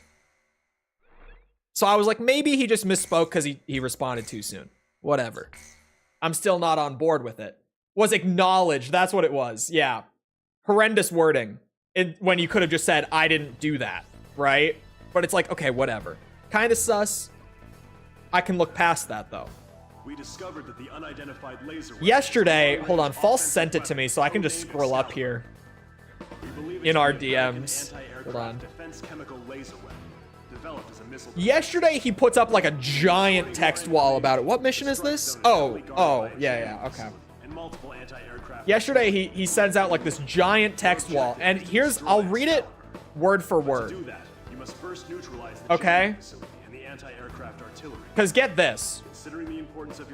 So I was like, maybe he just misspoke because he responded too soon. Whatever. I'm still not on board with it. Was acknowledged. That's what it was. Yeah. Horrendous wording. When you could have just said, I didn't do that. Right? But it's like, okay, whatever. Kind of sus. I can look past that, though. We discovered that the unidentified laser yesterday, hold on, False sent it to me, so I can just scroll up here in our DMs. Hold on. Yesterday, he puts up like a giant text wall about it. What mission is this? Oh, yeah, okay. Yesterday, he sends out like this giant text wall, and here's, I'll read it word for word. Okay? Because get this.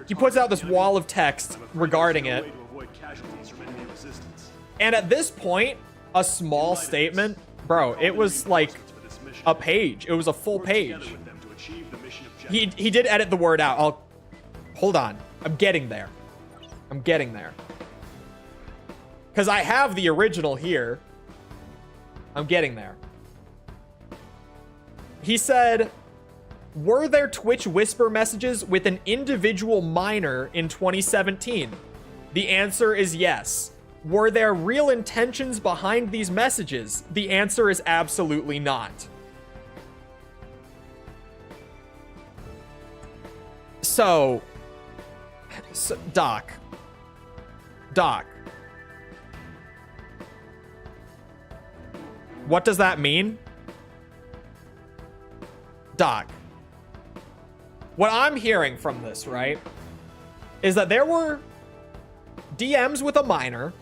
He puts out this wall of text regarding it. And at this point, a small statement, bro, it was like a page. It was a full page. He did edit the word out. Hold on. I'm getting there. Because I have the original here. I'm getting there. He said, were there Twitch whisper messages with an individual minor in 2017? The answer is yes. Were there real intentions behind these messages? The answer is absolutely not. So Doc. What does that mean? Doc, what I'm hearing from this, right, is that there were DMs with a minor.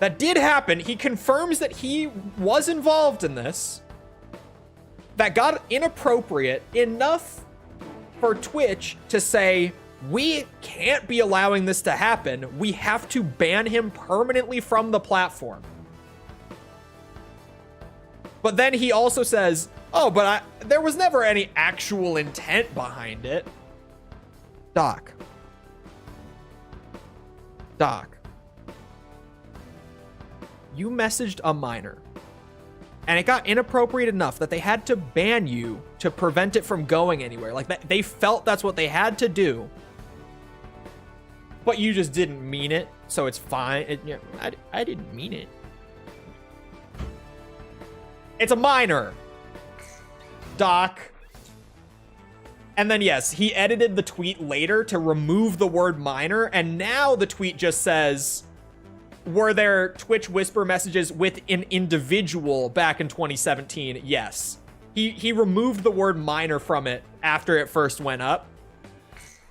That did happen. He confirms that he was involved in this. That got inappropriate enough for Twitch to say, we can't be allowing this to happen. We have to ban him permanently from the platform. But then he also says, oh, but there was never any actual intent behind it. Doc. You messaged a minor, and it got inappropriate enough that they had to ban you to prevent it from going anywhere. Like, they felt that's what they had to do, but you just didn't mean it, so it's fine. I didn't mean it. It's a minor, Doc. And then, yes, he edited the tweet later to remove the word minor, and now the tweet just says, were there Twitch whisper messages with an individual back in 2017? Yes. He removed the word minor from it after it first went up,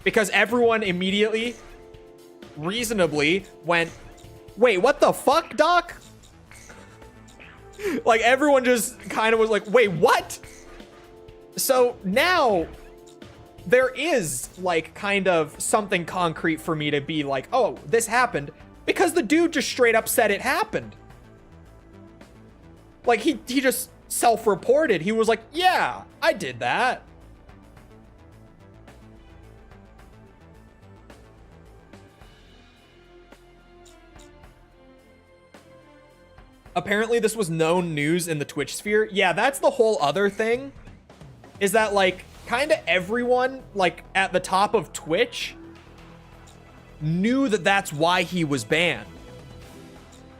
because everyone immediately, reasonably, went, wait, what the fuck, Doc? Like, everyone just kind of was like, wait, what? So now there is, like, kind of something concrete for me to be like, oh, this happened. Because the dude just straight up said it happened. Like, he just self-reported. He was like, yeah, I did that. Apparently this was known news in the Twitch sphere. Yeah, that's the whole other thing. Is that, like, kind of everyone, like, at the top of Twitch knew that that's why he was banned.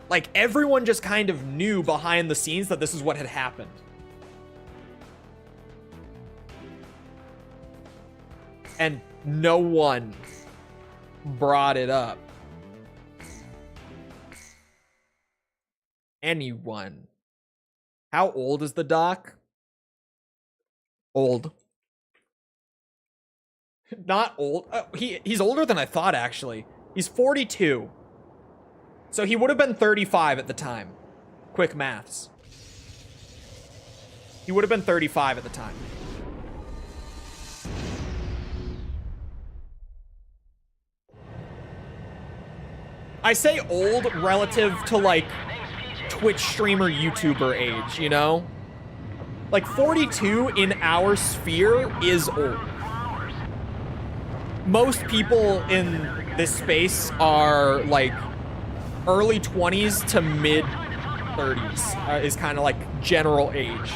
Like, everyone just kind of knew behind the scenes that this is what had happened. And no one brought it up. Anyone. How old is the doc? Old. Not old. He's older than I thought, actually. He's 42. So he would have been 35 at the time. Quick maths. He would have been 35 at the time. I say old relative to, like, Twitch streamer YouTuber age, you know? Like, 42 in our sphere is old. Most people in this space are, like, early 20s to mid 30s is kind of like general age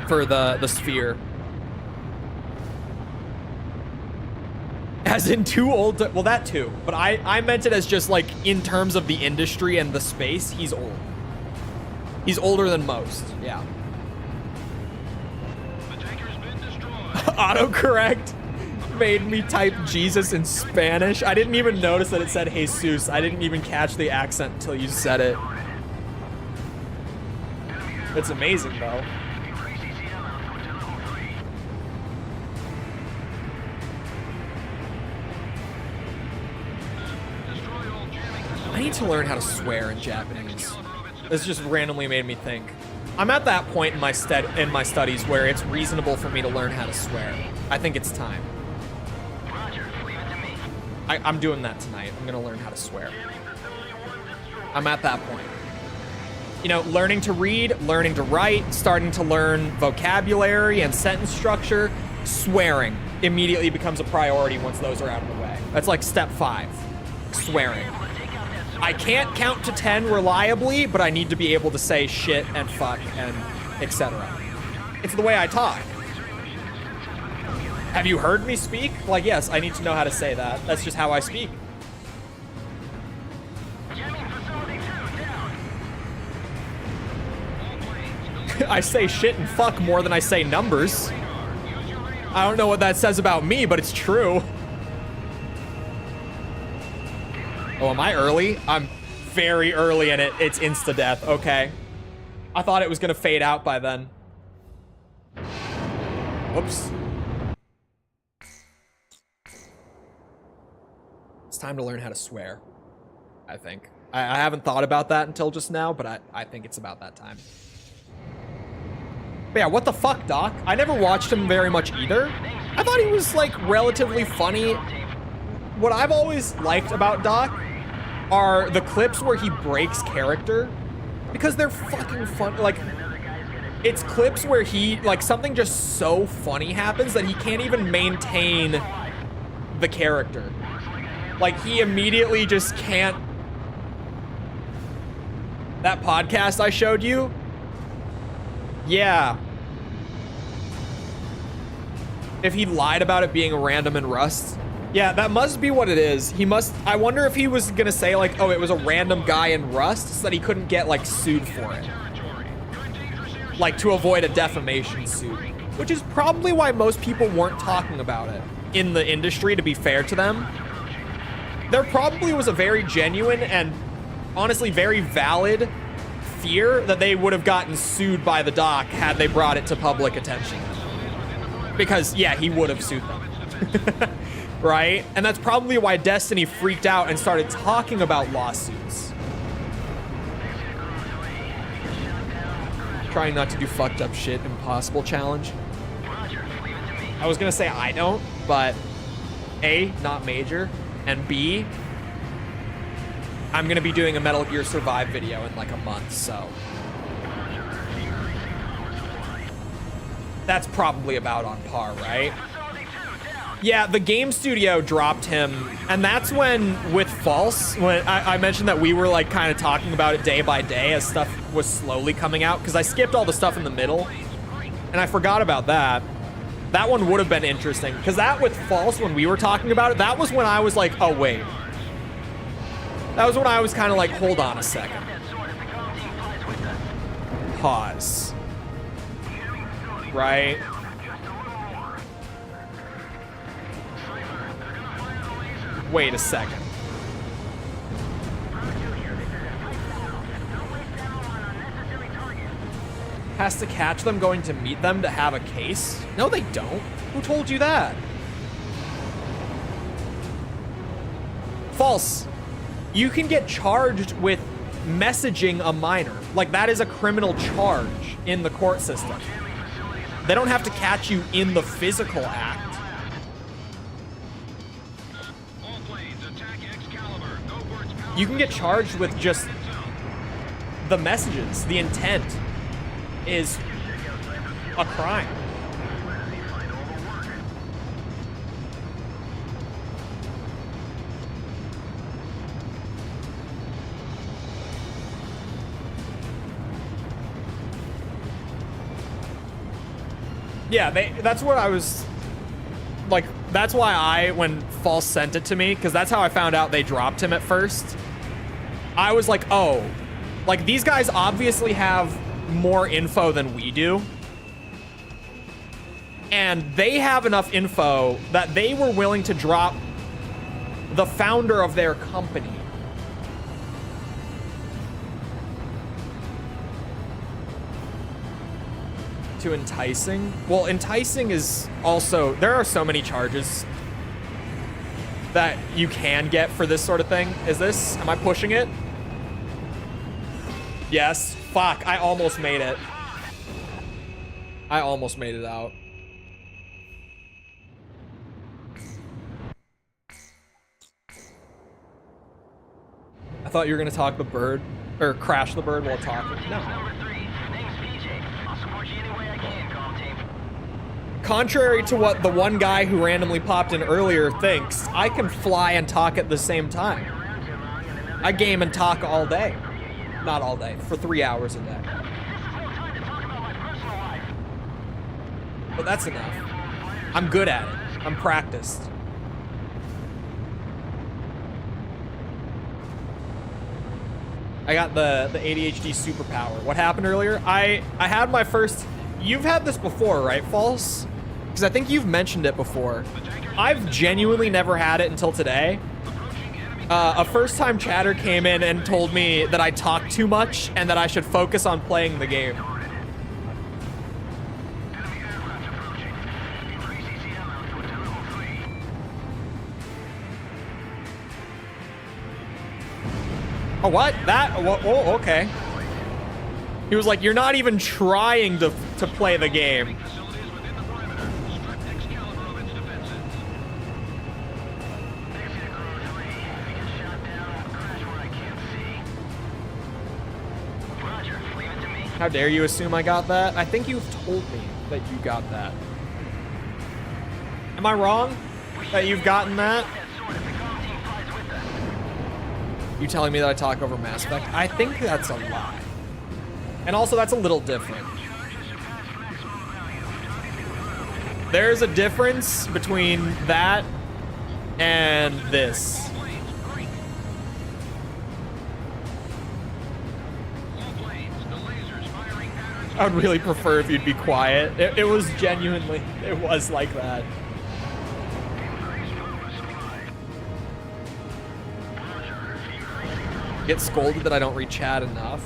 for the sphere. As in too old to, well, that too, but I meant it as just, like, in terms of the industry and the space, he's old. He's older than most, yeah. The tanker's been destroyed. Autocorrect made me type Jesus in Spanish. I didn't even notice that it said Jesus. I didn't even catch the accent until you said it. It's amazing, though. I need to learn how to swear in Japanese. This just randomly made me think. I'm at that point in my studies where it's reasonable for me to learn how to swear. I think it's time. I'm doing that tonight. I'm gonna learn how to swear. I'm at that point. You know, learning to read, learning to write, starting to learn vocabulary and sentence structure, swearing immediately becomes a priority once those are out of the way. That's like step 5, swearing. I can't count to 10 reliably, but I need to be able to say shit and fuck and etc. It's the way I talk. Have you heard me speak? Like, yes, I need to know how to say that. That's just how I speak. I say shit and fuck more than I say numbers. I don't know what that says about me, but it's true. Oh, am I early? I'm very early in it. It's insta-death. Okay. I thought it was gonna fade out by then. Whoops. It's time to learn how to swear, I think. I haven't thought about that until just now, but I think it's about that time. But yeah, what the fuck, Doc? I never watched him very much either. I thought he was, like, relatively funny. What I've always liked about Doc are the clips where he breaks character, because they're fucking fun. Like, it's clips where he, like, something just so funny happens that he can't even maintain the character. Like, he immediately just can't. That podcast I showed you? Yeah. If he lied about it being random in Rust. Yeah, that must be what it is. He must, I wonder if he was gonna say, like, oh, it was a random guy in Rust so that he couldn't get, like, sued for it. Like, to avoid a defamation suit. Which is probably why most people weren't talking about it in the industry, to be fair to them. There probably was a very genuine and honestly very valid fear that they would have gotten sued by the Doc had they brought it to public attention. Because, yeah, he would have sued them. Right? And that's probably why Destiny freaked out and started talking about lawsuits. Trying not to do fucked up shit, impossible challenge. I was gonna say I don't, but A, not major, and B, I'm gonna be doing a Metal Gear Survive video in like a month, so that's probably about on par, right? Yeah, the game studio dropped him, and that's when, with False, when I mentioned that we were like kind of talking about it day by day as stuff was slowly coming out, because I skipped all the stuff in the middle, and I forgot about that. That one would have been interesting, because that with False, when we were talking about it, that was when I was like, oh wait. That was when I was kind of like, hold on a second. Pause. Right? Wait a second. Has to catch them going to meet them to have a case? No, they don't. Who told you that? False. You can get charged with messaging a minor. Like, that is a criminal charge in the court system. They don't have to catch you in the physical act. You can get charged with just the messages. The intent is a crime. Yeah, that's what I was like. That's why when False sent it to me, because that's how I found out they dropped him at first. I was like, oh, like these guys obviously have more info than we do. And they have enough info that they were willing to drop the founder of their company. To enticing? Well, enticing is also, there are so many charges that you can get for this sort of thing. Am I pushing it? Yes. Fuck, I almost made it. I almost made it out. I thought you were gonna talk the bird, or crash the bird while talking. No. Contrary to what the one guy who randomly popped in earlier thinks, I can fly and talk at the same time. I game and talk all day. Not all day, for 3 hours a day. But that's enough. I'm good at it. I'm practiced. I got the ADHD superpower. What happened earlier? I had my first... You've had this before, right, False? Because I think you've mentioned it before. I've genuinely never had it until today. A first-time chatter came in and told me that I talk too much and that I should focus on playing the game. Oh, what? That? Oh, okay. He was like, you're not even trying to play the game. How dare you assume I got that? I think you've told me that you got that. Am I wrong that you've gotten that? You telling me that I talk over Mass Effect? I think that's a lie. And also, that's a little different. There's a difference between that and this. I would really prefer if you'd be quiet. It was genuinely, it was like that. Get scolded that I don't read chat enough.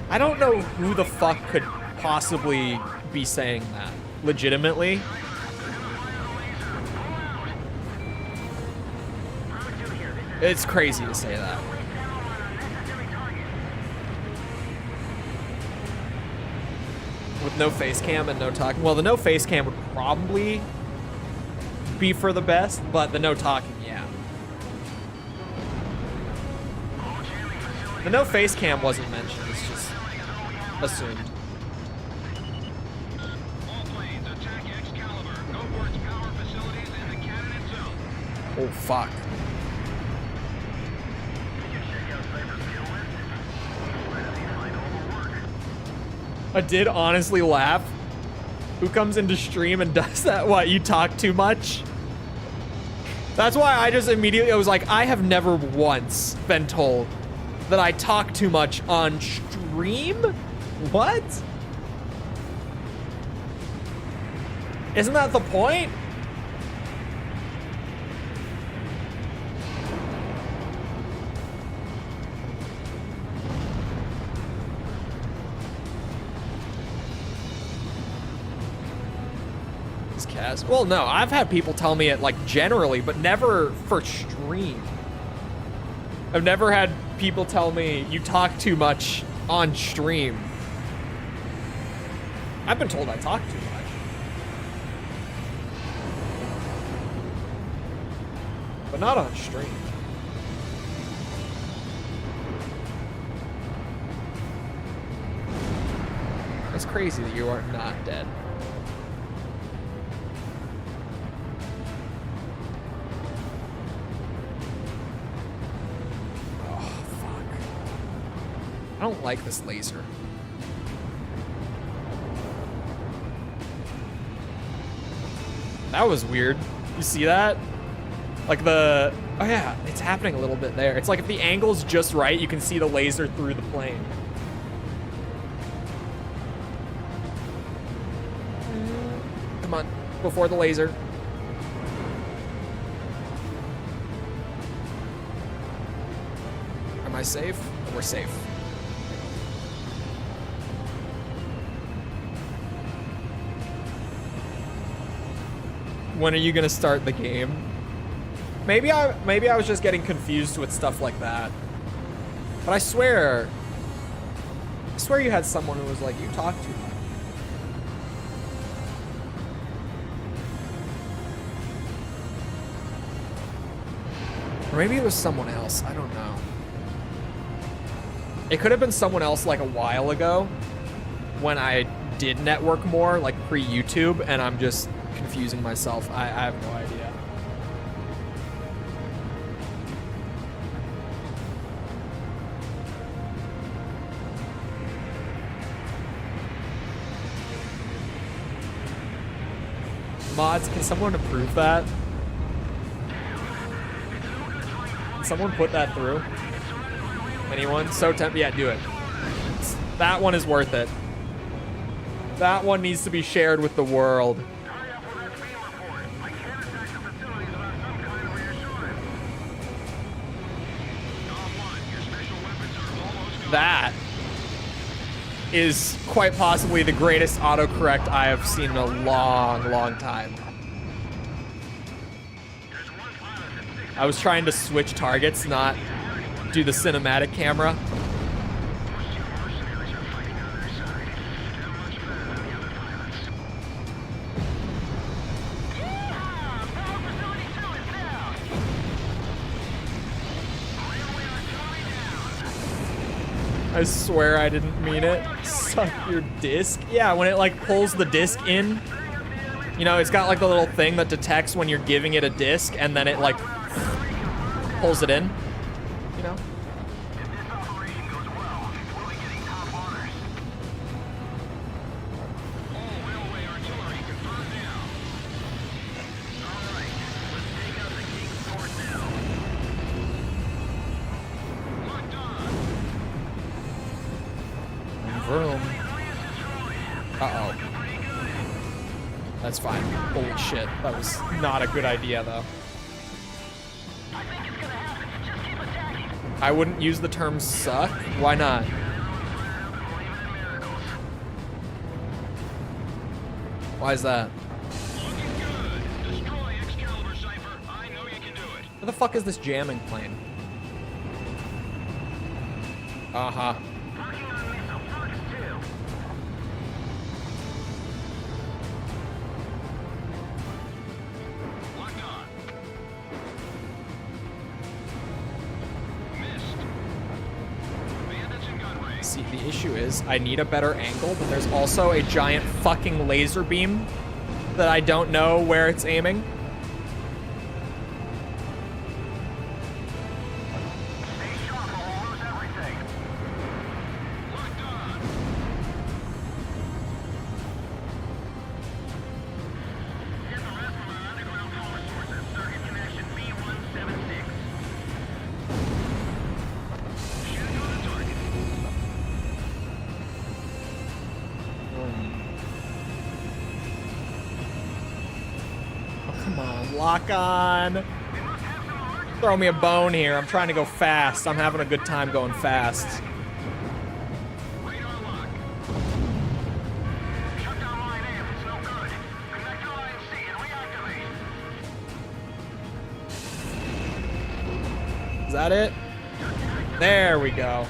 I don't know who the fuck could possibly be saying that. Legitimately. It's crazy to say that. With no face cam and no talking. Well, the no face cam would probably be for the best, but the no talking, yeah. The no face cam wasn't mentioned, it's just assumed. Oh, fuck. I did honestly laugh. Who comes into stream and does that? What, you talk too much? That's why I just immediately, I was like, I have never once been told that I talk too much on stream? What? Isn't that the point? Well, no, I've had people tell me it like generally, but never for stream. I've never had people tell me you talk too much on stream. I've been told I talk too much. But not on stream. It's crazy that you are not dead. I don't like this laser. That was weird. You see that? Like the... Oh yeah, it's happening a little bit there. It's like if the angle's just right, you can see the laser through the plane. Come on, before the laser. Am I safe? We're safe. When are you gonna start the game? Maybe I was just getting confused with stuff like that. But I swear you had someone who was like, you talk too much. Or maybe it was someone else, I don't know. It could have been someone else like a while ago when I did network more, like pre-YouTube, and I'm just confusing myself. I have no idea. Mods, can someone approve that? Can someone put that through? Anyone? So tempted. Yeah, do it. That one is worth it. That one needs to be shared with the world. That is quite possibly the greatest autocorrect I have seen in a long, long time. I was trying to switch targets, not do the cinematic camera. I swear I didn't mean it. Suck your disc. Yeah, when it like pulls the disc in, you know, it's got like the little thing that detects when you're giving it a disc and then it like pulls it in, you know? Vroom. Uh-oh. That's fine. Holy shit. That was not a good idea, though. I wouldn't use the term suck. Why not? Why is that? Where the fuck is this jamming plane? Uh-huh. See, the issue is I need a better angle, but there's also a giant fucking laser beam that I don't know where it's aiming. Lock on. Throw me a bone here. I'm trying to go fast. I'm having a good time going fast. Is that it? There we go.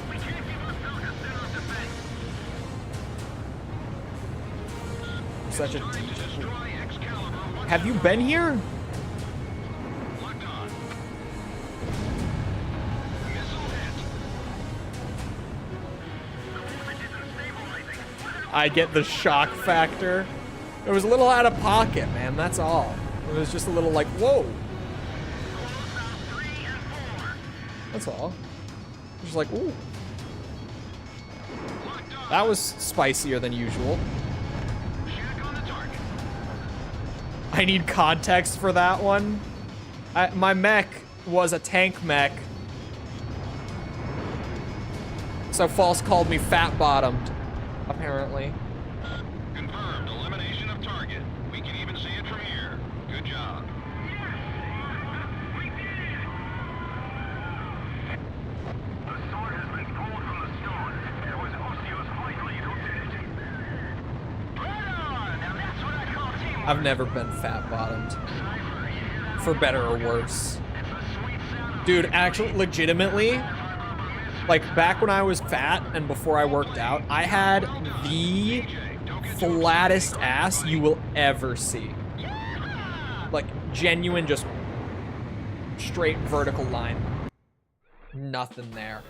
Such a deep. Have you been here? I get the shock factor. It was a little out of pocket, man. That's all. It was just a little like, whoa. That's all. Just like, ooh. That was spicier than usual. I need context for that one. My mech was a tank mech. So False called me fat-bottomed, apparently. Confirmed. Elimination of target. We can even see it from here. Good job. The sword has been pulled from the stone. It was Osseo's flight lead who did it. Right on! Now that's what I call teamwork. I've never been fat-bottomed. For better or worse. Dude, actually, legitimately, like back when I was fat and before I worked out, I had the flattest ass you will ever see. Like genuine, just straight vertical line. Nothing there.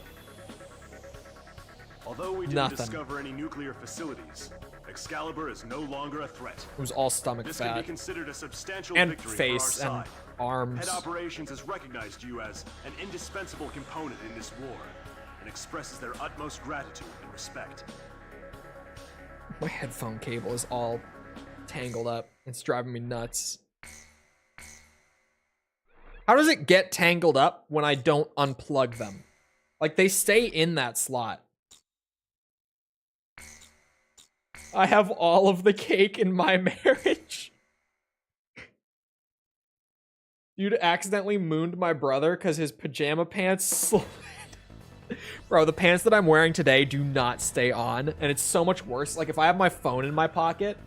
Although we didn't discover any nuclear facilities, Excalibur is no longer a threat. It was all stomach This fat. can be considered a substantial And victory face for our and side. arms. Head Operations has recognized you as an indispensable component in this war and expresses their utmost gratitude and respect. My headphone cable is all tangled up. It's driving me nuts. How does it get tangled up when I don't unplug them? Like, they stay in that slot. I have all of the cake in my marriage. Dude accidentally mooned my brother because his pajama pants slid. Bro, the pants that I'm wearing today do not stay on, and it's so much worse. Like, if I have my phone in my pocket,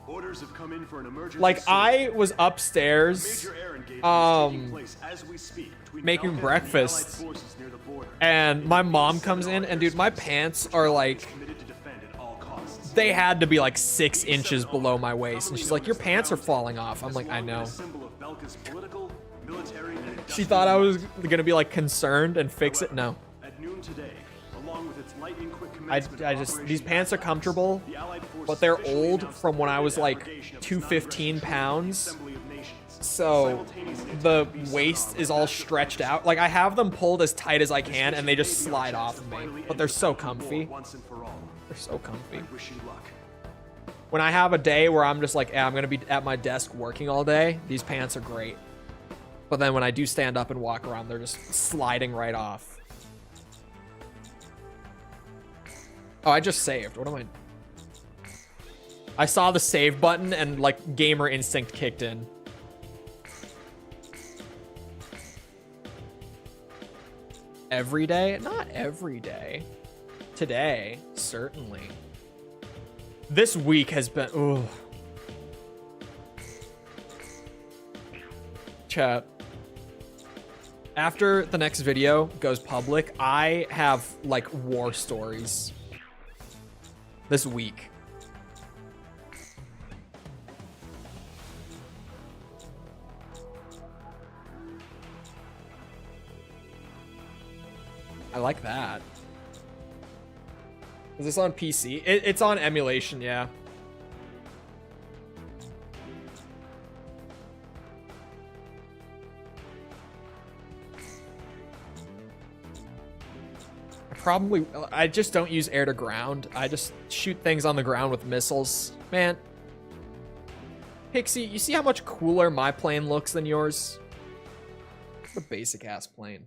Orders have come in for an emergency. like, I was upstairs, Major air engagement is taking place as we speak between making Belkan and the breakfast, Allied forces near the border. and my mom comes in, and dude, my pants are like, Committed to defend at all costs. they had to be like 6 inches below my waist, and she's like, your pants are falling off. I'm like, I know. Symbol of Belka's political, military, and She thought I was gonna be like concerned and fix it. No. At noon today, along with its lightning quick I commencement just, of these Operation pants are comfortable, the Allied forces but they're officially old announced from when the I was like abrogation of 215 non-aggression pounds. Assembly of Nations. So Simultaneously the attack peace waist and is all stretched out. Like, I have them pulled as tight as I can, and they just slide off of me. But they're so comfy. Once and for all. They're so comfy. I wish you luck. When I have a day where I'm just like, I'm gonna be at my desk working all day, these pants are great. But then when I do stand up and walk around, they're just sliding right off. Oh, I just saved. What am I? I saw the save button and like gamer instinct kicked in. Every day? Not every day. Today, certainly. This week has been, ooh. Chat. After the next video goes public, I have like war stories this week. I like that. Is this on PC? It's on emulation, yeah. I just don't use air to ground. I just shoot things on the ground with missiles. Man. Pixie, you see how much cooler my plane looks than yours? It's a basic ass plane.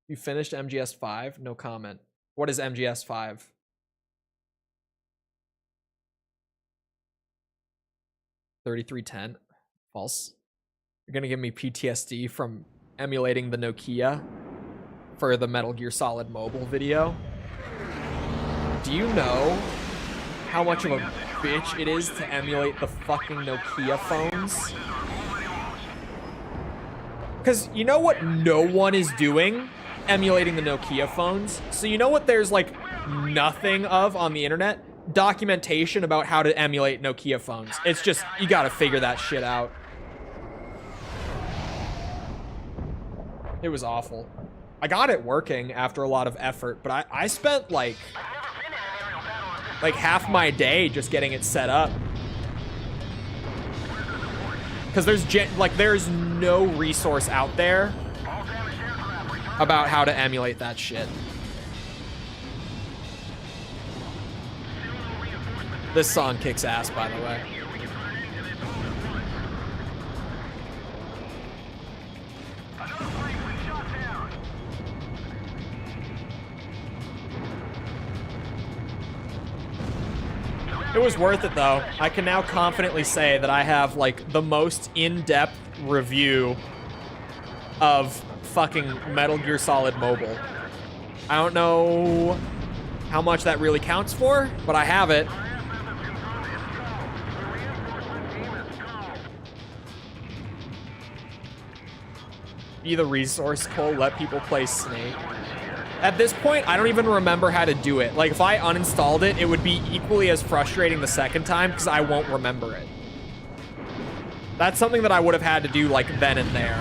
You finished MGS 5? No comment. What is MGS 5? $33.10. False. You're gonna give me PTSD from emulating the Nokia for the Metal Gear Solid Mobile video. Do you know how much of a bitch it is to emulate the fucking Nokia phones? Because you know what no one is doing? Emulating the Nokia phones. So you know what there's like nothing of on the internet? Documentation about how to emulate Nokia phones. It's just, you gotta figure that shit out. It was awful. I got it working after a lot of effort, but I spent like half my day just getting it set up. Because there's no resource out there about how to emulate that shit. This song kicks ass, by the way. It was worth it though. I can now confidently say that I have like the most in-depth review of fucking Metal Gear Solid Mobile. I don't know how much that really counts for, but I have it. Be the resource, Cole, let people play Snake. At this point, I don't even remember how to do it. Like, if I uninstalled it, it would be equally as frustrating the second time because I won't remember it. That's something that I would have had to do, like, then and there.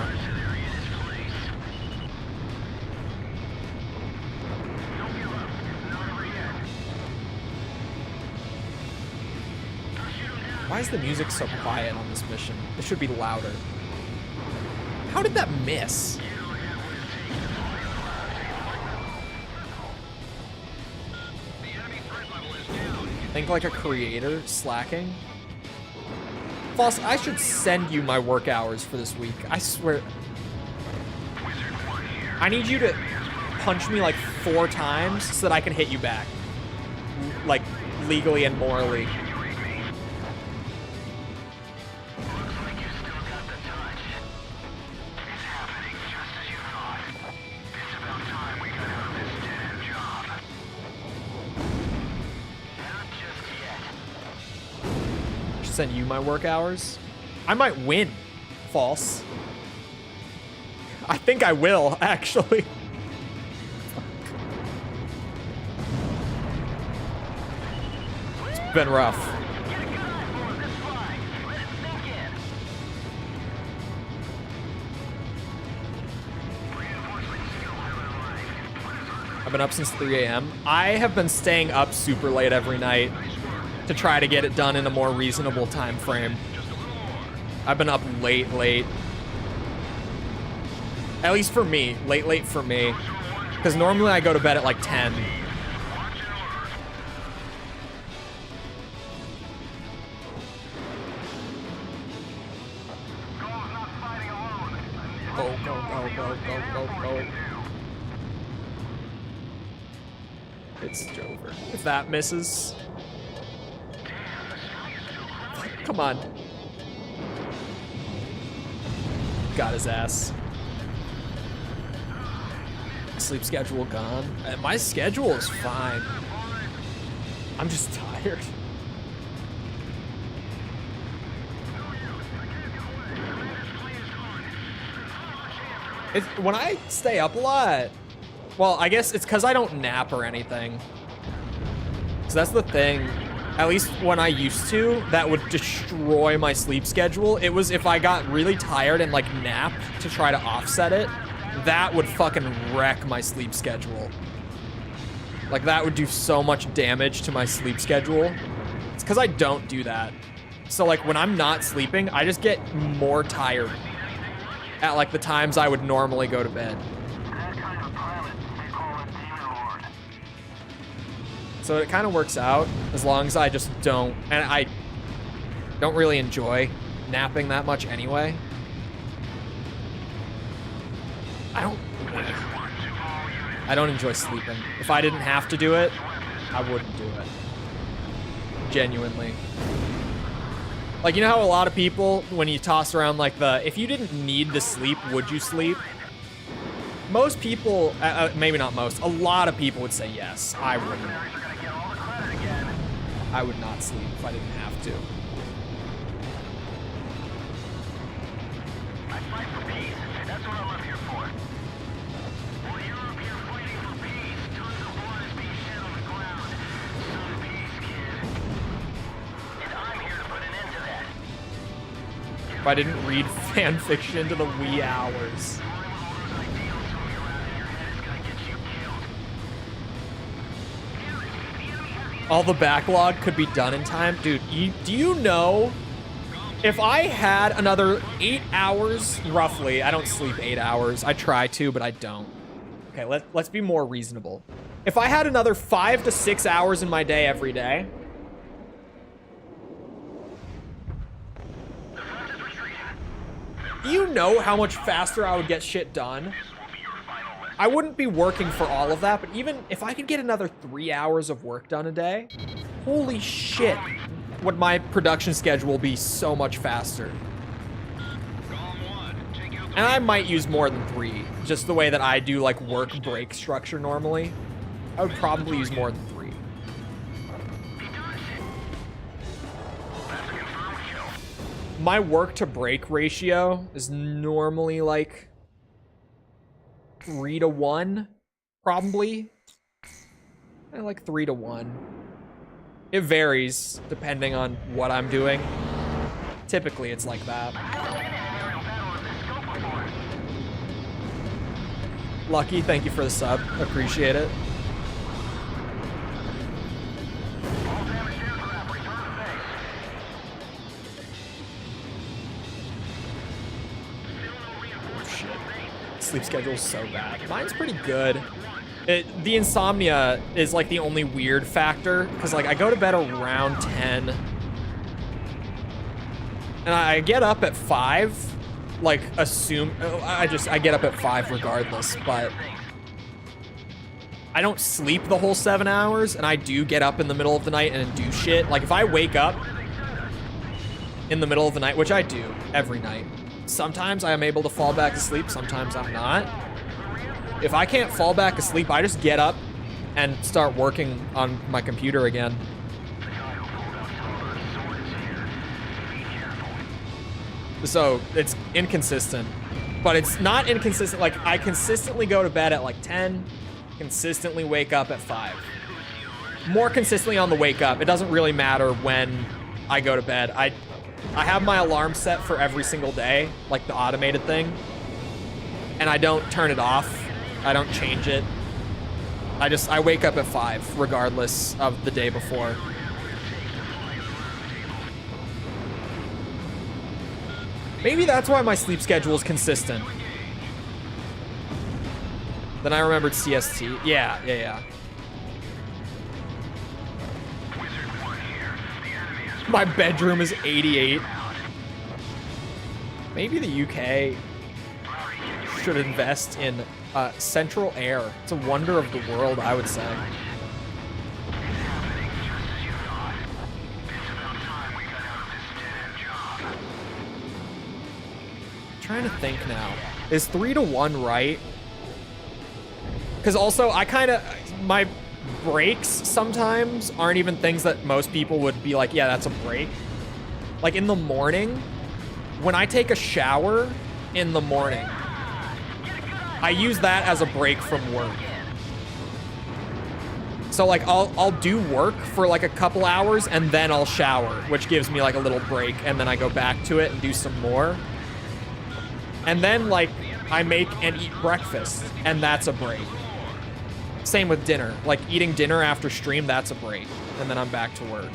Why is the music so quiet on this mission? It should be louder. How did that miss? Think like a creator slacking. False, I should send you my work hours for this week. I swear. I need you to punch me like 4 times so that I can hit you back. Like, legally and morally. Send you my work hours. I might win. False. I think I will, actually. It's been rough. I've been up since 3 a.m. I have been staying up super late every night to try to get it done in a more reasonable time frame. I've been up late. At least for me, late for me. Because normally I go to bed at like 10. Go. It's over. If that misses. Come on. Got his ass. Sleep schedule gone. My schedule is fine. I'm just tired. When I stay up a lot, well, I guess it's because I don't nap or anything. So that's the thing. At least when I used to, that would destroy my sleep schedule. It was if I got really tired and like napped to try to offset it, that would fucking wreck my sleep schedule. Like that would do so much damage to my sleep schedule. It's because I don't do that. So like when I'm not sleeping, I just get more tired at like the times I would normally go to bed. So it kind of works out as long as I just don't, and I don't really enjoy napping that much anyway. I don't enjoy sleeping. If I didn't have to do it, I wouldn't do it. Genuinely. Like, you know how a lot of people, when you toss around like if you didn't need to sleep, would you sleep? Most people, maybe not most, a lot of people would say yes. I wouldn't. I would not sleep if I didn't have to. I fight for peace. That's what I'm up here for. While you're up here fighting for peace, tons of blood is being shed on the ground. Some peace, kid. And I'm here to put an end to that. If I didn't read fan fiction into the wee hours. All the backlog could be done in time. Dude, do you know, if I had another 8 hours, roughly, I don't sleep 8 hours. I try to, but I don't. Okay, let's be more reasonable. If I had another 5 to 6 hours in my day every day, do you know how much faster I would get shit done? I wouldn't be working for all of that, but even if I could get another 3 hours of work done a day, holy shit, would my production schedule be so much faster. And I might use more than 3, just the way that I do like work break structure normally. I would probably use more than 3. My work to break ratio is normally like 3 to 1, probably. I like 3 to 1. It varies depending on what I'm doing. Typically, it's like that. Lucky, thank you for the sub. Appreciate it. Sleep schedule is so bad. Mine's pretty good. The insomnia is like the only weird factor because like I go to bed around 10 and I get up at 5. Like I get up at 5 regardless, but I don't sleep the whole 7 hours and I do get up in the middle of the night and do shit. Like if I wake up in the middle of the night, which I do every night, sometimes I am able to fall back asleep, sometimes I'm not. If I can't fall back asleep, I just get up and start working on my computer again. So it's inconsistent. But it's not inconsistent. Like, I consistently go to bed at like 10, consistently wake up at 5. More consistently on the wake up. It doesn't really matter when I go to bed. I have my alarm set for every single day, like the automated thing. And I don't turn it off. I don't change it. I wake up at 5, regardless of the day before. Maybe that's why my sleep schedule is consistent. Then I remembered CST. Yeah. My bedroom is 88. Maybe the UK should invest in central air. It's a wonder of the world, I would say. Trying to think now. Is 3-1 right? Because also, my breaks sometimes aren't even things that most people would be like, yeah, that's a break. Like in the morning, when I take a shower in the morning, I use that as a break from work. So like I'll do work for like a couple hours and then I'll shower, which gives me like a little break, and then I go back to it and do some more. And then like I make and eat breakfast, and that's a break. Same with dinner. Like eating dinner after stream, that's a break. And then I'm back to work.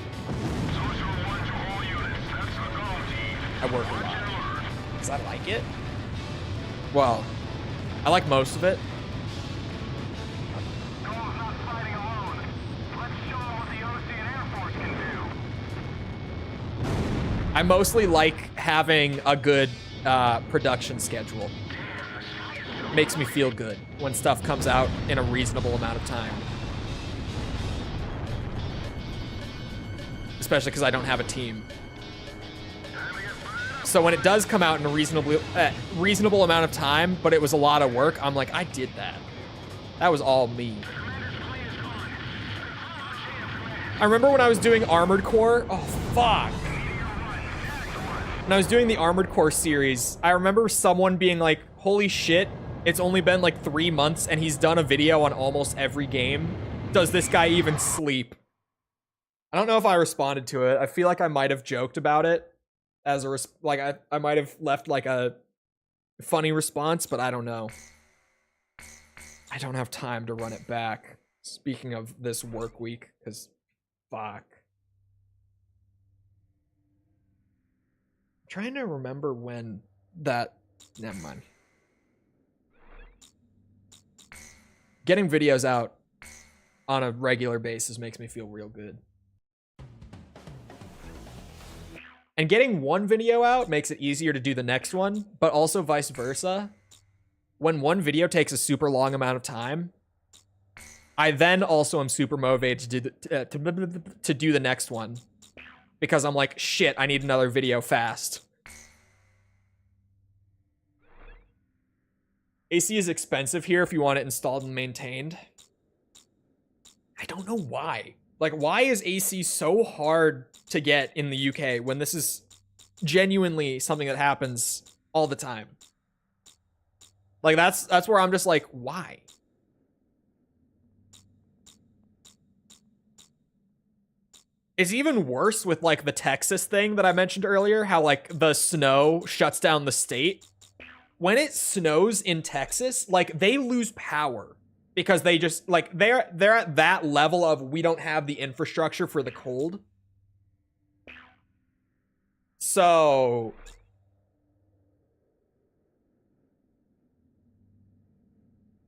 I work a lot. Because I like it. Well, I like most of it. I mostly like having a good production schedule. Makes me feel good when stuff comes out in a reasonable amount of time. Especially because I don't have a team. So when it does come out in a reasonable amount of time, but it was a lot of work, I'm like, I did that. That was all me. I remember when I was doing Armored Core. Oh, fuck. When I was doing the Armored Core series, I remember someone being like, holy shit, it's only been like 3 months and he's done a video on almost every game. Does this guy even sleep? I don't know if I responded to it. I feel like I might have joked about it as a I might have left like a funny response, but I don't know. I don't have time to run it back. Speaking of this work week, because fuck. I'm trying to remember when that... Never mind. Getting videos out on a regular basis makes me feel real good. And getting one video out makes it easier to do the next one, but also vice versa. When one video takes a super long amount of time, I then also am super motivated to do the next one. Because I'm like, shit, I need another video fast. AC is expensive here if you want it installed and maintained. I don't know why. Like, why is AC so hard to get in the UK when this is genuinely something that happens all the time? Like, that's where I'm just like, why? It's even worse with, like, the Texas thing that I mentioned earlier, how, like, the snow shuts down the state. When it snows in Texas, like, they lose power because they just, like, they're at that level of we don't have the infrastructure for the cold. So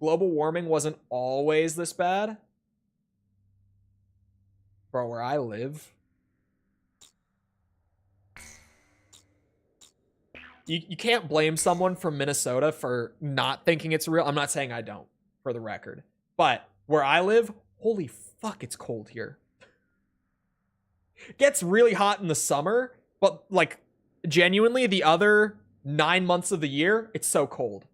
global warming wasn't always this bad. Bro, where I live, you can't blame someone from Minnesota for not thinking it's real. I'm not saying I don't, for the record. But where I live, holy fuck, it's cold here. It gets really hot in the summer, but like genuinely the other 9 months of the year, it's so cold.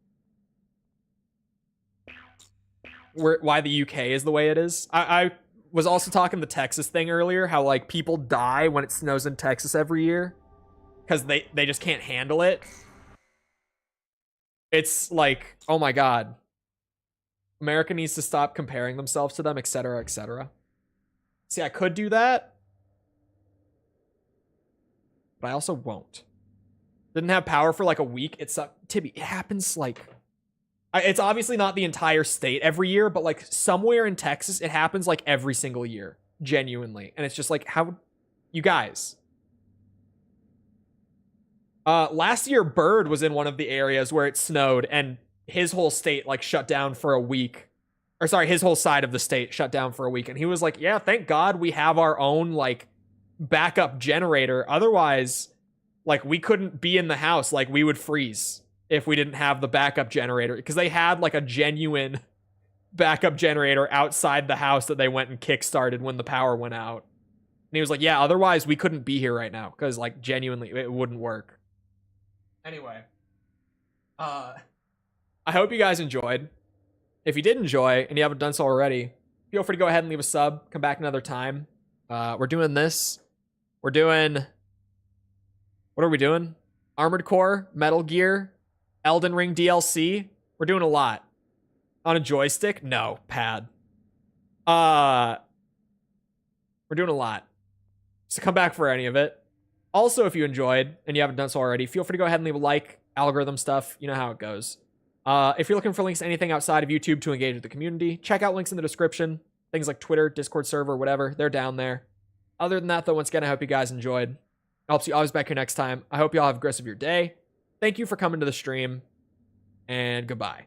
Why the UK is the way it is. I was also talking the Texas thing earlier, how like people die when it snows in Texas every year. because they just can't handle it. It's like, oh my god. America needs to stop comparing themselves to them, etc., etc. See, I could do that, but I also won't. Didn't have power for like a week. It's Tibby, it happens like... It's obviously not the entire state every year, but like somewhere in Texas, it happens like every single year. Genuinely. And it's just like, how... You guys. Last year, Bird was in one of the areas where it snowed, and his whole state like shut down for a week. Or sorry, his whole side of the state shut down for a week. And he was like, yeah, thank God we have our own like backup generator. Otherwise, like we couldn't be in the house. Like we would freeze if we didn't have the backup generator. Because they had like a genuine backup generator outside the house that they went and kickstarted when the power went out. And he was like, yeah, otherwise we couldn't be here right now. Because like genuinely, it wouldn't work. Anyway. I hope you guys enjoyed. If you did enjoy and you haven't done so already, feel free to go ahead and leave a sub. Come back another time. We're doing this. We're doing... What are we doing? Armored Core, Metal Gear, Elden Ring DLC. We're doing a lot. On a joystick? No, pad. We're doing a lot. So come back for any of it. Also, if you enjoyed and you haven't done so already, feel free to go ahead and leave a like. Algorithm stuff. You know how it goes. If you're looking for links to anything outside of YouTube to engage with the community, check out links in the description. Things like Twitter, Discord server, whatever. They're down there. Other than that, though, once again, I hope you guys enjoyed. I'll see you always back here next time. I hope you all have a great rest of your day. Thank you for coming to the stream, and goodbye.